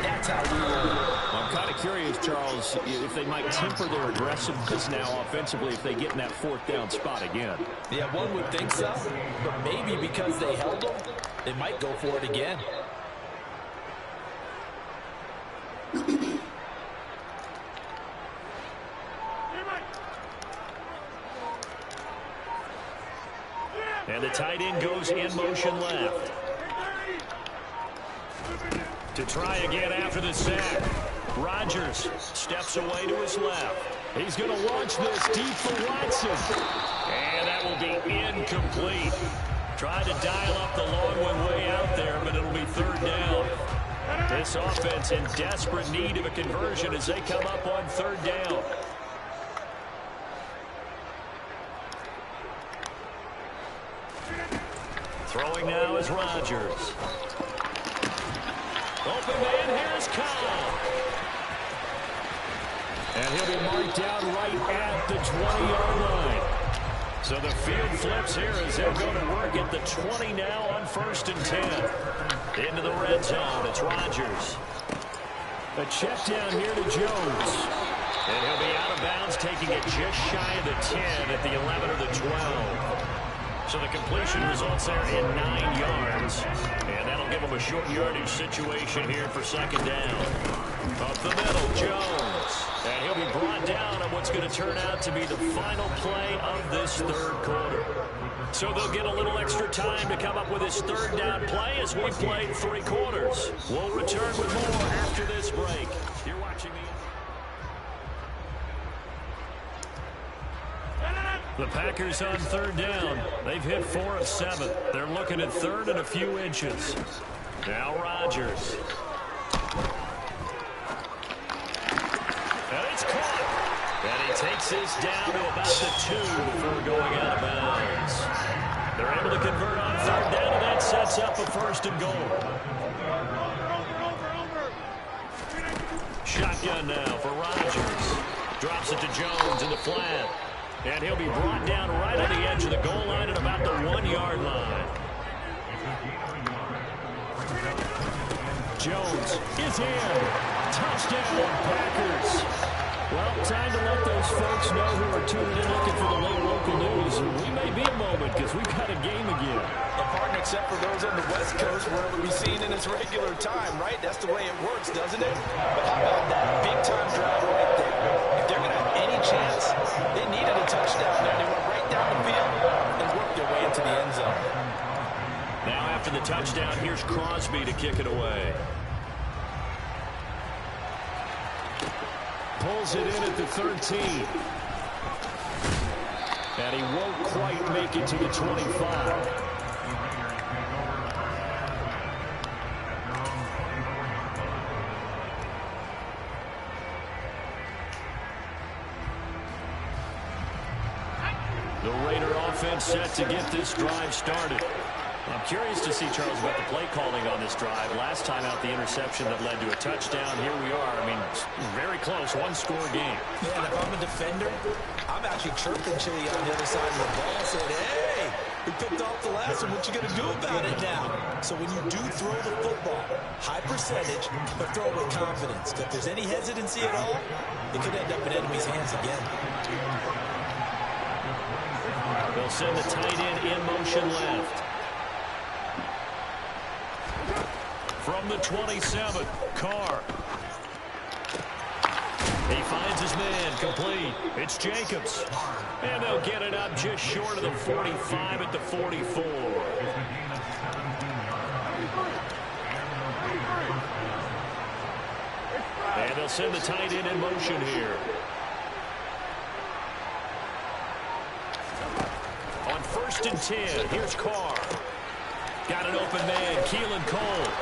That's how we won. I'm kind of curious, Charles, if they might temper their aggressiveness now offensively if they get in that 4th down spot again. Yeah, one would think so, but maybe because they held them, they might go for it again. And the tight end goes in motion left. To try again after the sack. Rodgers steps away to his left. He's going to launch this deep for Watson. And that will be incomplete. Tried to dial up the long one way out there, but it'll be 3rd down. This offense in desperate need of a conversion as they come up on 3rd down. Throwing now is Rodgers. Open man, here's Kyle. And he'll be marked down right at the 20-yard line. So the field flips here as they're going to work at the 20 now on 1st and 10. Into the red zone, it's Rodgers. A check down here to Jones. And he'll be out of bounds, taking it just shy of the 10 at the 11 or the 12. So the completion results there in 9 yards. And that'll give him a short yardage situation here for 2nd down. Up the middle, Jones. And he'll be brought down on what's going to turn out to be the final play of this 3rd quarter. So they'll get a little extra time to come up with his 3rd down play as we played 3 quarters. We'll return with more after this break. You're watching the Packers on 3rd down. They've hit 4 of 7. They're looking at 3rd and a few inches. Now Rodgers. And it's caught. And he takes this down to about the 2 before going out of bounds. They're able to convert on 3rd down, and that sets up a 1st and goal. Shotgun now for Rodgers. Drops it to Jones in the flat. And he'll be brought down right on the edge of the goal line at about the 1-yard line. Jones is in. Touchdown, Packers. Well, time to let those folks know who are tuning in looking for the late local news. We may be a moment because we've got a game again. kindergarten, except for those on the West Coast where it would be seen in its regular time, right? That's the way it works, doesn't it? But how about that big-time drive right there? If they're going to have any chance, they needed a touchdown there. They went right down the field and worked their way into the end zone. Now after the touchdown, here's Crosby to kick it away. Pulls it in at the 13. And he won't quite make it to the 25. The Raider offense set to get this drive started. I'm curious to see, Charles, about the play calling on this drive. Last time out, the interception that led to a touchdown. Here we are. I mean, very close, one-score game. Yeah, and if I'm a defender, I'm actually chirping Chili on the other side of the ball, saying, hey, we picked off the last one. What you going to do about it now? So when you do throw the football, high percentage, but throw it with confidence. If there's any hesitancy at all, it could end up in enemy's hands again. They'll send the tight end in motion left. From the 27, Carr. He finds his man, complete. It's Jacobs. And they'll get it up just short of the 45 at the 44. And they'll send the tight end in motion here. On 1st and 10, here's Carr. Got an open man, Keelan Cole.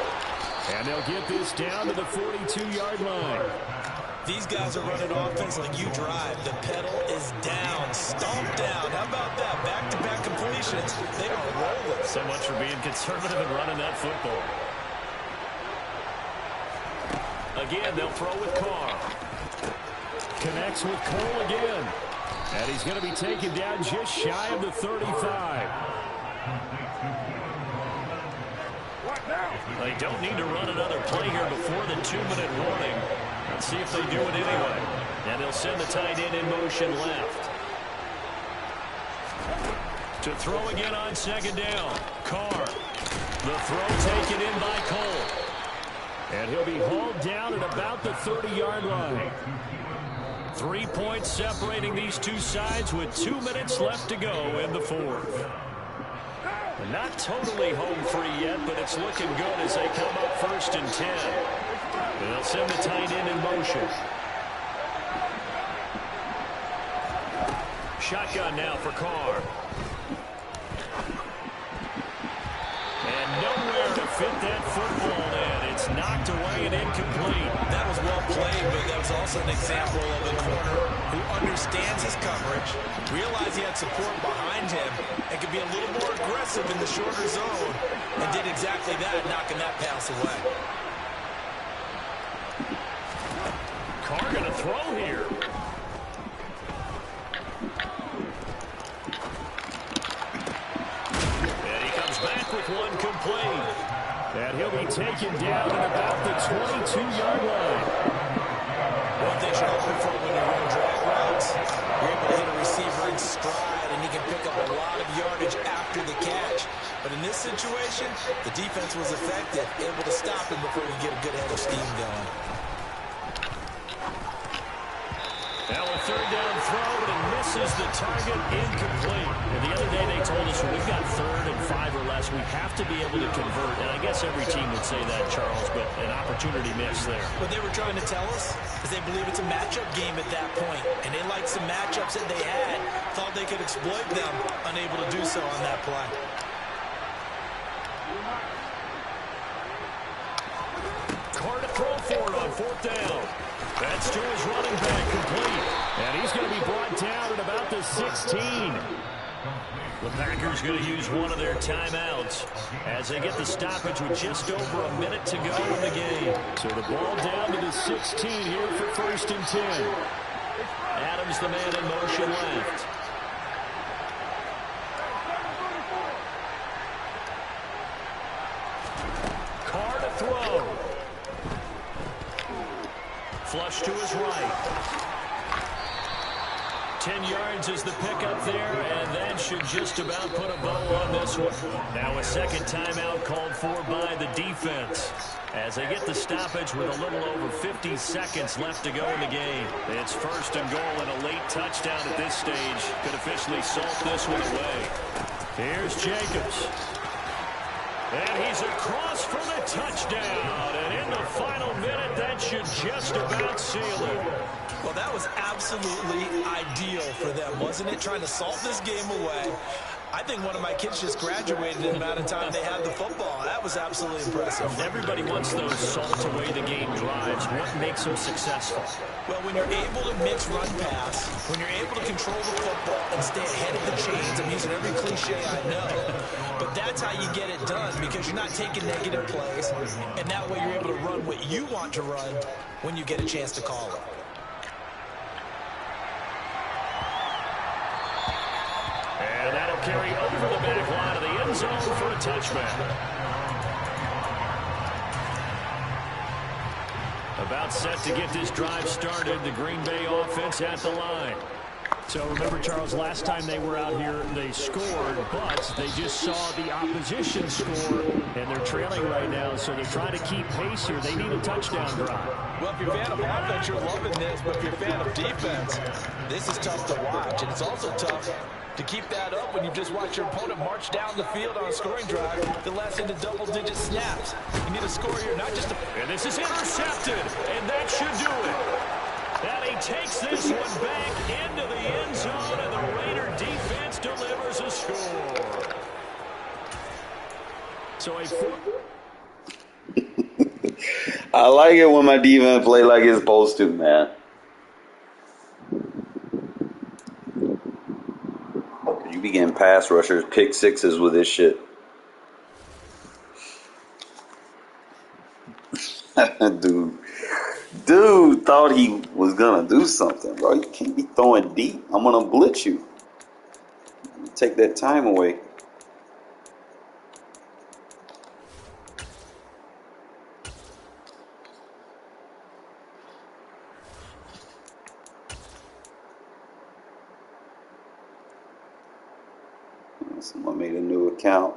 And they'll get this down to the 42-yard line. These guys are running offense like you drive. The pedal is down, stomped down. How about that? Back-to-back completions. They are rolling. So much for being conservative and running that football. Again, they'll throw with Carr. Connects with Cole again. And he's going to be taken down just shy of the 35. They don't need to run another play here before the 2-minute warning. Let's see if they do it anyway. And they'll send the tight end in motion left. To throw again on 2nd down. Carr. The throw taken in by Cole. And he'll be hauled down at about the 30-yard line. 3 points separating these two sides with 2 minutes left to go in the 4th. Not totally home free yet, but it's looking good as they come up 1st and 10. And they'll send the tight end in motion. Shotgun now for Carr. And nowhere to fit that football in. It's knocked away and incomplete. That was well played, but that was also an example of a corner who understands his coverage, realized he had support behind him, and could be a little more aggressive in the shorter zone, and did exactly that, knocking that pass away. Carr going to throw here. And he comes back with one complete. And he'll be taken down at about the 22-yard line. One thing you're hoping for when you run drag routes, you're able to hit a receiver in stride, and he can pick up a lot of yardage after the catch. But in this situation, the defense was effective, able to stop him before he get a good head of steam going. Now a 3rd down throw, but it misses the target, incomplete. And the other day they told us when we've got 3rd and 5 or less, we have to be able to convert. And I guess every team would say that, Charles, but an opportunity missed there. What they were trying to tell us is they believe it's a matchup game at that point, and they liked some matchups that they had, thought they could exploit them, unable to do so on that play. Carr to throw for it on 4th down. That's to his running back, complete. And he's going to be brought down at about the 16. The Packers going to use one of their timeouts as they get the stoppage with just over a minute to go in the game. So the ball down to the 16 here for 1st and 10. Adams, the man in motion left. Carr to throw. Flush to his right. 10 yards is the pickup there, and that should just about put a bow on this one. Now a second timeout called for by the defense, as they get the stoppage with a little over 50 seconds left to go in the game. It's first and goal, and a late touchdown at this stage could officially salt this one away. Here's Jacobs. And he's across for the touchdown. And in the final minute, that should just about seal it. Well, that was absolutely ideal for them, wasn't it? Trying to salt this game away. I think one of my kids just graduated in the amount of time they had the football. That was absolutely impressive. Everybody wants those salt-away-the-game drives. What makes them successful? Well, when you're able to mix run-pass, when you're able to control the football and stay ahead of the chains, I'm using every cliche I know, but that's how you get it done, because you're not taking negative plays, and that way you're able to run what you want to run when you get a chance to call it. And that'll carry over the back line of the end zone for a touchback. About set to get this drive started, the Green Bay offense at the line. So remember, Charles, last time they were out here, they scored, but they just saw the opposition score, and they're trailing right now, so they're trying to keep pace here. They need a touchdown drive. Well, if you're a fan of offense, you're loving this, but if you're a fan of defense, this is tough to watch, and it's also tough to keep that up when you just watch your opponent march down the field on a scoring drive that lasts into double-digit snaps. You need a score here, not just a... And this is intercepted, and that should do it. And he takes this one back into the end zone, and the Raider defense delivers a score. So I like it when my defense play like it's supposed to, man. You be getting pass rushers, pick sixes with this shit. Dude thought he was gonna do something, bro. You can't be throwing deep. I'm gonna blitz you. Take that time away. Someone made a new account.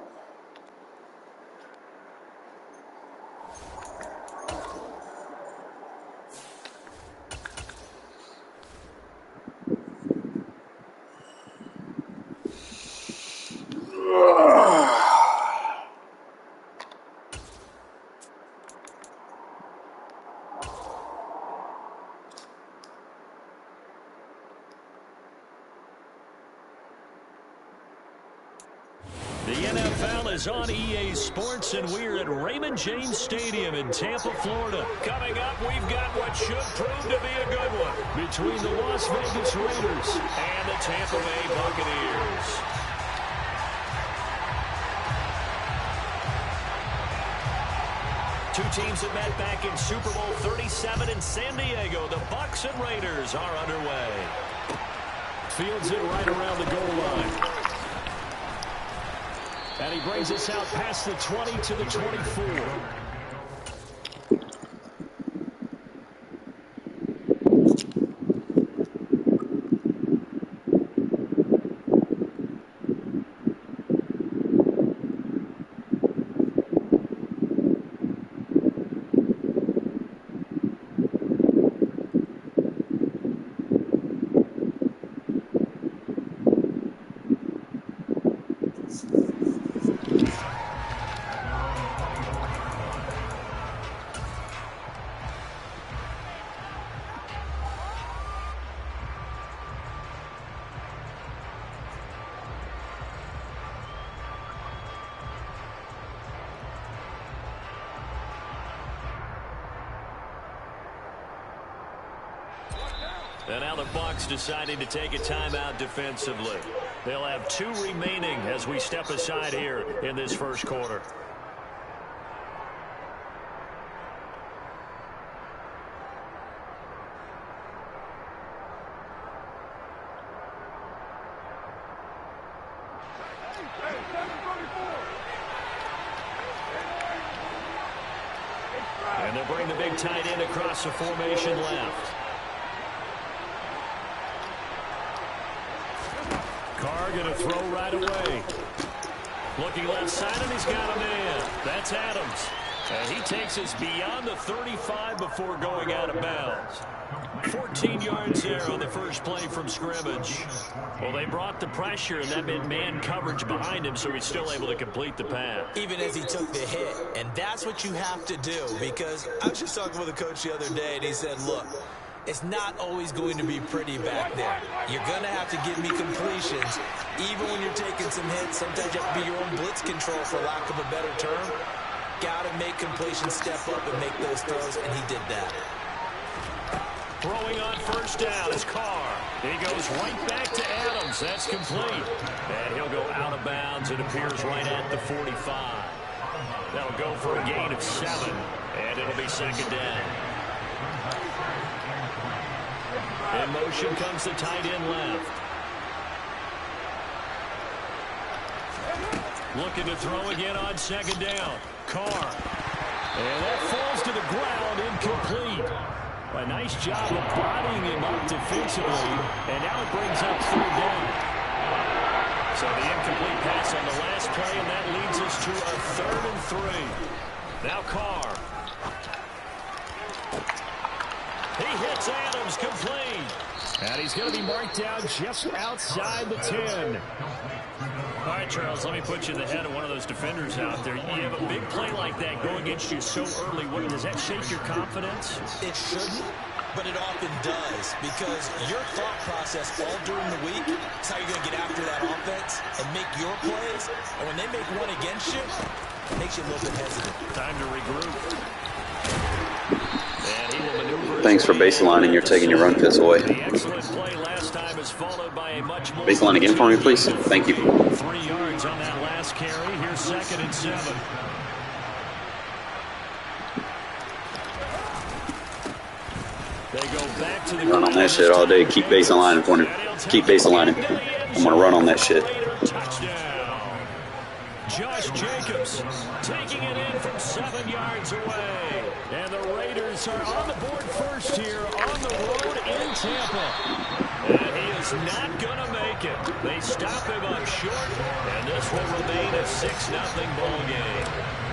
the NFL is on EA Sports, and we're at Raymond James Stadium in Tampa, Florida. Coming up, we've got what should prove to be a good one between the Las Vegas Raiders and the Tampa Bay Buccaneers. Two teams that met back in Super Bowl 37 in San Diego. The Bucs and Raiders are underway. Fields it right around the goal line. And he brings us out past the 20 to the 24. And now the Bucs deciding to take a timeout defensively. They'll have 2 remaining as we step aside here in this first quarter. And they'll bring the big tight end across the formation left. Carr going to throw right away. Looking left side, and he's got a man. That's Adams. And he takes us beyond the 35 before going out of bounds. 14 yards there on the first play from scrimmage. Well, they brought the pressure, and that meant man coverage behind him, so he's still able to complete the pass. Even as he took the hit. And that's what you have to do, because I was just talking with a coach the other day, and he said, look, it's not always going to be pretty back there. You're going to have to give me completions. Even when you're taking some hits, sometimes you have to be your own blitz control, for lack of a better term. Got to make completions step up and make those throws, and he did that. Throwing on first down is Carr. He goes right back to Adams. That's complete. And he'll go out of bounds. It appears right at the 45. That'll go for a gain of 7, and it'll be second down. In motion comes the tight end left. Looking to throw again on second down. Carr. And that falls to the ground, incomplete. A nice job of bodying him up defensively. And now it brings up third down. So the incomplete pass on the last play, and that leads us to a 3rd and 3. Now Carr. He hits Adams, complete. And he's going to be marked down just outside the 10. All right, Charles, let me put you in the head of one of those defenders out there. You have a big play like that go against you so early. Does that shake your confidence? It shouldn't, but it often does, because your thought process all during the week is how you're going to get after that offense and make your plays. And when they make one against you, it makes you a little bit hesitant. Time to regroup. And he will maneuver. Thanks for baseline, and you're taking your run fits away. The excellent play last time is followed by a much more Baseline again for me, please. Thank you. 3 yards on that last carry. Here's 2nd and 7. They go back to the Run on that shit all day. Keep baseline for me. Keep baselining. I'm gonna run on that shit. Touchdown. Josh Jacobs taking it in from 7 yards away. And the Raiders are on the board first here on the road in Tampa. And he is not going to make it. They stop him up short, and this will remain a 6-0 ball game.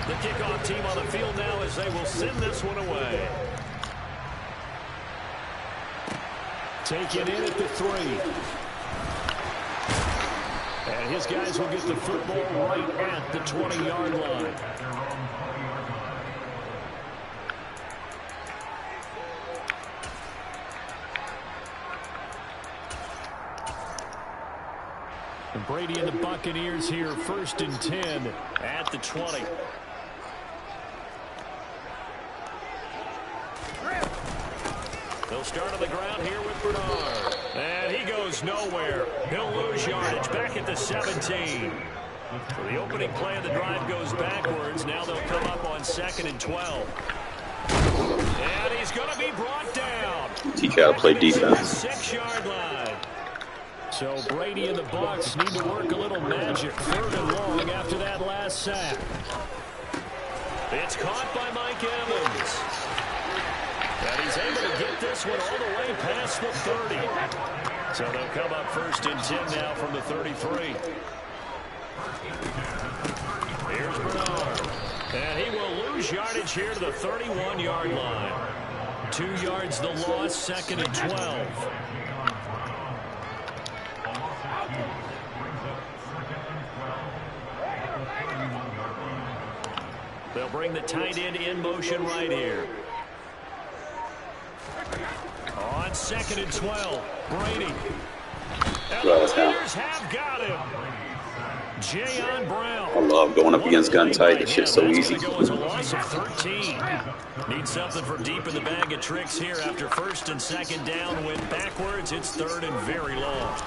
The kickoff team on the field now as they will send this one away. Take it in at the 3. And his guys will get the football right at the 20-yard line. And Brady and the Buccaneers here, 1st and 10 at the 20. They'll start on the ground here with Bernard. And he goes nowhere. He'll lose yardage back at the 17. So the opening play of the drive goes backwards. Now they'll come up on 2nd and 12. And he's going to be brought down. Teach you how to play defense. 6-yard line. So Brady and the Bucs need to work a little magic. 3rd and long after that last sack. It's caught by Mike Evans. And he's able to get this one all the way past the 30. So they'll come up 1st and 10 now from the 33. Here's Bernard. And he will lose yardage here to the 31-yard line. 2 yards the loss, 2nd and 12. They'll bring the tight end in motion right here. On 2nd and 12, Brady. And the Raiders have got him. Jayon Brown. I love going up against gun tight. This shit's so easy. Go as a loss of 13. Need something from deep in the bag of tricks here after 1st and 2nd down. Went backwards. It's 3rd and very long.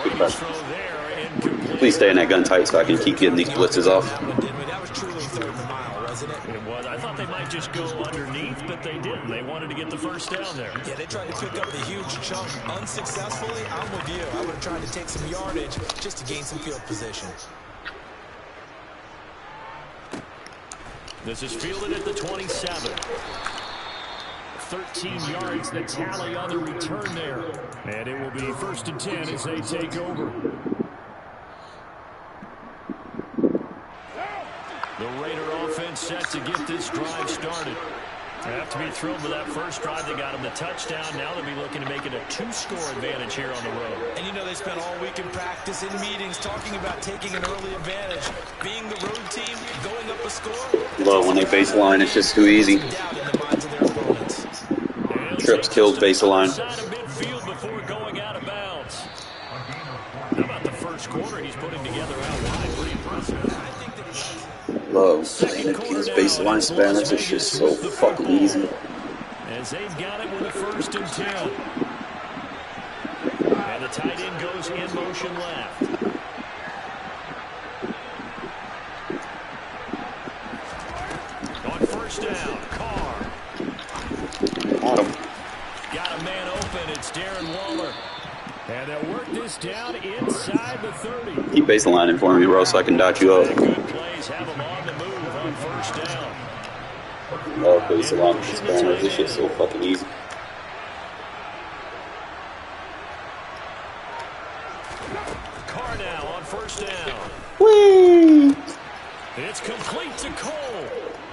Brady's throw there, incomplete. Please stay in that gun tight so I can keep getting these blitzes off. That was truly 3rd and mile, wasn't it? It was. I thought they might just go underneath, but they didn't. They wanted to get the first down there. Yeah, they tried to pick up the huge chunk unsuccessfully. I'm with you. I would have tried to take some yardage just to gain some field position. This is fielded at the 27. 13 yards, the tally on the return there. And it will be 1st and 10 as they take over. The Raider offense set to get this drive started. They have to be thrilled with that first drive. They got him the touchdown. Now they'll be looking to make it a 2-score advantage here on the road. And you know they spent all week in practice, in meetings, talking about taking an early advantage. Being the road team, going up a score. Love when they baseline, it's just too easy. Trips kills baseline. Midfield before going out of bounds. How about the first quarter he's putting together out wide? Pretty impressive. Love playing against baseline spammers. It's just so fucking easy. As they've got it with a 1st and 10. And the tight end goes in motion left. On 1st down, Carr. Got him. Got a man open. It's Darren Waller. And they'll work this down inside the 30. Keep baselining for me, bro, so I can dot you up. Good plays have them on the move on 1st down. Love baseline with spammers. This shit's so fucking easy. Carr now on 1st down. Whee! It's complete to Cole.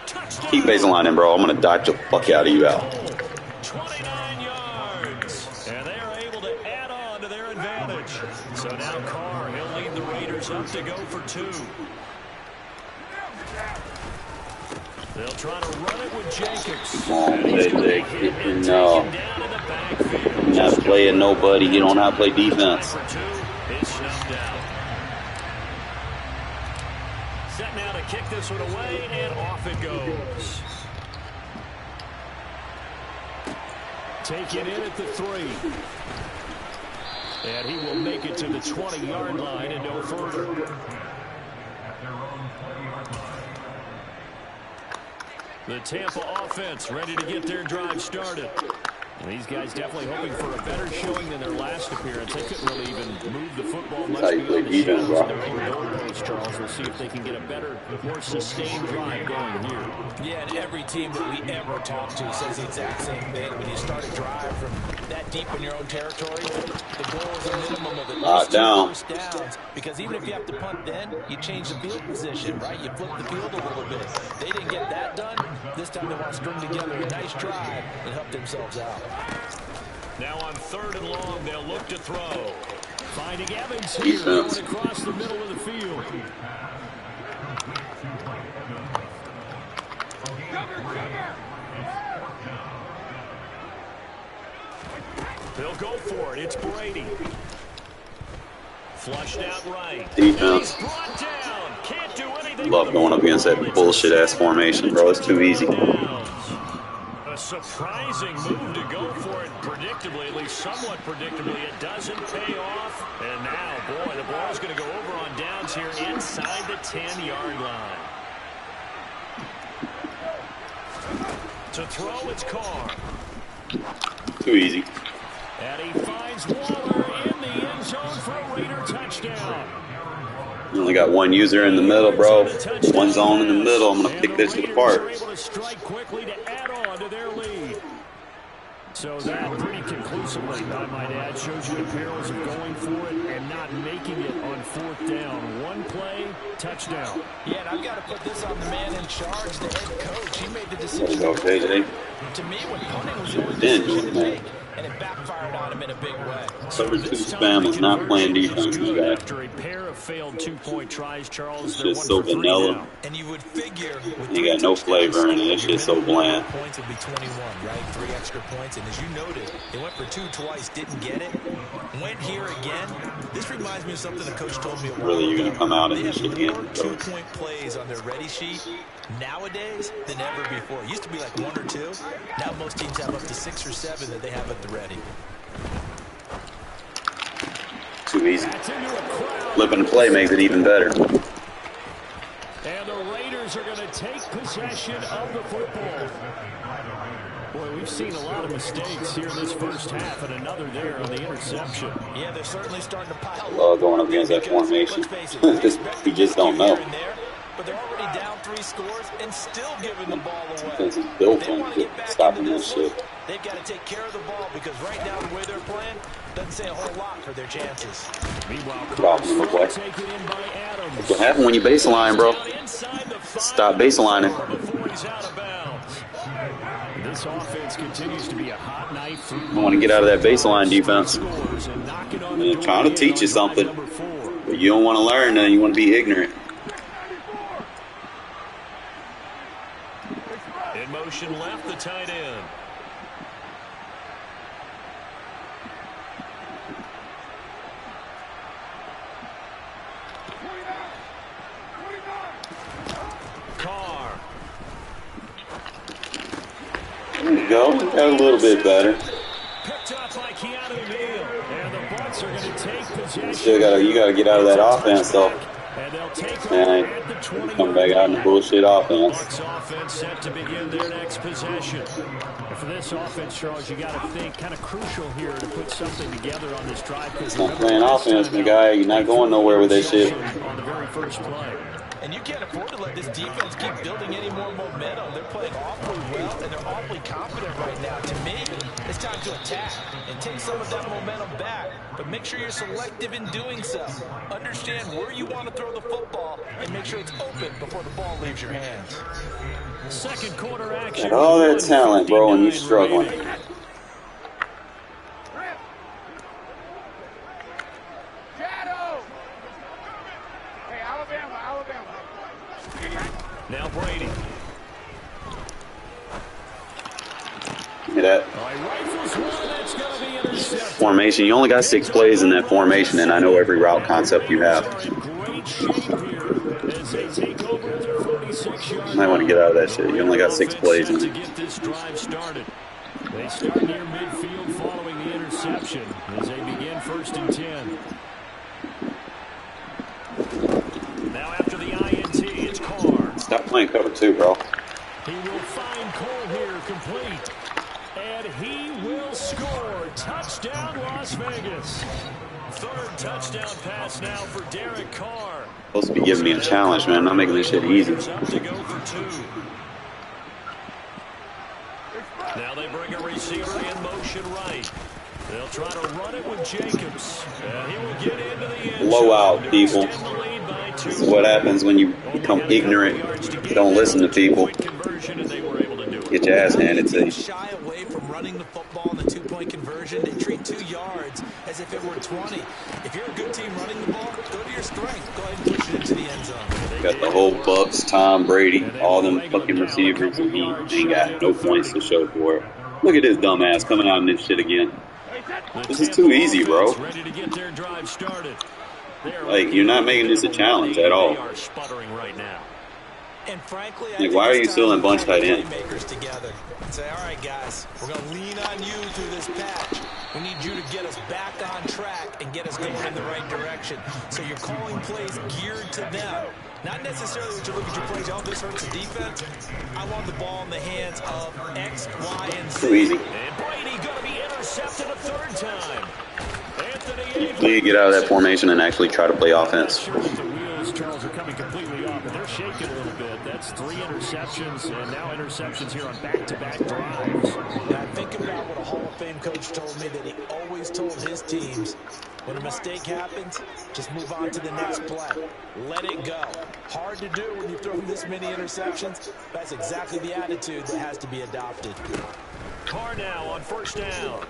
Touchdown. Keep baselining, bro. I'm gonna dot the fuck out of you out. 29 yards. And they are able to add on to their advantage. So now Carr, he'll lead the Raiders up to go for 2. They'll try to run it with Jacobs. Come on, Jake. No. You're not playing nobody. You don't know how to play defense. Set now to kick this one away, and off it goes. Taken in at the 3. And he will make it to the 20-yard line and no further. The Tampa offense ready to get their drive started. And these guys definitely hoping for a better showing than their last appearance. They couldn't really even move the football much beyond the shadows of their own goalpost, Charles. We'll see if they can get a better, more sustained drive going here. Yeah, and every team that we ever talk to says the exact same thing. When you start a drive from that deep in your own territory, the goal is a minimum of at least 2 first downs. Because even if you have to punt then, you change the field position, right? You flip the field a little bit. They didn't get that done. This time they want to string together a nice drive and help themselves out. Now on 3rd and long, they'll look to throw. Finding Evans here, going across the middle of the field. They'll go for it. It's Brady. Flushed out right. Defense. Brought down. Can't do anything. Love going up against that bullshit-ass formation, bro. It's too easy. A surprising move to go for it predictably, at least somewhat predictably. It doesn't pay off. And now, boy, the ball's going to go over on downs here inside the 10-yard line. To throw, it's Carr. Too easy. And he finds Waller in the end zone for a Raider touchdown. You only got one user in the middle, bro. One zone in the middle. I'm going to pick this shit apart. Able to strike quickly to add on to their lead. So that pretty conclusively, I might add, shows you the perils of going for it and not making it on 4th down. One play, touchdown. Yeah, and I've got to put this on the man in charge, the head coach. He made the decision. Let's go, JJ. To me, when punting was the only decision to make, and it backfired on him in a big way. Cover 2 spam is not playing defense, guy. After a pair of failed 2-point tries, Charles, it's just so vanilla. And you would figure you got no flavor in it. It's just so bland. Points would be 21, right? 3 extra points. And as you noted, they went for 2 twice, didn't get it. Went here again. This reminds me of something the coach told me a while ago. Really, you're going to come out and this shit again? 2-point plays on their ready sheet nowadays than ever before. It used to be like 1 or 2. Now most teams have up to 6 or 7 that they have at the ready. Too easy. Flipping the play makes it even better. And the Raiders are going to take possession of the football. Boy, we've seen a lot of mistakes here in this first half, and another there on the interception. Yeah, they're certainly starting to pile up. Going up against that formation. You just don't know. but they're already down 3 scores and still giving the ball away. Because he's built If they on want to get back stopping into that this shit. one, they've got to take care of the ball because right now the way they're playing doesn't say a whole lot for their chances. Meanwhile, Dropping him away. taken in by Adams. That's what happened when you baseline, bro. Stop baselining. Before he's out of bounds. This offense continues to be a hot knife. I want to get out of that baseline defense. I'm trying to teach you something, but you don't want to learn and you want to be ignorant. In motion left, the tight end. Carr. There you go. Got a little bit better. Picked up by Keanu Neal. And the Bucs are going to take possession. Still you gotta get out of that offense though. And they'll take And over at the 20. come back out in the bullshit offense. Bucs offense set to begin their next possession. And for this offense, Charles, you got to think kind of crucial here to put something together on this drive. It's not playing offense, my guy. You're not going nowhere with that shit. On the very first play. And you can't afford to let this defense keep building any more momentum. They're playing awfully well, and they're awfully confident right now. To me, it's time to attack and take some of that momentum back. But make sure you're selective in doing so. Understand where you want to throw the football and make sure it's open before the ball leaves your hands. Second quarter action. Got all that talent, bro, and you're struggling. Now Brady. Look at that Rifles one, that's going to be intercepted. formation. You only got 6 plays in that formation, and I know every route concept you have. Great shape here as they take over at their 46-yard You might want to get out of that shit. You only got 6 plays in to it. get this drive started. They start near midfield following the interception as they begin 1st and 10. Now after the INT, it's Carr. Stop playing cover 2, bro. He will find Cole here complete. And he will score. Touchdown, Las Vegas. 3rd touchdown pass now for Derek Carr. Supposed to be giving me a challenge, man. Not making this shit easy. Up to go for 2. Now they bring a receiver in motion right. They'll try to run it with Jacobs. And he will get into the end. Blowout, people. This is what happens when you become ignorant. Don't listen to people. Get your ass handed to you. Shy away from running the football in the 2-point conversion. They treat 2 yards as if it were 20. If you're a good team running the ball, go to your strength. Go ahead and push it into the end zone. Got the whole Bucs, Tom Brady, all them fucking receivers, and he ain't got no points to show for it. Look at this dumbass coming out in this shit again. This is too easy, bro. Ready to get their drive started. Like, you're not making this a challenge at all. They are sputtering right now. And frankly, Like, why are you still in bunch tight end? Playmakers together and say, all right, guys, we're going to lean on you through this patch. We need you to get us back on track and get us going in the right direction. So you're calling plays geared to them. Not necessarily that you look at your plays, oh, this hurts the defense. I want the ball in the hands of X, Y, and Z. Too easy. And Brady going to be intercepted a 3rd time. Anthony You need to get out of that formation and actually try to play offense. Sure that the wheels, Charles, are coming completely off, but they're shaking a little bit. That's 3 interceptions, and now interceptions here on back-to-back drives. Now, think about what a Hall of Fame coach told me that he always told his teams. When a mistake happens, just move on to the next play. Let it go. Hard to do when you throw this many interceptions. That's exactly the attitude that has to be adopted. Carr now on 1st down.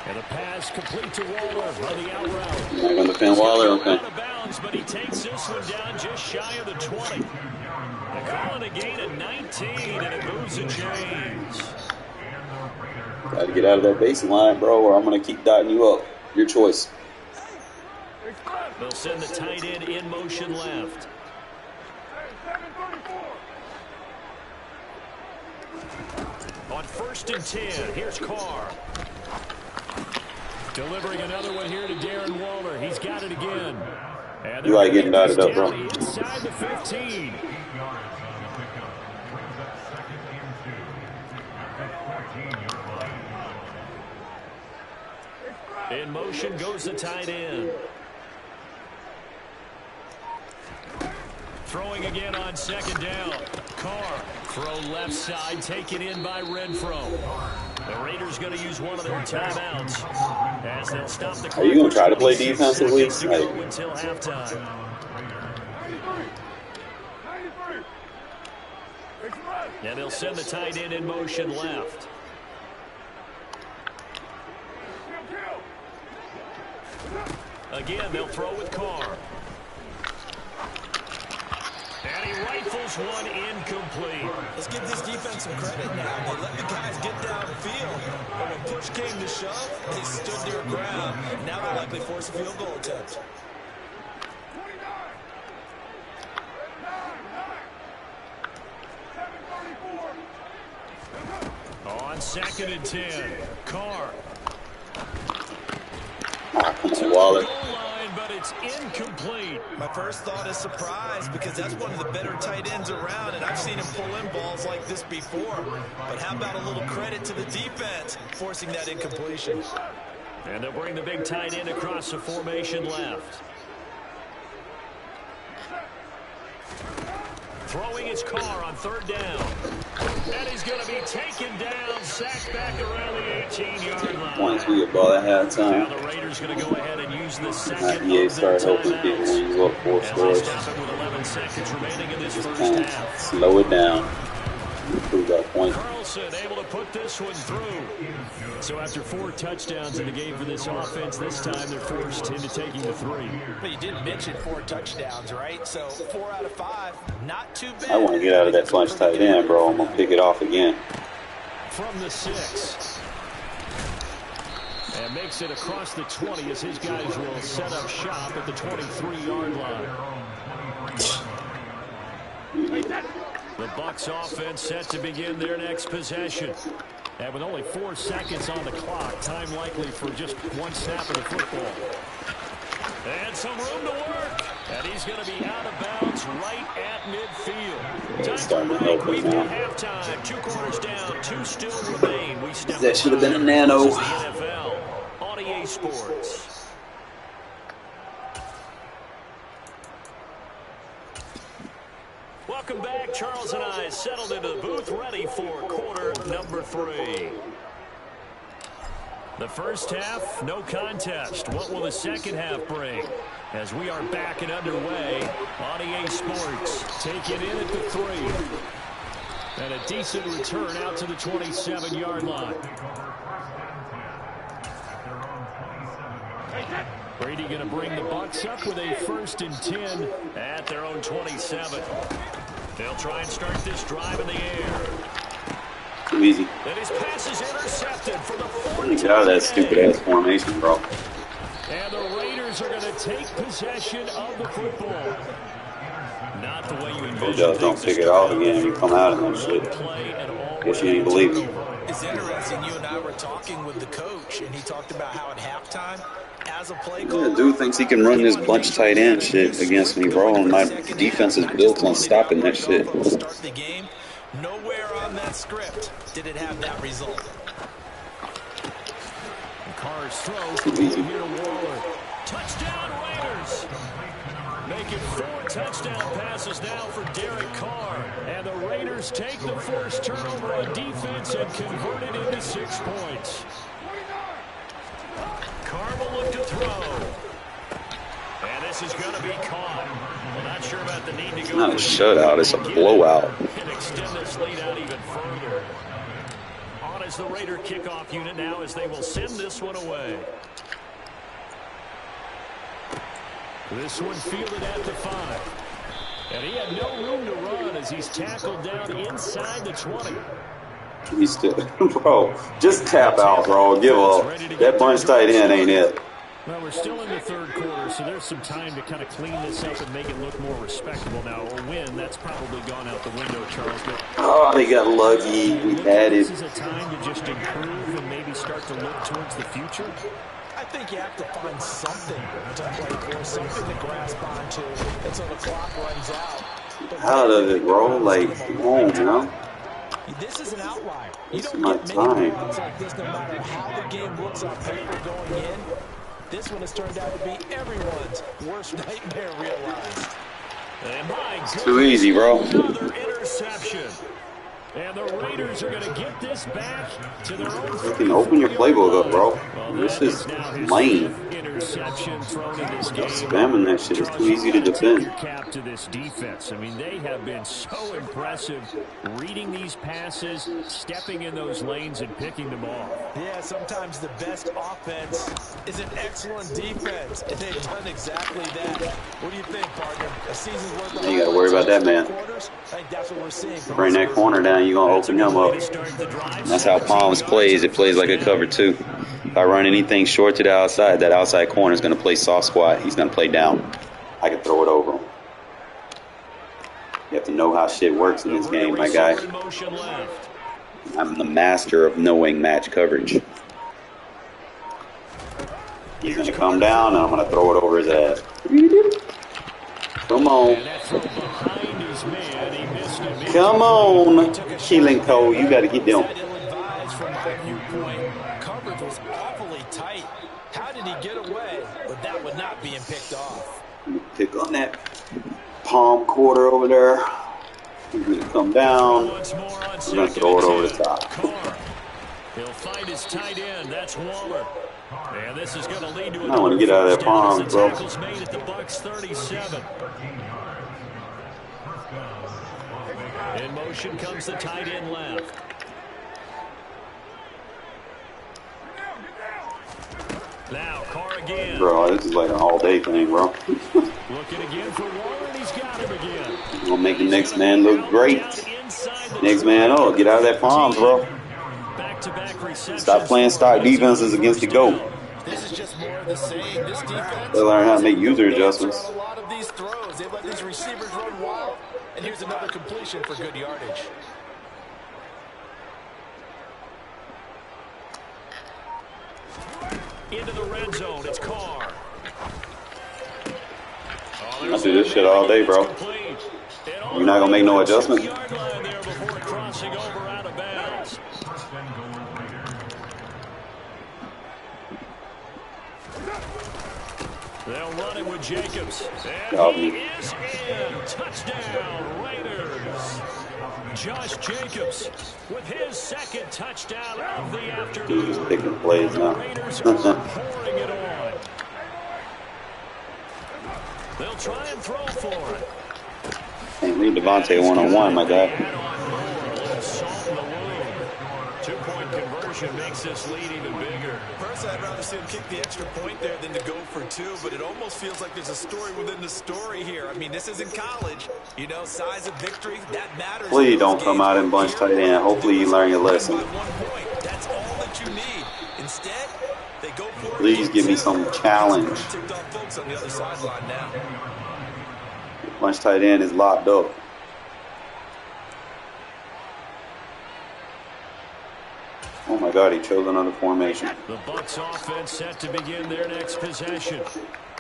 And the pass complete to Waller on the out route. Not going to defend Waller, okay. Out of bounds, but he takes this one down just shy of the 20. They're calling a gain of 19, and it moves the chains. Got to get out of that baseline, bro, or I'm going to keep dotting you up. Your choice. They'll send the tight end in motion left. On 1st and 10, here's Carr. Delivering another one here to Darren Waller. He's got it again. And You like getting dotted up, bro. Inside the 15. In motion goes the tight end. Throwing again on second down. Carr, throw left side, taken in by Renfro. The Raiders going to use one of their timeouts as they'll stop the clock. Are you going to try to play 26 defensively? seconds to go until halftime. And they'll send the tight end in motion left. Again, they'll throw with Carr. And he rifles one incomplete. Let's give this defense some credit now. They let the guys get downfield. But when push came to shove, they stood their ground. Now they'll likely force a field goal attempt. On second and 10, Carr. Come on, Waller. But it's incomplete. My first thought is surprise because that's one of the better tight ends around, and I've seen him pull in balls like this before. But how about a little credit to the defense forcing that incompletion? And they'll bring the big tight end across the formation left. Throwing his Carr on third down. And he's going to be taken down, sacked back around the 18-yard line. Once we get ball at halftime. Now the Raiders going to go ahead and use the second EA of started their hoping people timeouts. use up 4 As they scores. stop it with 11 seconds remaining in this Just first kind half. of slow it down. Improve our point. Carlson able to put this one through. So after 4 touchdowns in the game for this offense, this time they're forced into taking the 3. But you didn't mention 4 touchdowns, right? So 4 out of 5, not too bad. I want to get out of that bunch tight end, bro. I'm going to pick it off again. From the 6. And makes it across the 20 as his guys will set up shop at the 23-yard line. The Bucs offense set to begin their next possession. And with only 4 seconds on the clock, time likely for just one snap of the football. And some room to work. And he's going to be out of bounds right at midfield. Time Starting to to help break. us We've now. got halftime. 2 quarters down. 2 still remain. We step That should have been a aside. nano. This is the NFL on EA Sports. Welcome back. Charles and I settled into the booth, ready for quarter number 3. The first half, no contest. What will the second half bring? As we are back and underway on EA Sports. Take it in at the 3. And a decent return out to the 27-yard line. Brady going to bring the Bucs up with a 1st and 10 at their own 27. They'll try and start this drive in the air. Too easy. And his pass is intercepted for the 4th Get out of that stupid-ass formation, bro. And the Raiders are going to take possession of the football. Not the way you envision. Just don't pick it off again if you come out and that shit. Guess you ain't believe me. It's interesting. You and I were talking with the coach, and he talked about how at halftime, as a play Yeah, dude thinks he can run this bunch tight end shit against me, bro, and my defense is built on stopping that shit. Start the game. Nowhere on that script did it have that result. Carr's throw from here to Waller. Touchdown Raiders. Making 4 touchdown passes now for Derek Carr. And the Raiders take the forced turnover on defense and convert it into 6 points. Carr will look to throw. And this is going to be caught. Well, not sure about the need to go. It's not a shutout, it's a blowout. And extend this lead out even further. On is the Raider kickoff unit now as they will send this one away. This one fielded at the 5. And he had no room to run as he's tackled down inside the 20. He's still, bro, just tap out, bro. Give up. That bunch tight end ain't it. Well, we're still in the 3rd quarter, so there's some time to kind of clean this up and make it look more respectable. Now, a win, that's probably gone out the window, Charles. But Oh, they got lucky. We had this it. is a time to just improve and maybe start to look towards the future. I think you have to find something to play for, something to grasp onto until the clock runs out. Out of it, bro. Like, come on, now. This is an outlier. You It's don't my get many time. runs like this no matter how the game looks on paper going in. This one has turned out to be everyone's worst nightmare realized. It's too easy, bro. Another interception. And the Raiders are going to get this back to their own. You can open your playbook up, bro. Well, This is now his lame. interception thrown in this game. Spamming that shit is too easy to defend. Your cap to this defense. I mean, they have been so impressive reading these passes, stepping in those lanes, and picking them off. Yeah, sometimes the best offense is an excellent defense, and they've done exactly that. What do you think, partner? A season's worth of You got to worry about that, man. I think that's what we're seeing. Bring that corner down, you're going to open him up. And that's how Palms plays. It plays like a cover two. If I run anything short to the outside, that outside corner is going to play soft squat. He's going to play down. I can throw it over him. You have to know how shit works in this game, my guy. I'm the master of knowing match coverage. He's going to come down, and I'm going to throw it over his ass. Come on. Come on. Keelan Cole, you got to get down. From my viewpoint, coverage was awfully tight. How did he get away with that one not being picked off? Pick on that palm quarter over there. He's going to come down. We're going to throw it over the top. He'll find his tight end. That's Waller. And this is going to lead to I want to get out of that palm, bro. Tackles made at the Bucs 37. In motion comes the tight end left. Now Carr again. Bro, this is like an all-day thing, bro. Looking again for Waller, and he's got him again. We're going to make the next man look great. Next man, oh, get out of that palms, bro. Stop playing stock defenses against the GOAT. This is just more of the same. This defense, they learn how to make user adjustments. a lot of these throws. They let these receivers run wild. And here's another completion for good yardage. Into the red zone, it's Carr. I do this shit all day, bro. You're not gonna make no adjustment. They'll run it with Jacobs. And he is in. Touchdown, Raiders. Josh Jacobs with his second touchdown of the afternoon. He's picking plays now. Raiders are pouring it on. They'll try and throw for it. Can't leave Devontae one-on-one, my guy. Two-point conversion makes this lead even bigger. Personally, I'd rather see him kick the extra point there than to go for two, but it almost feels like there's a story within the story here. I mean, this isn't college. You know, size of victory, that matters. Please don't come out and bunch tight end. Hopefully you learn your lesson. That's all that you need. Instead, they go for it. Please give me some challenge. Ticked off folks on the other sideline now. Bunch tight end is locked up. Oh my God, he chose another formation. The Bucs offense set to begin their next possession.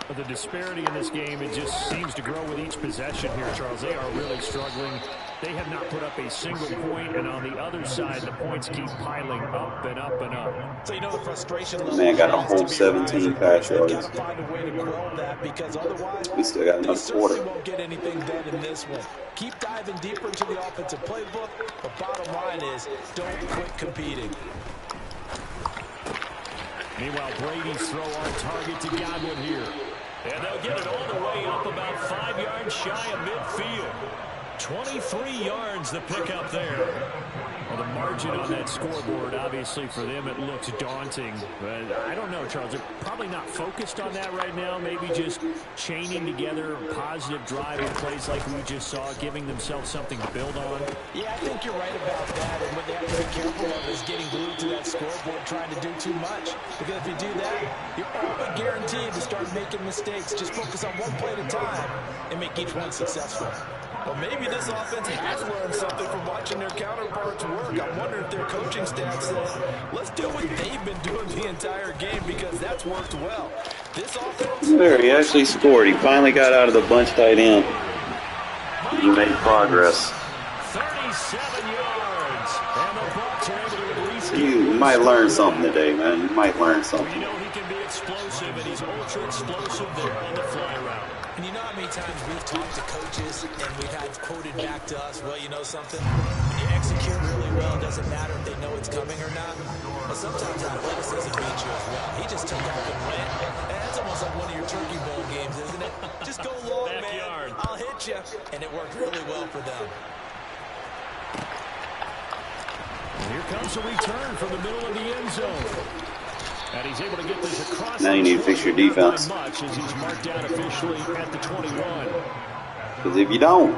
But the disparity in this game, it just seems to grow with each possession here, Charles. They are really struggling. They have not put up a single point, and on the other side, the points keep piling up and up and up. So you know the frustration level. Man got a whole 17 pass yards. Find a way to quell that, because otherwise We still got another quarter. won't get anything done in this one. Keep diving deeper into the offensive playbook. The bottom line is, don't quit competing. Meanwhile, Brady's throw on target to Godwin here. And they'll get it all the way up about 5 yards shy of midfield. 23 yards the pickup there. Well, the margin on that scoreboard, obviously for them, it looks daunting. But I don't know, Charles. They're probably not focused on that right now. Maybe just chaining together a positive drive in plays like we just saw, giving themselves something to build on. Yeah, I think you're right about that. And what they have to be careful of is getting glued to that scoreboard, trying to do too much. Because if you do that, you're all but guaranteed to start making mistakes. Just focus on one play at a time and make each one successful. Well, maybe this offense has learned something from watching their counterparts work. I'm wondering if their coaching staff said, let's do what they've been doing the entire game, because that's worked well. This offense... There, he actually scored. He finally got out of the bunch tight end. He made progress. 37 yards. And the Bucs are able to release. You might learn something today, man. You might learn something. We know he can be explosive, and he's ultra explosive there on the fly route. And you know how many times we've talked to coaches and we've had quoted back to us, well, you know something? When you execute really well, it doesn't matter if they know it's coming or not. But sometimes athleticism beats you as well. He just took off and went. And that's almost like one of your Turkey Bowl games, isn't it? Just go long, Backyard. man. I'll hit you. And it worked really well for them. And here comes a return from the middle of the end zone. And he's able to get this across. Now you need to fix your defense. Much as he's marked down officially at the 21. Because if you don't,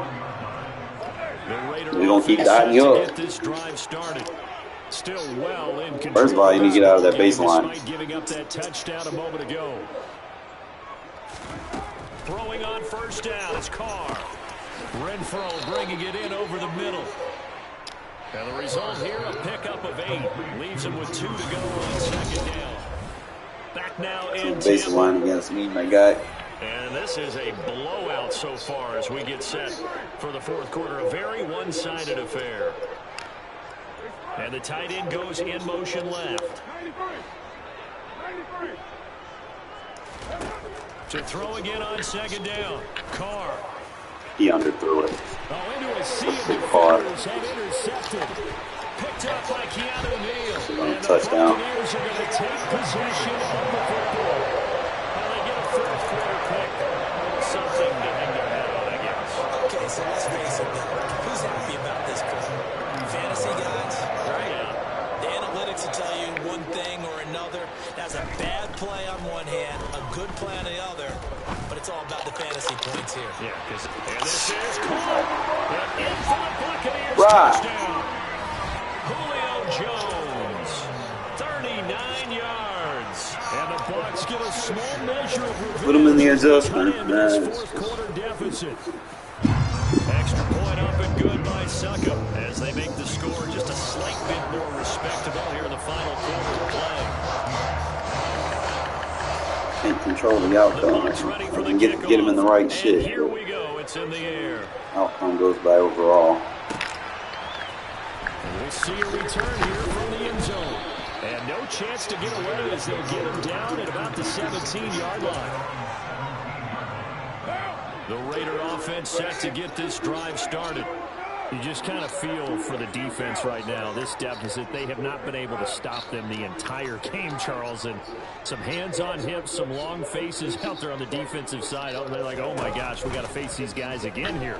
we're going to keep dotting you up. Get this drive started. Still well in control. First of all, you need to get out of that baseline. Giving up that touchdown a moment ago. Throwing on first down, it's Carr. Renfro bringing it in over the middle. And the result here, a pickup of 8. Leaves him with 2 to go on second down. Back now in baseline against me, my guy. And this is a blowout so far as we get set for the fourth quarter. A very one-sided affair. And the tight end goes in motion left. To throw again on second down. Carr. He underthrew it. Oh, into a sea of defenders have intercepted. Picked up by Keanu Neal. And touchdown. The Buccaneers are going to take possession of the football. Well, they get a fourth quarter pick. Something to hang their head on, I guess. Okay, so let's face it now. Who's happy about this play? Fantasy guys, right? Yeah. The analytics will tell you one thing or another. That's a bad play on one hand, a good play on the other. But it's all about the fantasy points here. Yeah, and this is caught. And in for the Buccaneers touchdown. Julio Jones, 39 yards. And the Bucs get a small measure of revenge. Put him in the adjustment. This fourth quarter deficit. Extra point up and good by Suckup as they make the score just a slight bit more respectable here in the final quarter of play. Can't control the outcome. And get him in the right shit. Here we go. It's in the air. Outcome goes by overall. And we'll see a return here from the end zone. And no chance to get away as they'll get him down at about the 17-yard line. The Raider offense set to get this drive started. You just kind of feel for the defense right now. This deficit, they have not been able to stop them the entire game, Charles. And some hands on hips, some long faces out there on the defensive side. They're like, oh, my gosh, we got to face these guys again here.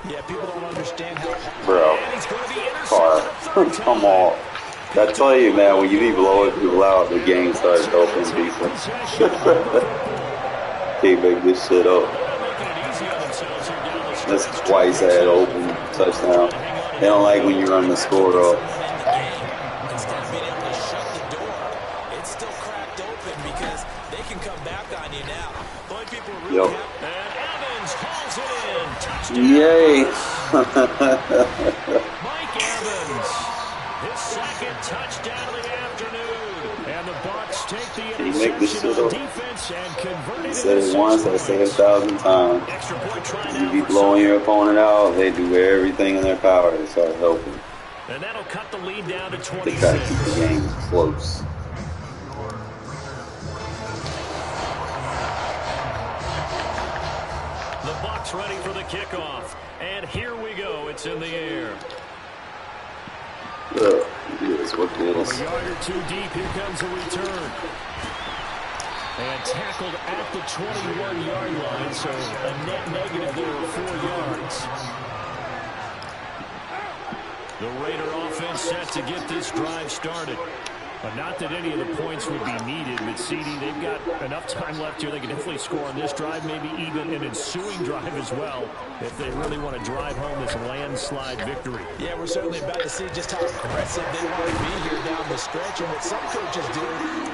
Yeah, people don't understand how... Bro, Carr, come on. I tell you, man, when you be blowing people out, the game starts helping people. Can't make this shit up. That's twice I had open touchdown. They don't like when you run the score up. Instead of being able to shut the door, it's still cracked open because they can come back on you now. The only people who really have... And Evans hauls it in. Touchdown. Yay. Mike Evans, his second touchdown of the afternoon. And the Bucs take the interception on defense and convert it. I said it once, I say it 1,000 times. Extra point trying You be blowing your opponent out, they do everything in their power to start helping. And that'll cut the lead down to 26. They try to keep the game close. The Bucs ready for the kickoff. And here we go. It's in the air. What Over a yard or 2 deep, here comes a return. And tackled at the 21-yard line, so a net negative there of 4 yards. The Raider offense set to get this drive started. But not that any of the points would be needed, but CD, they've got enough time left here. They can definitely score on this drive, maybe even an ensuing drive as well, if they really want to drive home this landslide victory. Yeah, we're certainly about to see just how aggressive they want to be here down the stretch. And what some coaches do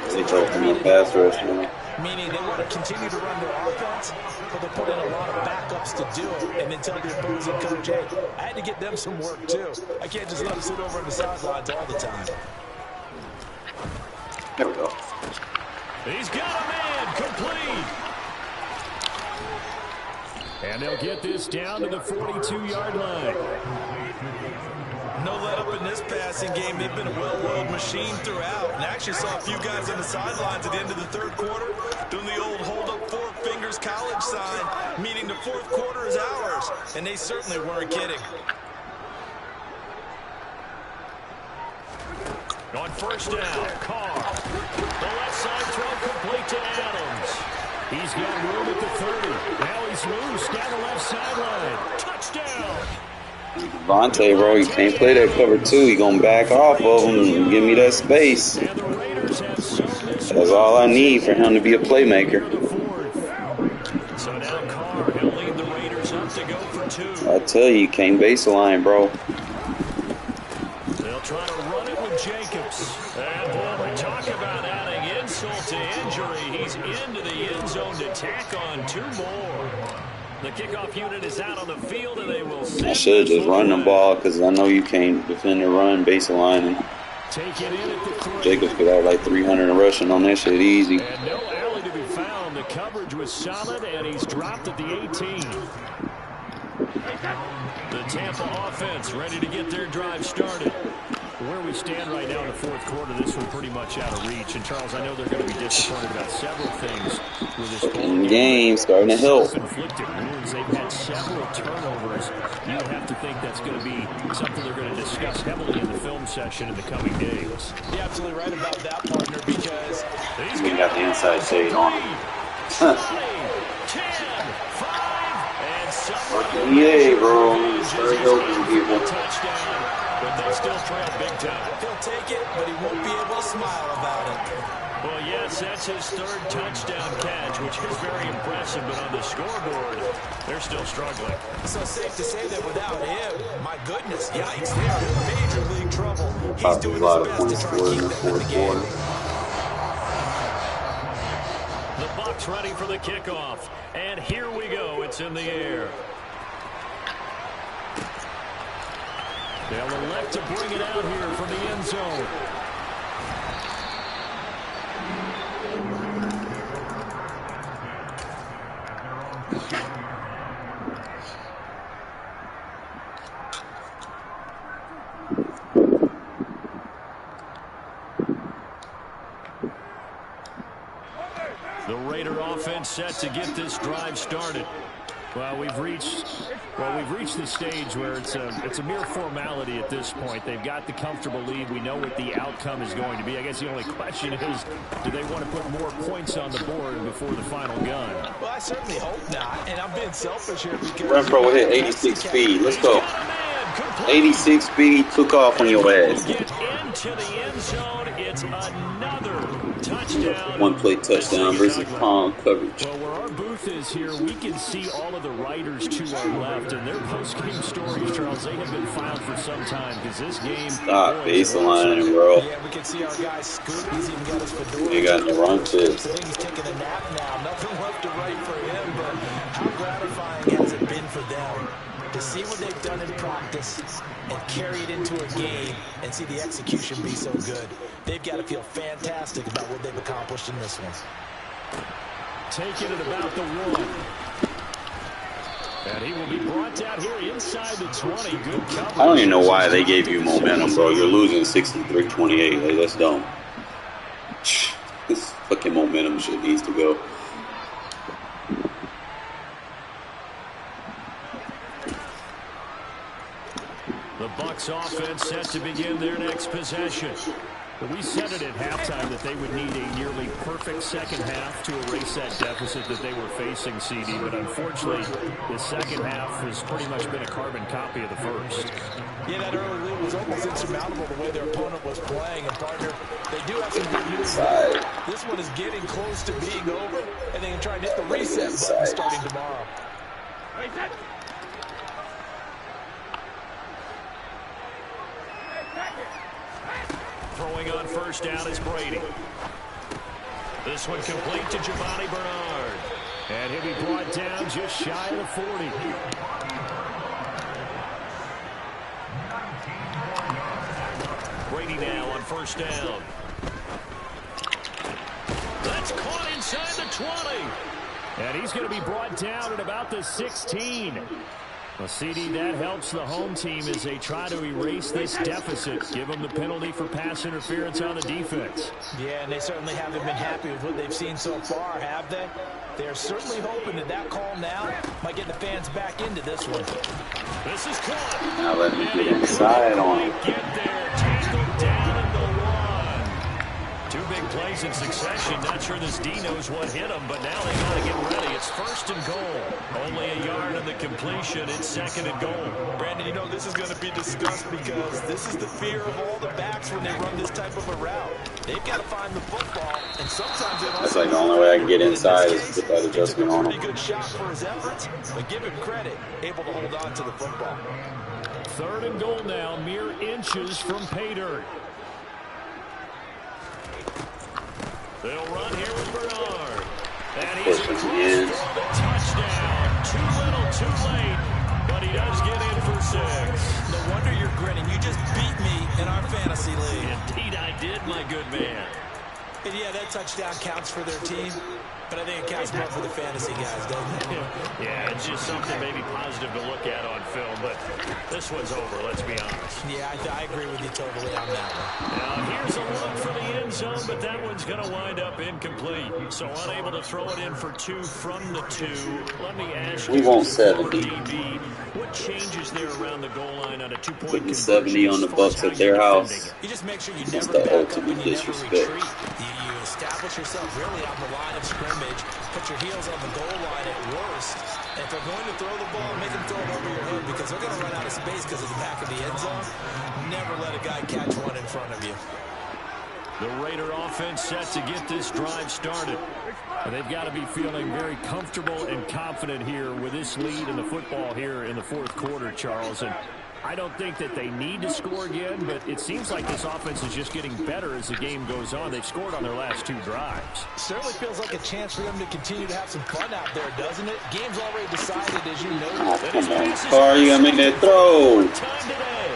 is they try to be pass rush, man. Meaning they want to continue to run their offense, but they put in a lot of backups to do it, and then tell the opposing coach, hey, I had to get them some work too. I can't just let them sit over on the sidelines all the time. There we go. He's got a man complete. And they'll get this down to the 42-yard line. No let up in this passing game. They've been a well-oiled machine throughout. And actually saw a few guys on the sidelines at the end of the third quarter doing the old hold up four fingers college sign, meaning the fourth quarter is ours. And they certainly weren't kidding. On first down, Carr. The left side throw complete to Adams. He's got room at the 30. Now he's loose down the left sideline. Touchdown. Devontae, bro, he can't play that cover two. He gonna back off of him and give me that space. And the Raiders have sown this. That's all I need for him to be a playmaker. So now Carr, he'll lead the Raiders up to go for two. I tell you, can't baseline, bro. They'll try to run it with Jacobs. And boy, we talk about adding insult to injury. He's into the end zone to tack on two more. The kickoff unit is out on the field, and they will send. I should have just run the ball because I know you can't defend the run baseline. And take it in at the 3. Jacobs could have like 300 rushing on that shit easy. And no alley to be found. The coverage was solid, and he's dropped at the 18. The Tampa offense ready to get their drive started. Where we stand right now in the fourth quarter, this one pretty much out of reach. And Charles, I know they're going to be disappointed about several things with this game starting to help. Self-inflicted wounds. They've had several turnovers. You have to think that's going to be something they're going to discuss heavily in the film session in the coming days. You're absolutely right about that, partner, because he's got the inside shade on him. 10, 5, and someone. Yeah, bro. Start helping people. Touchdown. But they still trail big time. He'll take it, but he won't be able to smile about it. Well, yes, that's his third touchdown catch, which is very impressive. But on the scoreboard, they're still struggling. So safe to say that without him, my goodness, yikes, they are in major league trouble. He's doing his best to try to keep them in the game. The Bucs ready for the kickoff. And here we go. It's in the air. They'll elect to bring it out here from the end zone. The Raider offense set to get this drive started. Well, we've reached the stage where it's a mere formality at this point. They've got the comfortable lead. We know what the outcome is going to be. I guess the only question is, do they want to put more points on the board before the final gun? Well, I certainly hope not, and I'm being selfish here because Renfro hit 86 speed. Let's go. 86 speed, took off on your ass. Get into the end zone. It's another touchdown. One play touchdown versus palm coverage. Well, where our booth is here, we can see all of the writers to our left, and their post-game stories, Charles, they have been filed for some time because this game. Stop baseline, bro. Yeah, we can see our guys scoop. He's even got his fedora. They got the run fits. I think he's taking a nap now. Nothing left to write for him, but how gratifying has it been for them to see what they've done in practice and carry it into a game and see the execution be so good. They've got to feel fantastic about what they've accomplished in this one. Taking it about the 1. And he will be brought down here inside the 20. Good coverage. I don't even know why they gave you momentum, bro. You're losing 63-28. Like, that's dumb. This fucking momentum shit needs to go. The Bucs offense set to begin their next possession. But we said it at halftime that they would need a nearly perfect second half to erase that deficit that they were facing, CD. But unfortunately, the second half has pretty much been a carbon copy of the first. Yeah, that early lead was almost insurmountable the way their opponent was playing. And, partner, they do have some good news. This one is getting close to being over, and they can try and hit the reset button starting tomorrow. Throwing on first down is Brady. This one complete to Giovanni Bernard. And he'll be brought down just shy of the 40. Brady now on first down. That's caught inside the 20. And he's going to be brought down at about the 16. Well, CD, that helps the home team as they try to erase this deficit. Give them the penalty for pass interference on the defense. Yeah, and they certainly haven't been happy with what they've seen so far, have they? They're certainly hoping that that call now might get the fans back into this one. This is caught. Now let me get inside on him. Get there, tackled down at the 1. 2 big plays in succession. Not sure this D knows what hit him, but now they got to get ready. It's 1st and goal. Only a yard on the completion. It's 2nd and goal. Brandon, you know this is going to be discussed because this is the fear of all the backs when they run this type of a route. They've got to find the football, and sometimes they don't. That's like the only way I can get inside is to put that adjustment on him. Pretty good shot for his efforts, but give him credit, able to hold on to the football. 3rd and goal now, mere inches from pay dirt. They'll run here with Bernard. And he's across for the touchdown. Too little, too late. But he does get in for 6. No wonder you're grinning. You just beat me in our fantasy league. Indeed I did, my good man. And yeah, that touchdown counts for their team. But I think it counts more for the fantasy guys, doesn't it? Yeah, it's just something maybe positive to look at on film. But this one's over, let's be honest. Yeah, I agree with you totally on that one. Now, here's a look for the end zone, but that one's going to wind up incomplete. So unable to throw it in for 2 from the 2. Let me ask you, We want 70. DB, what changes there around the goal line on a 2-point Putting conversion? 70 on the Bucks at their house. You just make sure you That's never the back up ultimate and you never disrespect. retreat. You establish yourself really on the line of scrimmage, put your heels on the goal line at worst. And if they're going to throw the ball, make them throw it over your head because they're going to run out of space because of the back of the end zone. Never let a guy catch one in front of you. The Raider offense set to get this drive started. And they've got to be feeling very comfortable and confident here with this lead in the football here in the 4th quarter, Charles. And I don't think that they need to score again, but it seems like this offense is just getting better as the game goes on. They've scored on their last 2 drives. Certainly feels like a chance for them to continue to have some fun out there, doesn't it? Game's already decided, as you know. Oh, come on, Carr, you gotta make that throw. Time today.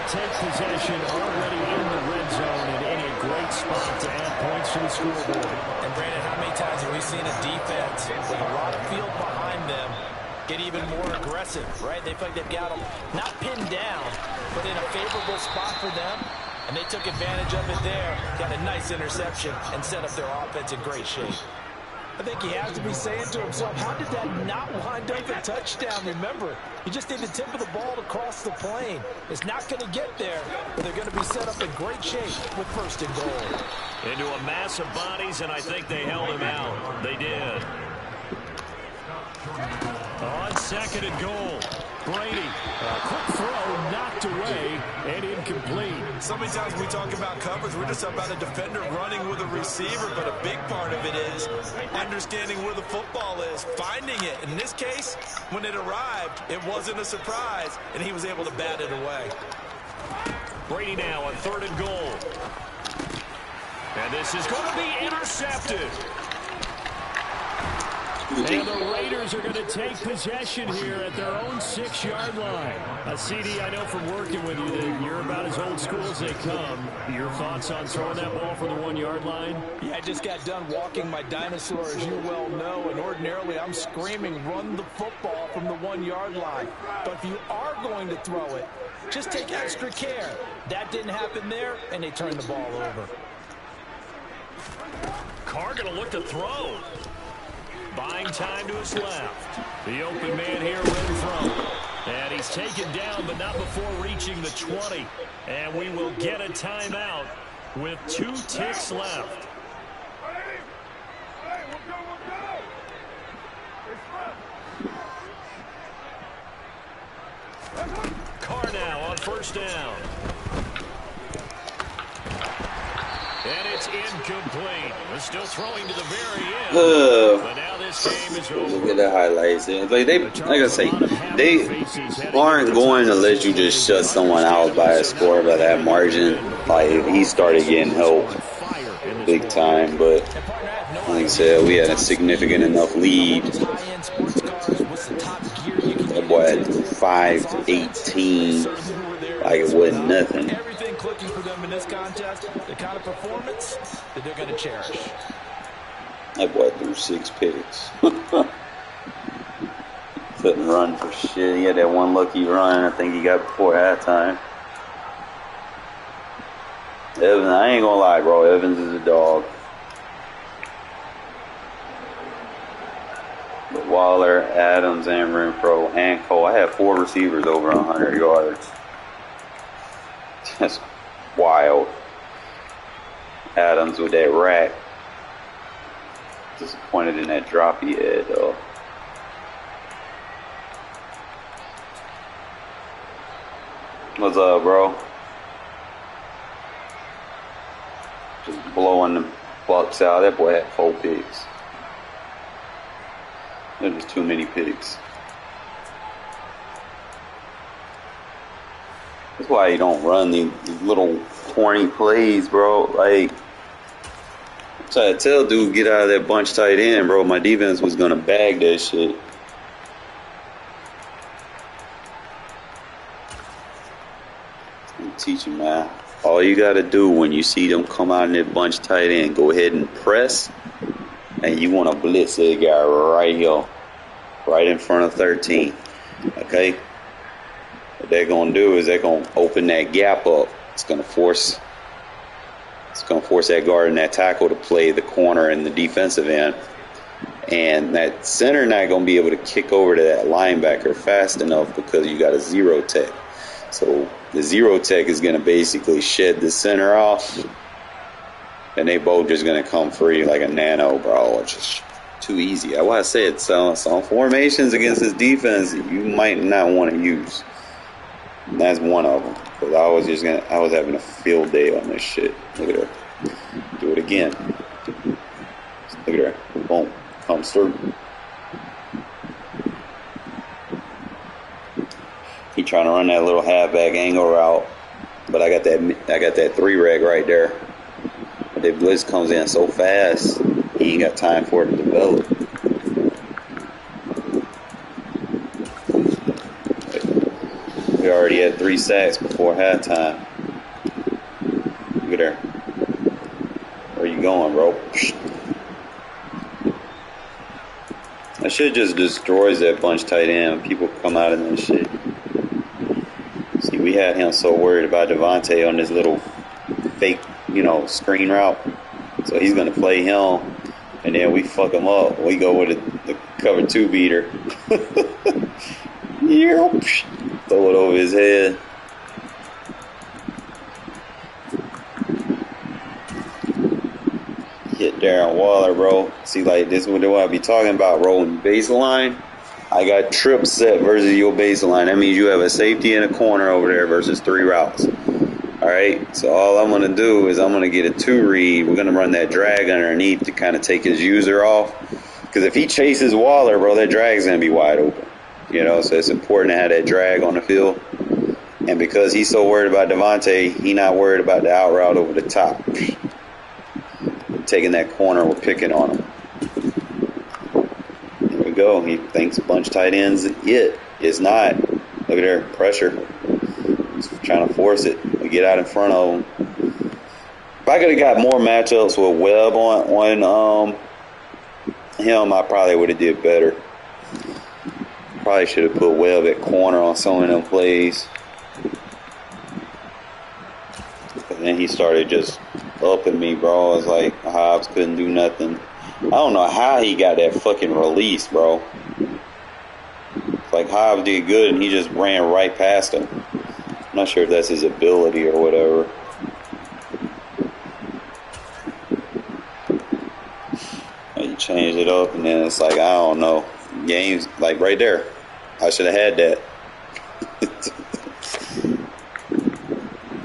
Take possession already in the red zone and in a great spot to add points to the scoreboard. And Brandon, how many times have we seen a defense with a lot of field behind them get even more aggressive, right? They feel like they've got them not pinned down, but in a favorable spot for them, and they took advantage of it there, got a nice interception, and set up their offense in great shape. I think he has to be saying to himself, how did that not wind up a touchdown? Remember, you just need the tip of the ball to cross the plane. It's not going to get there, but they're going to be set up in great shape with 1st and goal. Into a mass of bodies, and I think they held him out. They did. On 2nd and goal, Brady. A quick throw knocked away and incomplete. So many times we talk about coverage, we're just about a defender running with a receiver, but a big part of it is understanding where the football is, finding it. In this case, when it arrived, it wasn't a surprise, and he was able to bat it away. Brady now on 3rd and goal. And this is going to be intercepted. And the Raiders are going to take possession here at their own 6-yard line. CD, I know from working with you that you're about as old school as they come. Your thoughts on throwing that ball from the 1-yard line? Yeah, I just got done walking my dinosaur, as you well know, and ordinarily I'm screaming, run the football from the 1-yard line. But if you are going to throw it, just take extra care. That didn't happen there, and they turned the ball over. Carr going to look to throw. Buying time to his left. The open man here, Renfro. And he's taken down, but not before reaching the 20. And we will get a timeout with 2 ticks left. Carr now on 1st down. And it's incomplete. They're still throwing to the very end. But now this game is over. Look at the highlights. Like I say, they aren't going to let you just shut someone out by a score by that margin. Like, he started getting help big time, but like I said, we had a significant enough lead. That boy had 5-18 Like it wasn't nothing. Everything clicking for them in this contest, the kind of performance that they're going to cherish. That boy threw 6 picks. Couldn't run for shit. He had that one lucky run I think he got before halftime. Evans, I ain't gonna lie, bro. Evans is a dog. But Waller, Adams, and Renfro, and Cole. I had 4 receivers over 100 yards. That's wild. Adams with that rack. Disappointed in that drop he had, though. What's up, bro? Just blowing the Bucks out. That boy had 4 picks. There was too many picks. That's why you don't run these little corny plays, bro. Like, I'm trying to tell dude, get out of that bunch tight end, bro. My defense was gonna bag that shit. I'm teaching, man. All you gotta do when you see them come out in that bunch tight end, go ahead and press, and you want to blitz that guy right here, right in front of 13. Okay. What they're gonna do is they're gonna open that gap up. It's gonna force that guard and that tackle to play the corner and the defensive end, and that center not gonna be able to kick over to that linebacker fast enough because you got a zero tech. So the zero tech is gonna basically shed the center off, and they both just gonna come free like a nano, bro. It's just too easy. That's why I said some formations against this defense you might not want to use. And that's one of them. Because I was having a field day on this shit. Look at her. Do it again. Look at her. Boom. Comes through. He trying to run that little halfback angle route, but I got that 3-reg right there. But that blitz comes in so fast, he ain't got time for it to develop. We already had 3 sacks before halftime. Look at her. Where you going, bro? That shit just destroys that bunch tight end. People come out of that shit. See, we had him so worried about Devontae on this little fake, screen route. So he's going to play him, and then we fuck him up. We go with the cover 2 beater. Throw it over his head. Hit Darren Waller, bro. See, like, this is what I be talking about, rolling baseline. I got trip set versus your baseline. That means you have a safety in a corner over there versus 3 routes. All right, so all I'm going to do is I'm going to get a 2 read. We're going to run that drag underneath to kind of take his user off. Because if he chases Waller, bro, that drag's going to be wide open. So it's important to have that drag on the field. And because he's so worried about Devontae, he's not worried about the out route over the top. Taking that corner, we're picking on him. There we go. He thinks bunch tight ends it. It's not. Look at there, pressure. He's trying to force it. We get out in front of him. If I could have got more matchups with Webb on him, I probably would have did better. Probably should have put Webb at corner on some of them plays. But then he started just upping me, bro. It's like Hobbs couldn't do nothing. I don't know how he got that fucking release, bro. It's like Hobbs did good and he just ran right past him. I'm not sure if that's his ability or whatever. He changed it up and then it's like, I don't know. Games, like right there. I should have had that.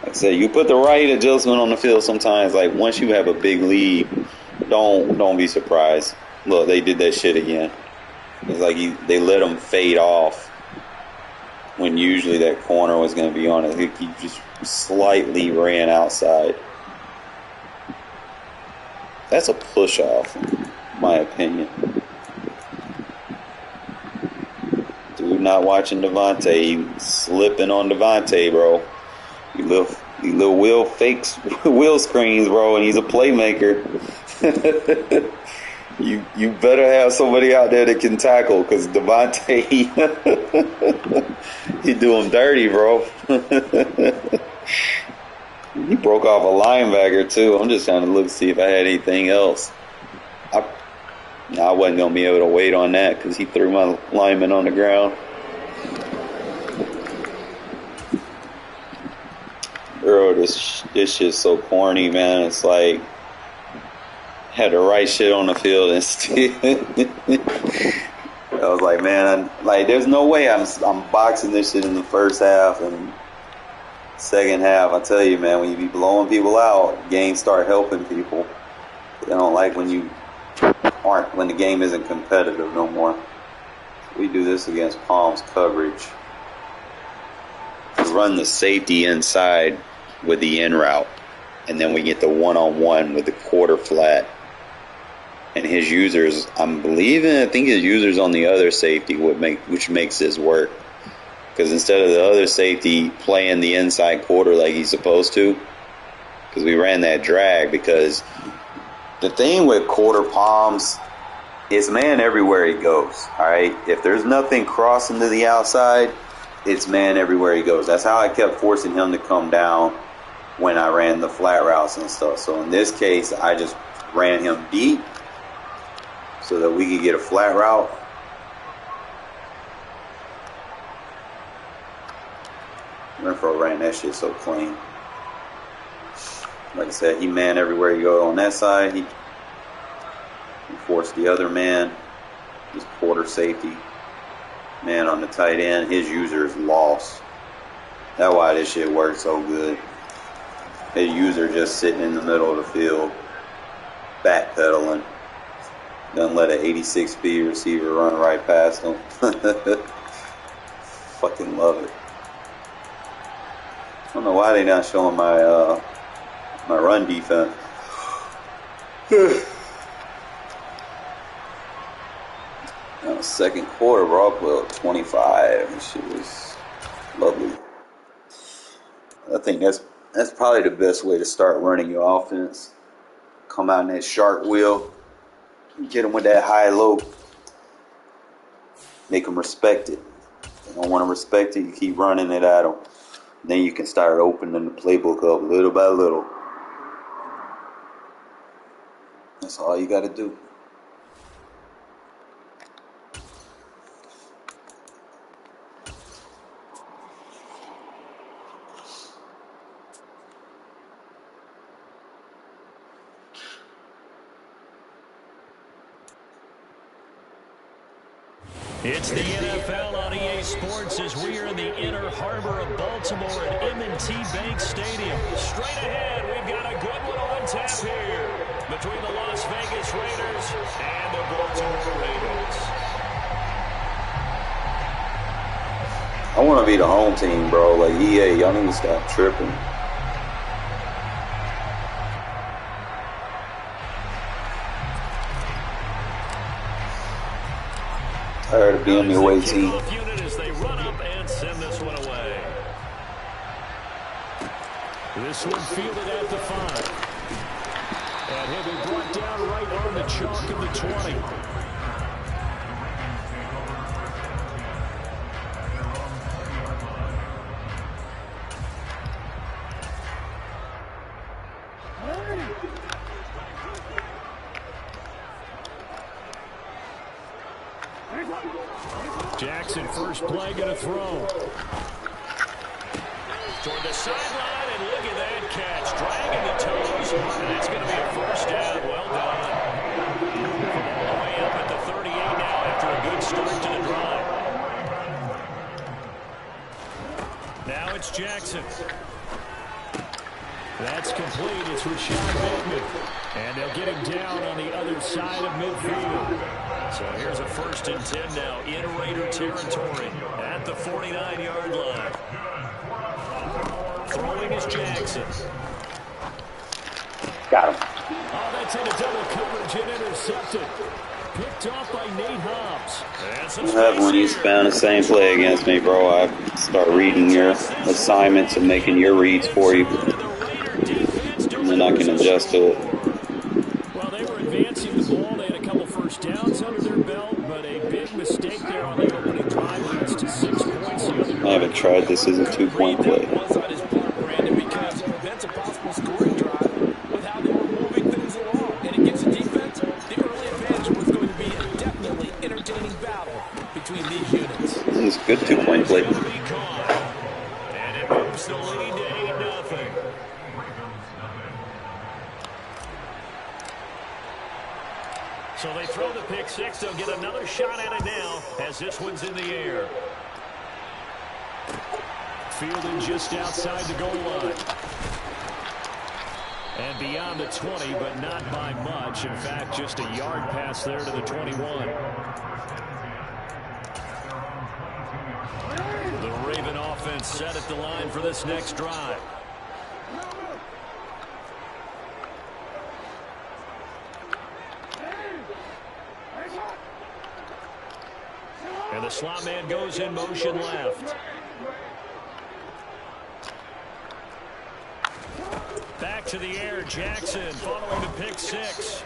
Like I said, you put the right adjustment on the field sometimes. Like once you have a big lead, don't be surprised. Look, they did that shit again. It's like they let him fade off when usually that corner was going to be on it. He just slightly ran outside. That's a push off, in my opinion. Dude not watching Devontae. He slipping on Devontae, bro. You little wheel fakes, wheel screens, bro, and he's a playmaker. You better have somebody out there that can tackle, because Devontae, he do him dirty, bro. He broke off a linebacker, too. I'm just trying to look to see if I had anything else. I wasn't going to be able to wait on that because he threw my lineman on the ground. Bro, this shit's so corny, man. It's like, had the right shit on the field and still. I was like, man, there's no way I'm boxing this shit in the first half and second half. I tell you, man, when you be blowing people out, games start helping people. They don't like when the game isn't competitive no more. We do this against Palm's coverage. We run the safety inside with the in route, and then we get the one-on-one with the quarter flat. And his users, I think his users on the other safety which makes this work. Because instead of the other safety playing the inside quarter like he's supposed to, because we ran that drag, because the thing with quarter palms, it's man everywhere he goes, all right? If there's nothing crossing to the outside, it's man everywhere he goes. That's how I kept forcing him to come down when I ran the flat routes and stuff. So in this case, I just ran him deep so that we could get a flat route. Renfro ran that shit so clean. Like I said, he man everywhere you go on that side. He forced the other man, his quarter safety, man on the tight end. His user is lost. That's why this shit works so good. His user just sitting in the middle of the field, backpedaling. Doesn't let an 86 speed receiver run right past him. Fucking love it. I don't know why they're not showing my run defense. Second quarter, we're up with 25. This shit was lovely. I think that's probably the best way to start running your offense. Come out in that shark wheel, get them with that high-low, make them respect it. If they don't want to respect it, you keep running it at them. Then you can start opening the playbook up little by little. That's all you got to do. It's the NFL on EA Sports as we are in the inner harbor of Baltimore at M&T Bank Stadium. Straight ahead, we've got a good one on tap here between the Las Vegas Raiders and the Baltimore Ravens. I want to be the home team, bro. Like, EA, y'all need to stop tripping. Tired of being the away team. As they run up and send this one away. This one fielded at the 5. And he'll be brought down right on the chalk of the 20. Jackson, first play, going to throw. Toward the sideline, and look at that catch. Dragging the toes, and that's going to be a first down. Well done. From all the way up at the 38 now after a good start to the drive. Now it's Jackson. That's complete. It's Rashad Bateman. And they'll get him down on the other side of midfield. So here's a 1st and 10 now in Raider territory at the 49-yard line. Throwing is Jackson. Got him. Oh, that's into double coverage and intercepted. picked off by Nate Hobbs. When you spam the same play against me, bro, I start reading your assignments and making your reads for you. And then I can adjust to it. Well, they were advancing the ball. They had a couple first downs under their belt, but a big mistake there on the opening drive leads to 6 points. I haven't tried this as a 2-point play. Was on his part, Brandon, because that's a possible scoring drive with how they were moving things along. And against the defense, the early advantage was going to be a definitely entertaining battle between these units. This is a good 2-point play. And it moves the lead to 8-0. So they throw the pick six. They'll get another shot at it now as this one's in the air. Fielded just outside the goal line. And beyond the 20, but not by much. In fact, just a yard pass there to the 21. The Raven offense set at the line for this next drive. And the slot man goes in motion left. Back to the air, Jackson following the pick six.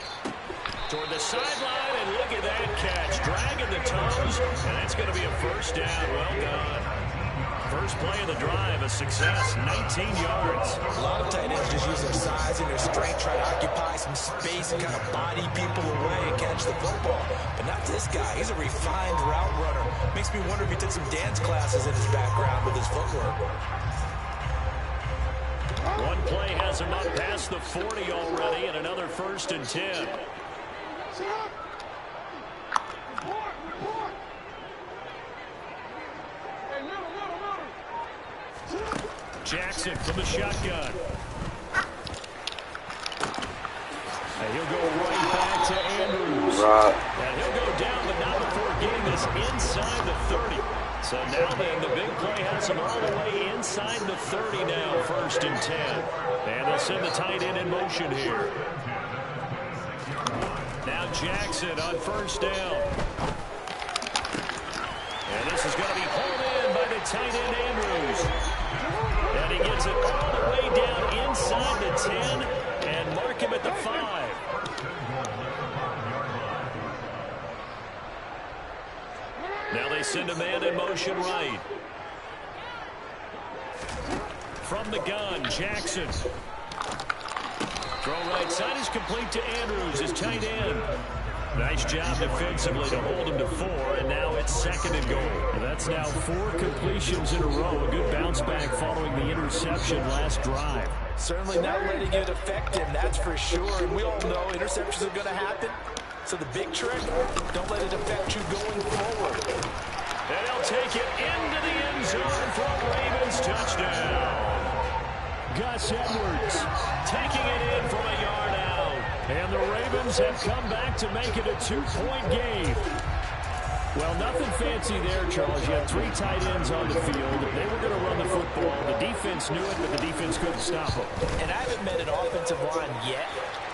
Toward the sideline, and look at that catch. Dragging the toes, and that's going to be a first down. Well done. First play of the drive, a success, 19 yards. A lot of tight ends just use their size and their strength, try to occupy some space and kind of body people away and catch the football. But not this guy. He's a refined route runner. Makes me wonder if he took some dance classes in his background with his footwork. One play has him up past the 40 already, and another 1st and 10. Jackson from the shotgun. And he'll go right back to Andrews. And he'll go down, but not before getting this inside the 30. So now then, the big play has him all the way inside the 30 now, 1st and 10. And they'll send the tight end in motion here. Now Jackson on 1st down. And this is going to be pulled in by the tight end, Andrews. And he gets it all the way down inside the 10 and mark him at the 5. Now they send a man in motion right. From the gun, Jackson. Throw right side is complete to Andrews, his tight end. Nice job defensively to hold him to 4, and now it's 2nd and goal. And that's now 4 completions in a row. A good bounce back following the interception last drive. Certainly not letting it affect him, that's for sure. And we all know interceptions are going to happen. So the big trick, don't let it affect you going forward. And he'll take it into the end zone for a Ravens touchdown. Gus Edwards taking it in from a yard out. And the Ravens have come back to make it a 2-point game. Well, nothing fancy there, Charles. You had 3 tight ends on the field. They were going to run the football. The defense knew it, but the defense couldn't stop them. And I haven't met an offensive line yet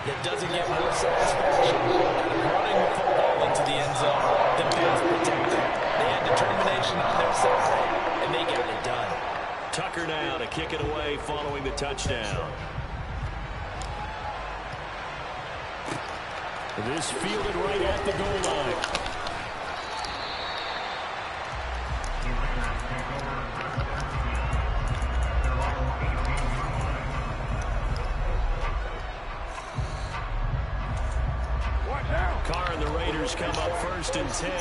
that doesn't get more satisfaction out of running the football into the end zone than pass protecting. They had determination on their side, and they got it done. Tucker now to kick it away following the touchdown. This fielded right at the goal line. Carr and the Raiders come up 1st and 10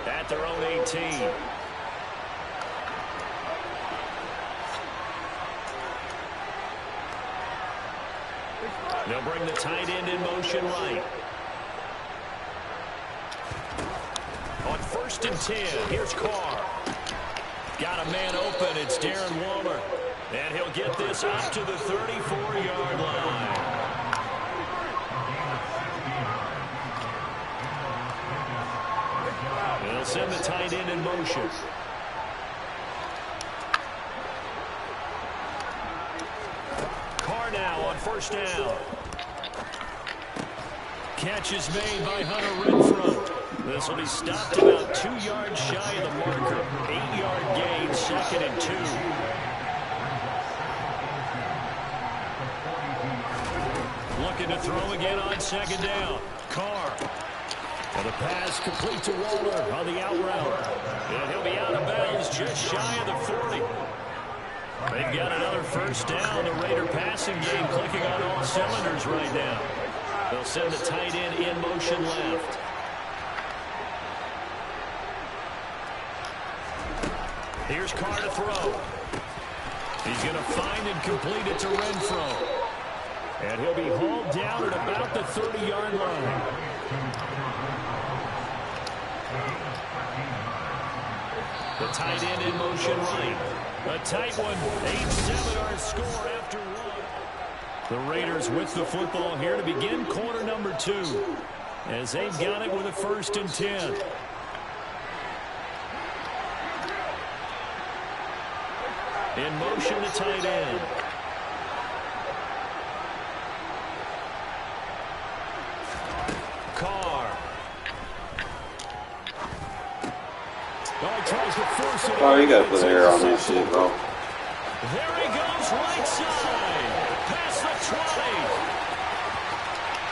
at their own 18. They'll bring the tight end in motion right. On 1st and 10, here's Carr. Got a man open, it's Darren Waller. And he'll get this up to the 34-yard line. They'll send the tight end in motion. Carr now on 1st down. catch is made by Hunter Renfrow. This will be stopped about 2 yards shy of the marker. 8-yard gain, 2nd and 2. Looking to throw again on 2nd down. Carr. And the pass complete to Waller on the out route. And he'll be out of bounds just shy of the 40. They've got another first down. The Raider passing game clicking on all cylinders right now. They'll send the tight end in motion left. Here's Carr to throw. He's going to find and complete it to Renfrow. And he'll be hauled down at about the 30-yard line. The tight end in motion right. A tight one. 8-7 our score after one. The Raiders with the football here to begin quarter number 2. As they've got it with a 1st and 10. In motion the tight end. Carr. Oh, tries to force it. Oh, you got to put air on that shit, bro. There he goes, right side. Past the 20.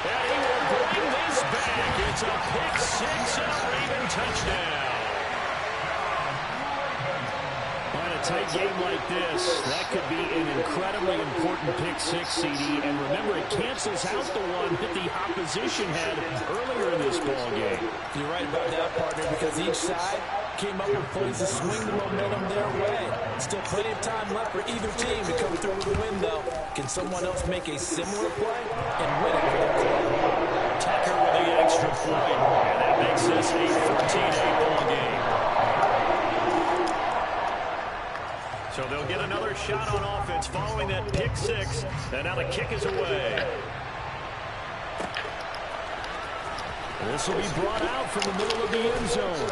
And he will bring this back. It's a pick 6 and a Raven touchdown. On a tight game like this, that could be an incredibly important pick 6, CD. And remember, it cancels out the one that the opposition had earlier in this ball game. You're right about that, partner, because each side came up with plays to swing the momentum their way. Still plenty of time left for either team to come through with the win, though. Can someone else make a similar play and win it for their club? Tucker with the extra point, and that makes this a 14-8 ball game. So they'll get another shot on offense following that pick 6, and now the kick is away. This will be brought out from the middle of the end zone.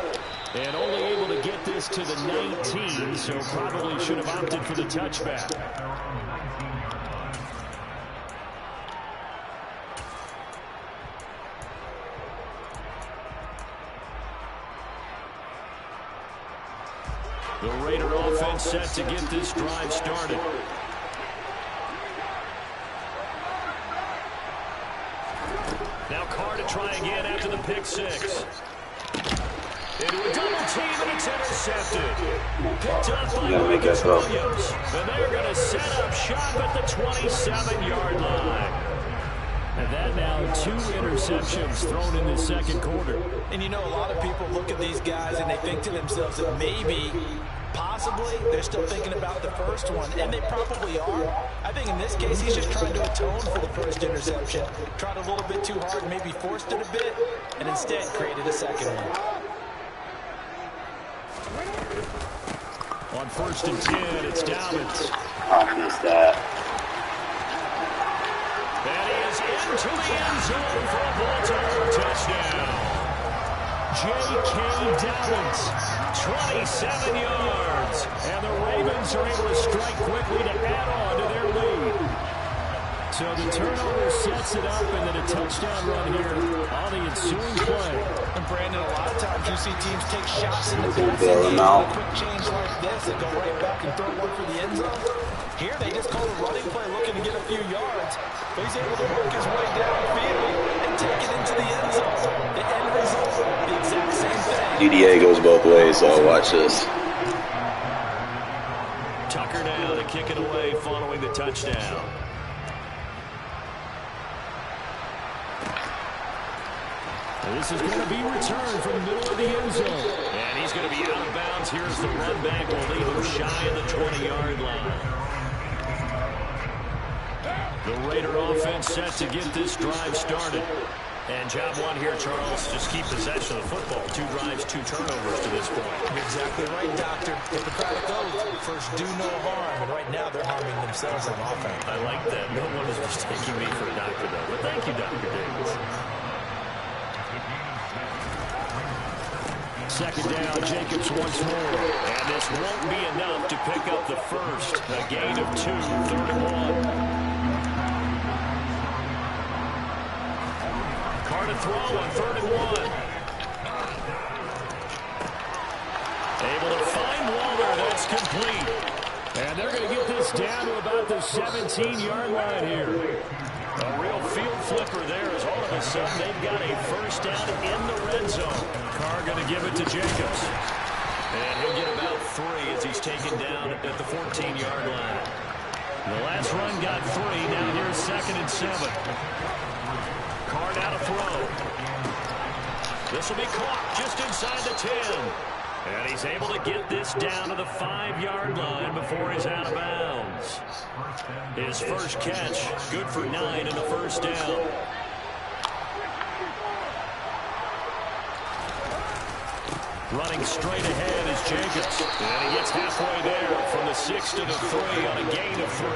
And only able to get this to the 19, so probably should have opted for the touchback. The Raider offense set to get this drive started. Now Carr to try again after the pick 6. Into a double team, and it's intercepted. Picked up by Marcus Williams. And they're going to set up shop at the 27-yard line. And that now 2 interceptions thrown in the second quarter. And you know, a lot of people look at these guys and they think to themselves that maybe, possibly, they're still thinking about the first one. And they probably are. I think in this case, he's just trying to atone for the first interception. Tried a little bit too hard, maybe forced it a bit, and instead created a second one. On 1st and 10, it's Dobbins. I missed that. And he is into the end zone for a Baltimore touchdown. J.K. Dobbins, 27 yards. And the Ravens are able to strike quickly to add on to their lead. So the turnover sets it up, and then a touchdown run here on the ensuing play. And Brandon, a lot of times you see teams take shots in the Bail passing him game, out. a quick change like this and go right back and throw one for the end zone. Here they just call a running play looking to get a few yards. But he's able to work his way downfield and take it into the end zone. The end result, the exact same thing. DDA goes both ways, so watch this. Tucker now to kick it away following the touchdown. This is going to be returned from the middle of the end zone. And he's going to be out of bounds. Here's the run back. Will leave him shy of the 20-yard line. The Raider offense set to get this drive started. And job one here, Charles, just keep possession of the football. 2 drives, 2 turnovers to this point. You're exactly right, Doctor. Hippocratic oath, first do no harm. And right now they're harming themselves on offense. I like that. No one is mistaking me for a doctor, though. But thank you, Dr. Davis. 2nd down, Jacobs once more. And this won't be enough to pick up the first. A gain of 2, 3rd and 1. Carr to throw on 3rd and 1. Able to find Waller. That's complete. And they're going to get this down to about the 17-yard line here. A real field flipper there as all of a sudden they've got a first down in the red zone. Carr going to give it to Jacobs. And he'll get about 3 as he's taken down at the 14-yard line. The last run got 3. Now here's 2nd and 7. Carr now to throw. This will be caught just inside the 10. And he's able to get this down to the 5-yard line before he's out of bounds. His first catch, good for 9 in the first down. Running straight ahead is Jacobs. And he gets halfway there from the 6 to the 3 on a gain of 3.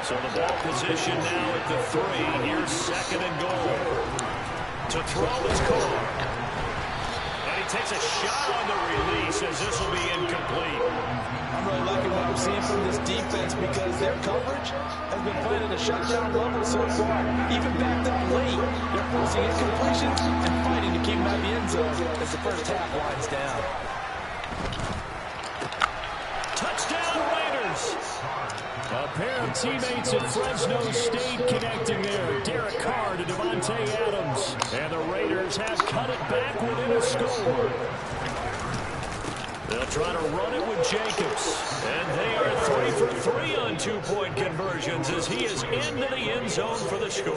So the ball position now at the 3. Here's 2nd and goal. To throw is Carr. Takes a shot on the release as this will be incomplete. I'm really liking what I'm seeing from this defense because their coverage has been playing at a shutdown level so far. Even backed up late, they're forcing incompletions and fighting to keep them out of the end zone as the first half winds down. Touchdown Raiders! A pair of teammates at Fresno State connecting there. Derek Carr to Devontae Adams. And the Raiders have cut it back within a score. They'll try to run it with Jacobs. And they are 3 for 3 on 2-point conversions as he is into the end zone for the score.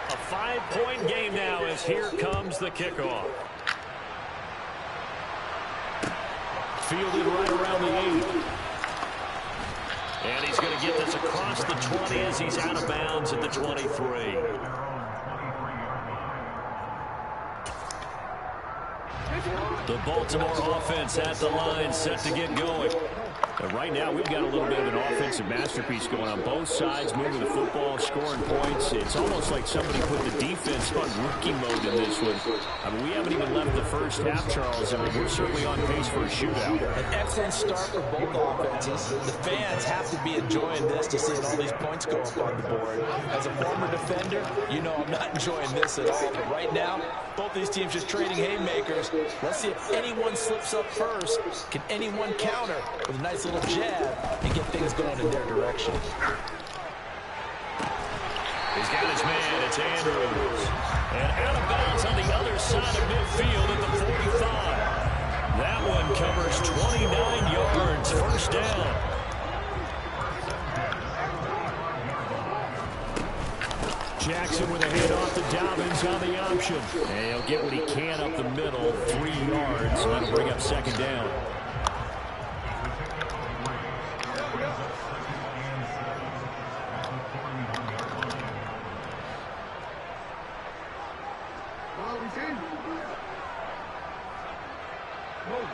A 5-point game now as here comes the kickoff. Fielded right around the 8. And he's going to get this across the 20 as he's out of bounds at the 23. The Baltimore offense at the line, set to get going. And right now, we've got a little bit of an offensive masterpiece going on both sides, moving the football, scoring points. It's almost like somebody put the defense on rookie mode in this one. I mean, we haven't even left the first half, Charles, and we're certainly on pace for a shootout. An excellent start for both offenses. The fans have to be enjoying this to see all these points go up on the board. As a former defender, you know I'm not enjoying this at all. But right now, both these teams just trading haymakers. Let's see if anyone slips up first. Can anyone counter with a nice little jab and get things going in their direction? He's got his man. It's Andrews. And out of bounds on the other side of midfield at the 45. That one covers 29 yards. First down. Jackson with a handoff to Dobbins on the option. And he'll get what he can up the middle. 3 yards. That'll bring up 2nd down.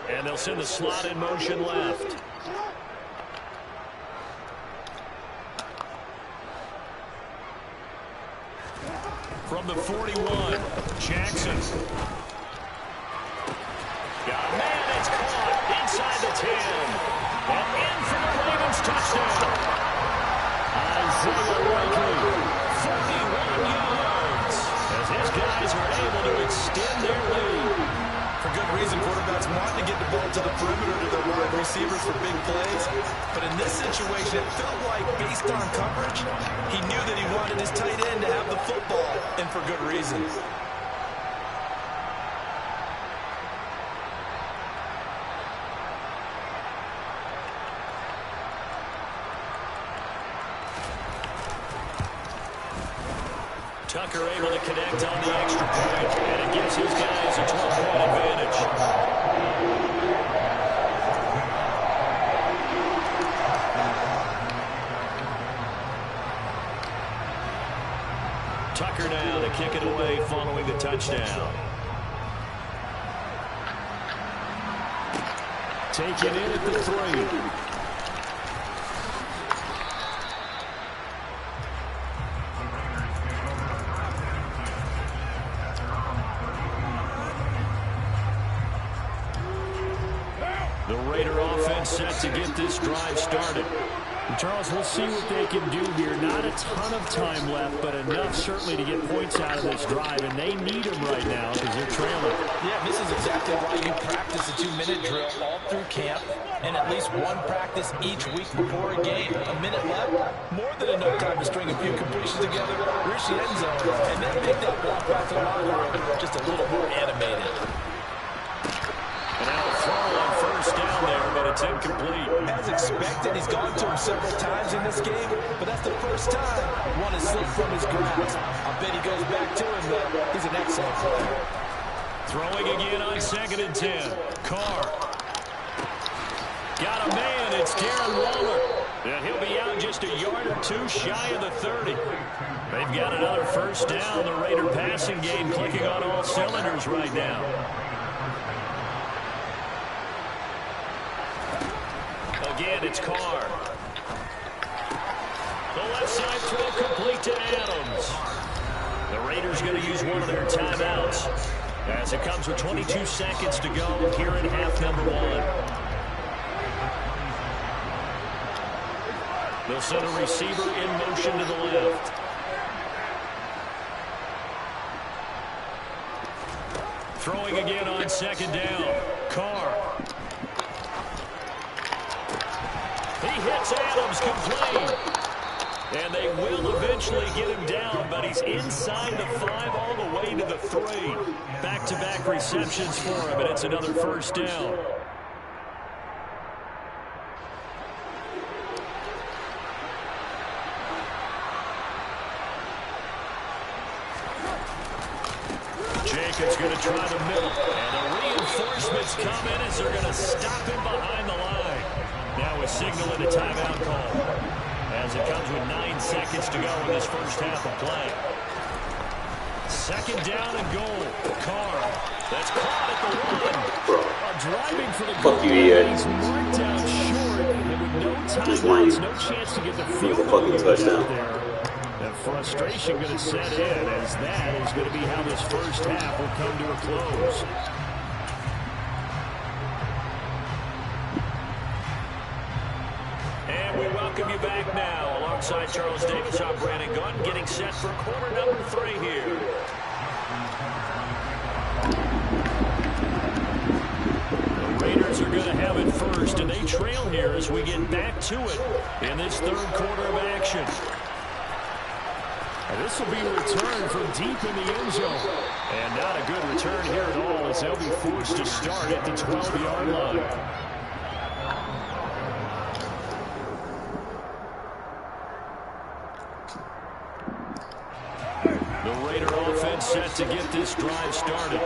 And they'll send the slot in motion left. From the 41, Jackson. Got a man, it's caught inside the 10. And in for the Ravens touchdown. Isaiah Likely, 41 yards. As his guys are able to extend their lead. For good reason, quarterbacks want to get the ball to the perimeter to their wide receivers for big plays. But in this situation, it felt like, based on coverage, he knew that he wanted his tight end to have the football, and for good reason. Tucker able to connect on the extra point, and it gives his guys a 12-point advantage. Tucker now to kick it away following the touchdown. Taken in at the 3. The Raider offense set to get this drive started. Charles, we'll see what they can do here. Not a ton of time left, but enough certainly to get points out of this drive, and they need them right now because they're trailing. Yeah, this is exactly why you practice a 2-minute drill all through camp and at least one practice each week before a game. A minute left, more than enough time to string a few completions together, reach the end zone, and then make that walk back to the locker room just a little more animated. And now a throw on first down there, but it's incomplete. As expected, he's gone to him several times in this game, but that's the first time one has slipped from his grasp. I bet he goes back to him, though. He's an excellent player. Throwing again on 2nd and 10. Carr. Got a man. It's Darren Waller. And he'll be out just a yard or two shy of the 30. They've got another first down. The Raider passing game clicking on all cylinders right now. Again, it's Carr. The left side throw complete to Adams. The Raiders going to use one of their timeouts as it comes with 22 seconds to go here in half number 1. They'll send a receiver in motion to the left. Throwing again on 2nd down. Carr. He hits Adams complete. And they will eventually get him down, but he's inside the 5 all the way to the 3. Back-to-back receptions for him, and it's another first down. Jacobs going to try the middle. And the reinforcements come in as they're going to stop him behind the line. Now a signal and a timeout call as it comes with 9 seconds to go in this first half of play. 2nd down and goal. Carr. That's caught at the 1. Driving for the goal. Fuck you, Ian. He's marked down short. And with no timeouts, no chance to get the field goal touchdown. there. The frustration going to set in as that is going to be how this first half will come to a close. And we welcome you back now alongside Charles Davis. I'm Brandon Gunn getting set for quarter number 3 here. The Raiders are going to have it first, and they trail here as we get back to it in this 3rd quarter of action. And this will be a return from deep in the end zone. And not a good return here at all as they'll be forced to start at the 12-yard line. The Raider offense set to get this drive started.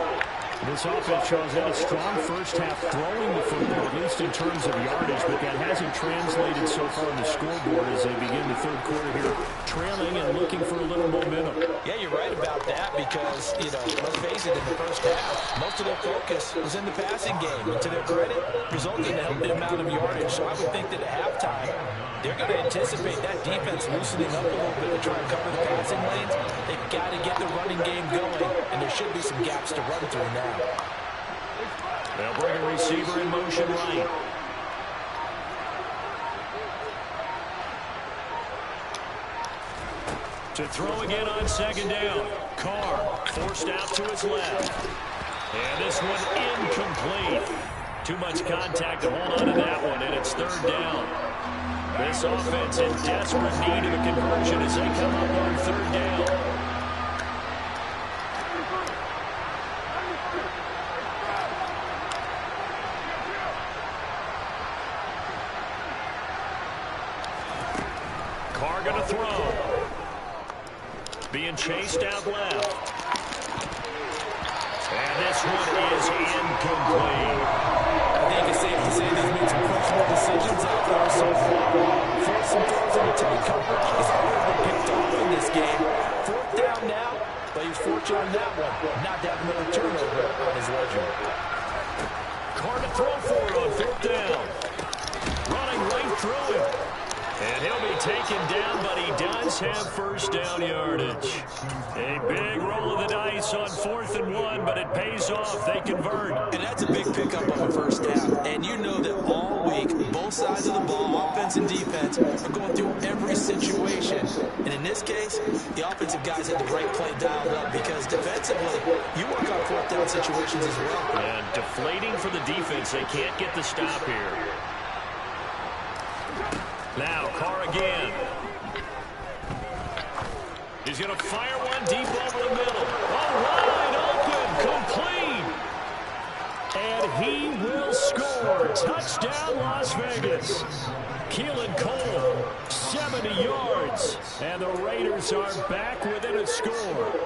This offense, Charles, had a strong first half throwing the football, at least in terms of yardage, but that hasn't translated so far on the scoreboard as they begin the 3rd quarter here, trailing and looking for a little momentum. Yeah, you're right about that because, let's face it, in the first half, most of their focus was in the passing game. And to their credit, resulting in a healthy amount of yardage. So I would think that at halftime, they're going to anticipate that defense loosening up a little bit to try and cover the passing lanes. They've got to get the running game going, and there should be some gaps to run through now. They'll bring a receiver in motion right. To throw again on 2nd down. Carr forced out to his left. And this one incomplete. Too much contact to hold on to that one, and it's 3rd down. This offense in desperate need of a conversion as they come up on 3rd down. Carr going to throw. Being chased out left. And this one is incomplete. I think it's safe to say they've made some questionable decisions out there so far. Forced some throws into tight coverage. He's already been picked off in this game. 4th down now, but he's fortunate on that one. Not to have another turnover on his ledger. Carr to throw for it on 5th down. Running right through him. And he'll be taken down, but he does have first down yardage. A big roll of the dice on 4th and 1, but it pays off. They convert. And that's a big pickup on the first down. And you know that all week, both both sides of the ball, offense and defense, are going through every situation. And in this case, the offensive guys had the right play dialed up because defensively, you work on fourth down situations as well. And deflating for the defense. They can't get the stop here. Now, Carr again. He's going to fire one deep over the middle. Oh, wide open, complete. And he will score. Touchdown, Las Vegas. Keelan Cole, 70 yards. And the Raiders are back within a score.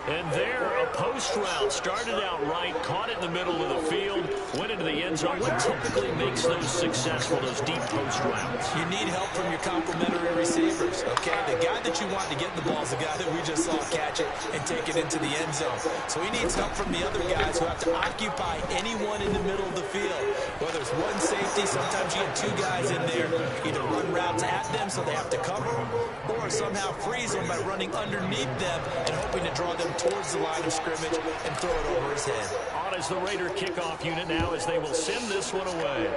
And there, a post route started out right, caught it in the middle of the field, went into the end zone. What typically makes those successful, those deep post routes? You need help from your complementary receivers, okay? The guy that you want to get the ball is the guy that we just saw catch it and take it into the end zone. So he needs help from the other guys who have to occupy anyone in the middle of the field. Whether it's one safety, sometimes you get two guys in there, either run routes at them so they have to cover them, or somehow freeze them by running underneath them and hoping to draw them towards the line of scrimmage and throw it over his head. On is the Raider kickoff unit now as they will send this one away.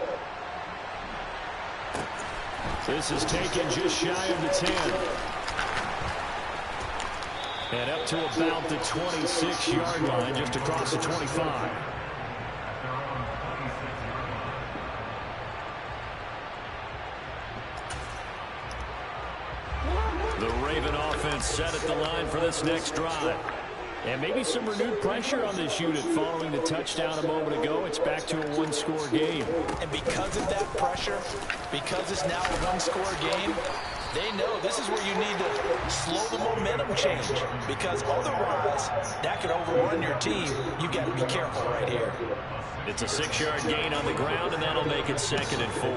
This is taken just shy of the 10. And up to about the 26-yard line, just across the 25. The Raven offense set at the line for this next drive. And maybe some renewed pressure on this unit following the touchdown a moment ago. It's back to a one-score game. And because of that pressure, because it's now a one-score game, they know this is where you need to slow the momentum change. Because otherwise, that could overrun your team. You've got to be careful right here. It's a 6-yard gain on the ground, and that'll make it 2nd and 4.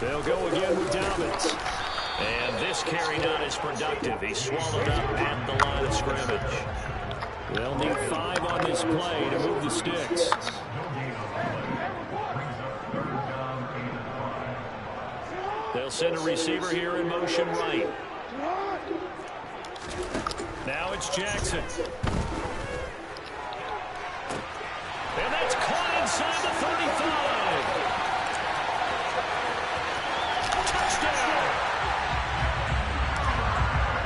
They'll go again with Dobbins. And this carry not as productive. He's swallowed up at the line of scrimmage. They'll need 5 on this play to move the sticks. They'll send a receiver here in motion right. Now it's Jackson. And that's caught inside the 35.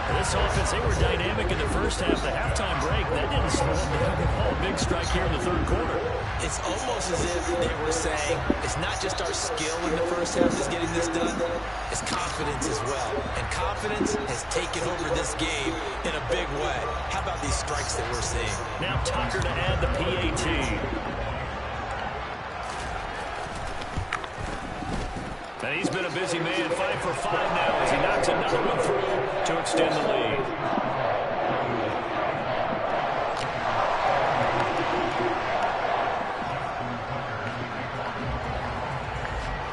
This offense, they were dynamic in the first half. The halftime break, that didn't slow them down at all. Big strike here in the third quarter. It's almost as if they were saying, it's not just our skill in the first half that's getting this done, it's confidence as well. And confidence has taken over this game in a big way. How about these strikes that we're seeing? Now Tucker to add the PAT. And he's been a busy man, 5 for 5 now as he knocks another one through to extend the lead.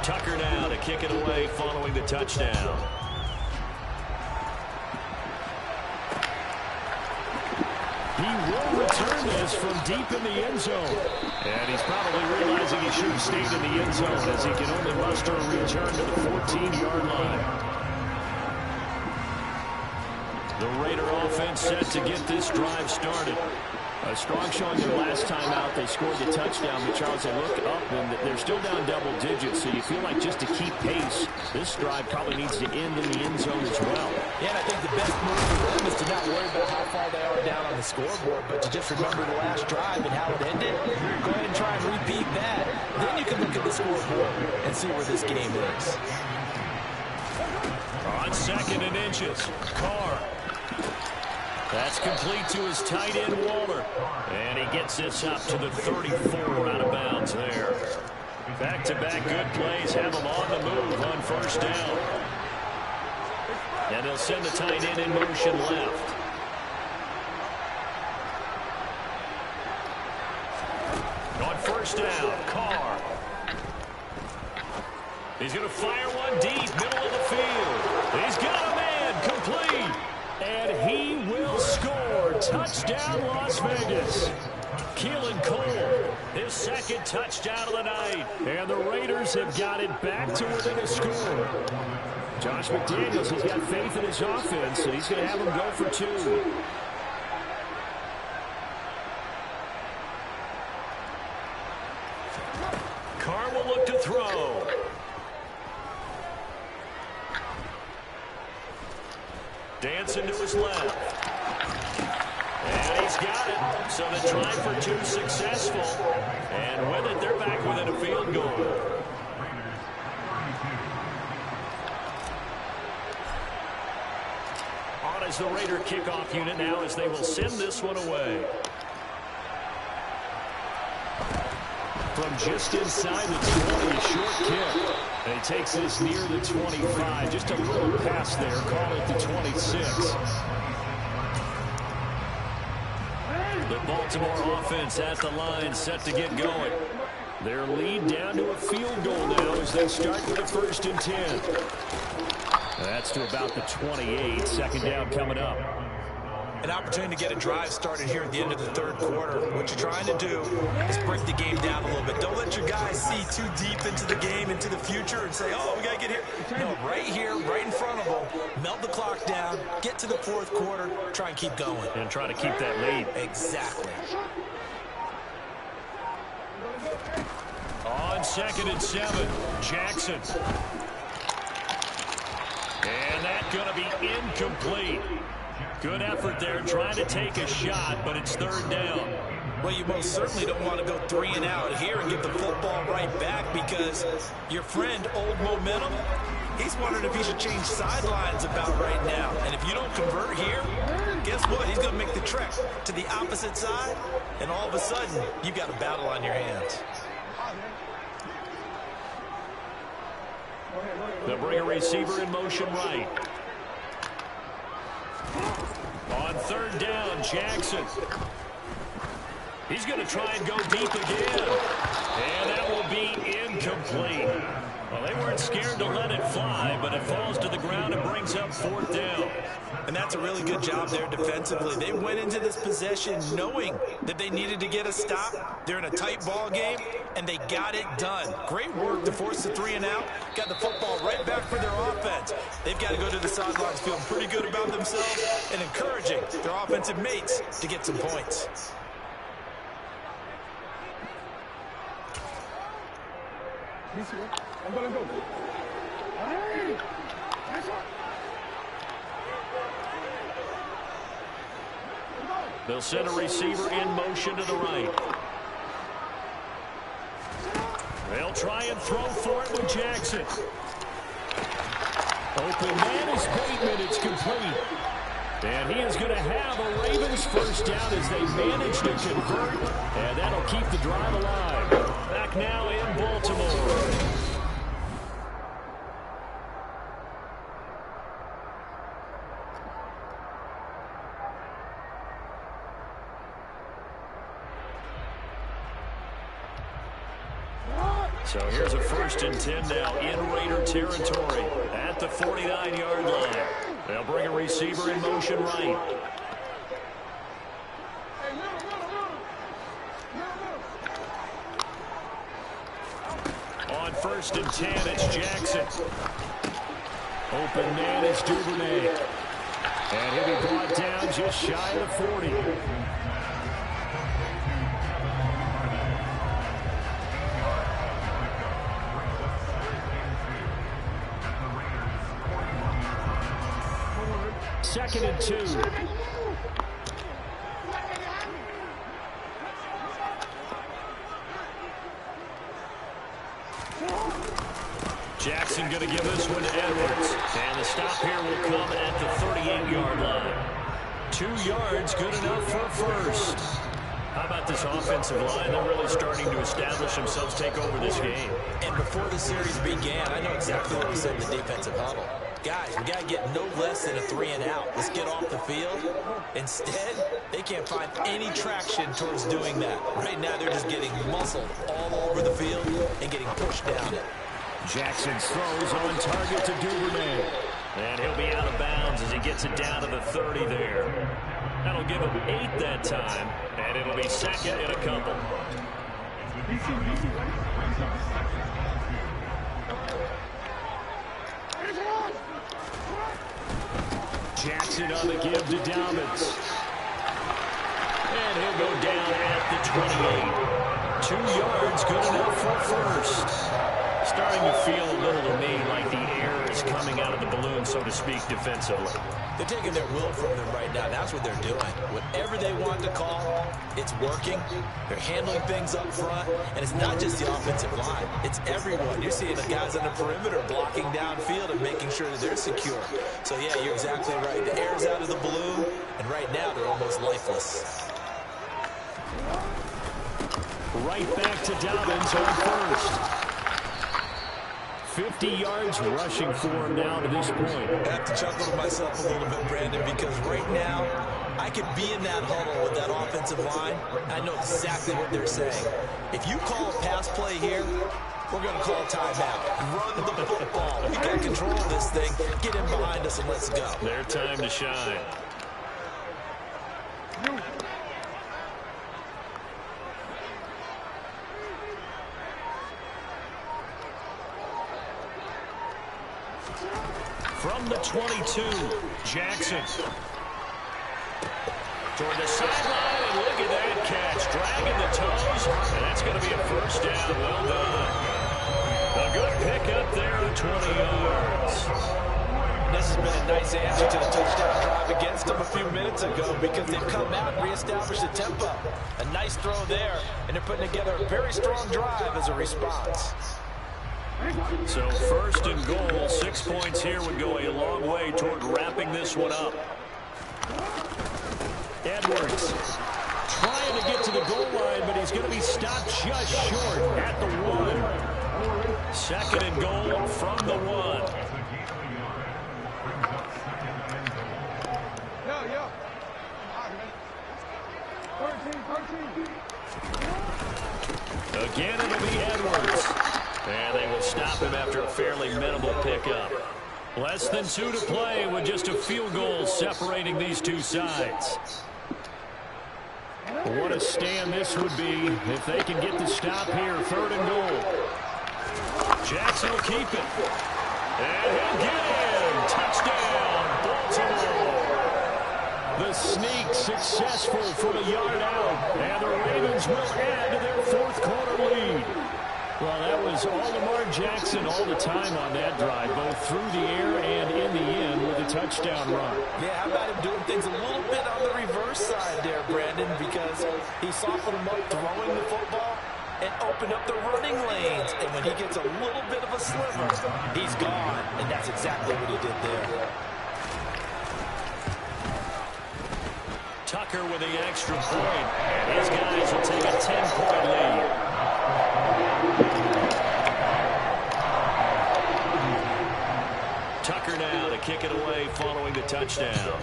Tucker now to kick it away following the touchdown. He will return this from deep in the end zone. And he's probably realizing he should have stayed in the end zone as he can only muster a return to the 14-yard line. The Raider offense set to get this drive started. A strong showing their last time out. They scored the touchdown, but Charles, they look up and they're still down double digits, so you feel like just to keep pace, this drive probably needs to end in the end zone as well. Yeah, and I think the best move for them is to not worry about how far they are down on the scoreboard, but to just remember the last drive and how it ended. Go ahead and try and repeat that. Then you can look at the scoreboard and see where this game is. On 2nd and inches, Carr. That's complete to his tight end, Waller. And he gets this up to the 34 out of bounds there. Back-to-back good plays have him on the move on first down. And they'll send the tight end in motion left. On first down, Carr. He's going to fire one deep, middle of the field. He's got a man, complete. And he will score. Touchdown, Las Vegas. Keelan Cole, his 2nd touchdown of the night. And the Raiders have got it back to within a score. Josh McDaniels has got faith in his offense, and he's going to have them go for 2. Carr will look to throw. Dancing to his left. And he's got it. So the try for two successful. And with it, they're back within a field goal. On as the Raider kickoff unit now as they will send this one away. From just inside the 20, a short kick. And he takes this near the 25. Just a little pass there. Call it the 26. The Baltimore offense at the line, set to get going. Their lead down to a field goal now as they start with a 1st and 10. That's to about the 28. 2nd down coming up. An opportunity to get a drive started here at the end of the 3rd quarter. What you're trying to do is break the game down a little bit. Don't let your guys see too deep into the game, into the future, and say, oh, we got to get here. No, right here, right in front of them, melt the clock down, get to the 4th quarter, try and keep going. And try to keep that lead. Exactly. On 2nd and 7, Jackson. And that's going to be incomplete. Good effort there, trying to take a shot, but it's 3rd down. Well, you most certainly don't want to go 3 and out here and get the football right back because your friend, Old Momentum, he's wondering if he should change sidelines about right now. And if you don't convert here, guess what? He's going to make the trek to the opposite side, and all of a sudden, you've got a battle on your hands. They'll bring a receiver in motion right. On 3rd down, Jackson. He's going to try and go deep again. And that will be incomplete. Well, they weren't scared to let it fly, but it falls to the ground and brings up 4th down. And that's a really good job there defensively. They went into this possession knowing that they needed to get a stop. They're in a tight ball game, and they got it done. Great work to force the 3 and out. Got the football right back for their offense. They've got to go to the sidelines feeling pretty good about themselves and encouraging their offensive mates to get some points. They'll send a receiver in motion to the right. They'll try and throw for it with Jackson. Open man is Bateman. It's complete. And he is going to have a Ravens 1st down as they manage to convert. And that'll keep the drive alive. Back now in Baltimore. So here's a 1st and 10 now in Raider territory at the 49-yard line. They'll bring a receiver in motion right. On 1st and 10, it's Jackson. Open man is Duvernay. And he'll be brought down just shy of 40. Second and 2. Jackson going to give this one to Edwards. And the stop here will come at the 38-yard line. 2 yards, good enough for a 1st. How about this offensive line? They're really starting to establish themselves, take over this game. And before the series began, I know exactly what we said in the defensive huddle. Guys, we got to get no less than a 3 and out. Let's get off the field. Instead, they can't find any traction towards doing that. Right now, they're just getting muscled all over the field and getting pushed down it. Jackson's throws on target to Duvernay. And he'll be out of bounds as he gets it down to the 30 there. That'll give him 8 that time, and it'll be 2nd in a couple. Jackson on the give to Dobbins. And he'll go down at the 28. 2 yards, good enough for first. Starting to feel a little to me like the air is coming out of the balloon, so to speak, defensively. They're taking their will from them right now. That's what they're doing. Whatever they want to call, it's working. They're handling things up front. And it's not just the offensive line. It's everyone. You're seeing the guys on the perimeter blocking downfield and making sure that they're secure. So, yeah, you're exactly right. The air's out of the balloon, and right now they're almost lifeless. Right back to Dobbins on first. 50 yards rushing for him now to this point. I have to chuckle to myself a little bit, Brandon, because right now I could be in that huddle with that offensive line. I know exactly what they're saying. If you call a pass play here, we're going to call a timeout. Run the football. We got control of this thing. Get in behind us and let's go. Their time to shine. From the 22, Jackson. Toward the sideline, and look at that catch. Dragging the toes, and that's going to be a first down. Well done. A good pickup there at 20 yards. This has been a nice answer to the touchdown drive against them a few minutes ago because they've come out and reestablished the tempo. A nice throw there, and they're putting together a very strong drive as a response. So first and goal, 6 points here would go a long way toward wrapping this one up. Edwards trying to get to the goal line, but he's going to be stopped just short at the 1. Second and goal from the 1. Again, it'll be Edwards. And they will stop him after a fairly minimal pickup. Less than 2 to play with just a field goal separating these two sides. What a stand this would be if they can get the stop here. 3rd and goal. Jackson will keep it. And he'll get in. Touchdown, Baltimore. The sneak successful from a yard out. And the Ravens will add to their 4th quarter lead. Well, that was all Lamar Jackson all the time on that drive, both through the air and in the end with a touchdown run. Yeah, how about him doing things a little bit on the reverse side there, Brandon, because he softened him up throwing the football and opened up the running lanes. And when he gets a little bit of a sliver, he's gone. And that's exactly what he did there. Tucker with the extra point, and his guys will take a 10-point lead. Tucker now to kick it away following the touchdown.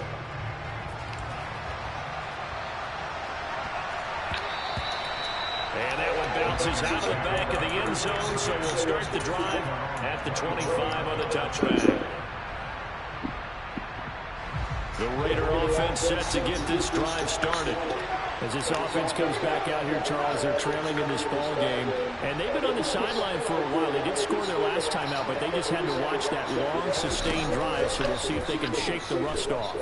And that one bounces out of the back of the end zone, so we'll start the drive at the 25 on the touchback. The Raider offense set to get this drive started. As this offense comes back out here, Charles, they're trailing in this ball game. And they've been on the sideline for a while. They did score their last time out, but they just had to watch that long, sustained drive, so we'll see if they can shake the rust off.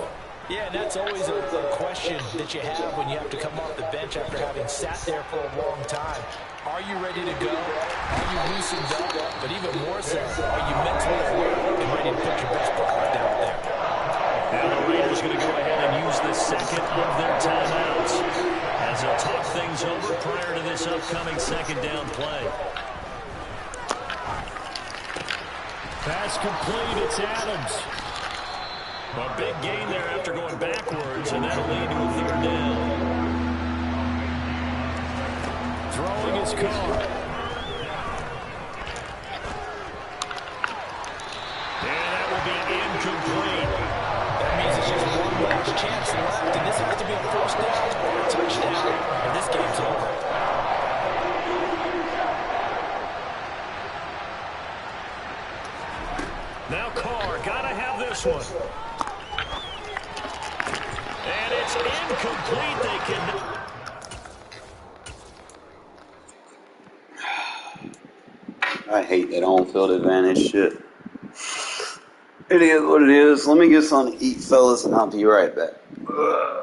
Yeah, and that's always a question that you have when you have to come off the bench after having sat there for a long time. Are you ready to go? Are you loosened up? But even more so, are you mentally alert and ready to put your best product out there? Now the Raiders going to go ahead and use the second of their timeouts as they'll talk things over prior to this upcoming second down play. Pass complete. It's Adams. A big gain there after going backwards, and that'll lead to a 3rd down. Throwing his car. And that will be incomplete. That means it's just one last chance left, and this has to be a 1st down or a touchdown, and this game's over. Now Carr, gotta have this one. And it's incomplete. They can... I hate that home field advantage shit. It is what it is. Let me get something to eat, fellas, and I'll be right back. Ugh.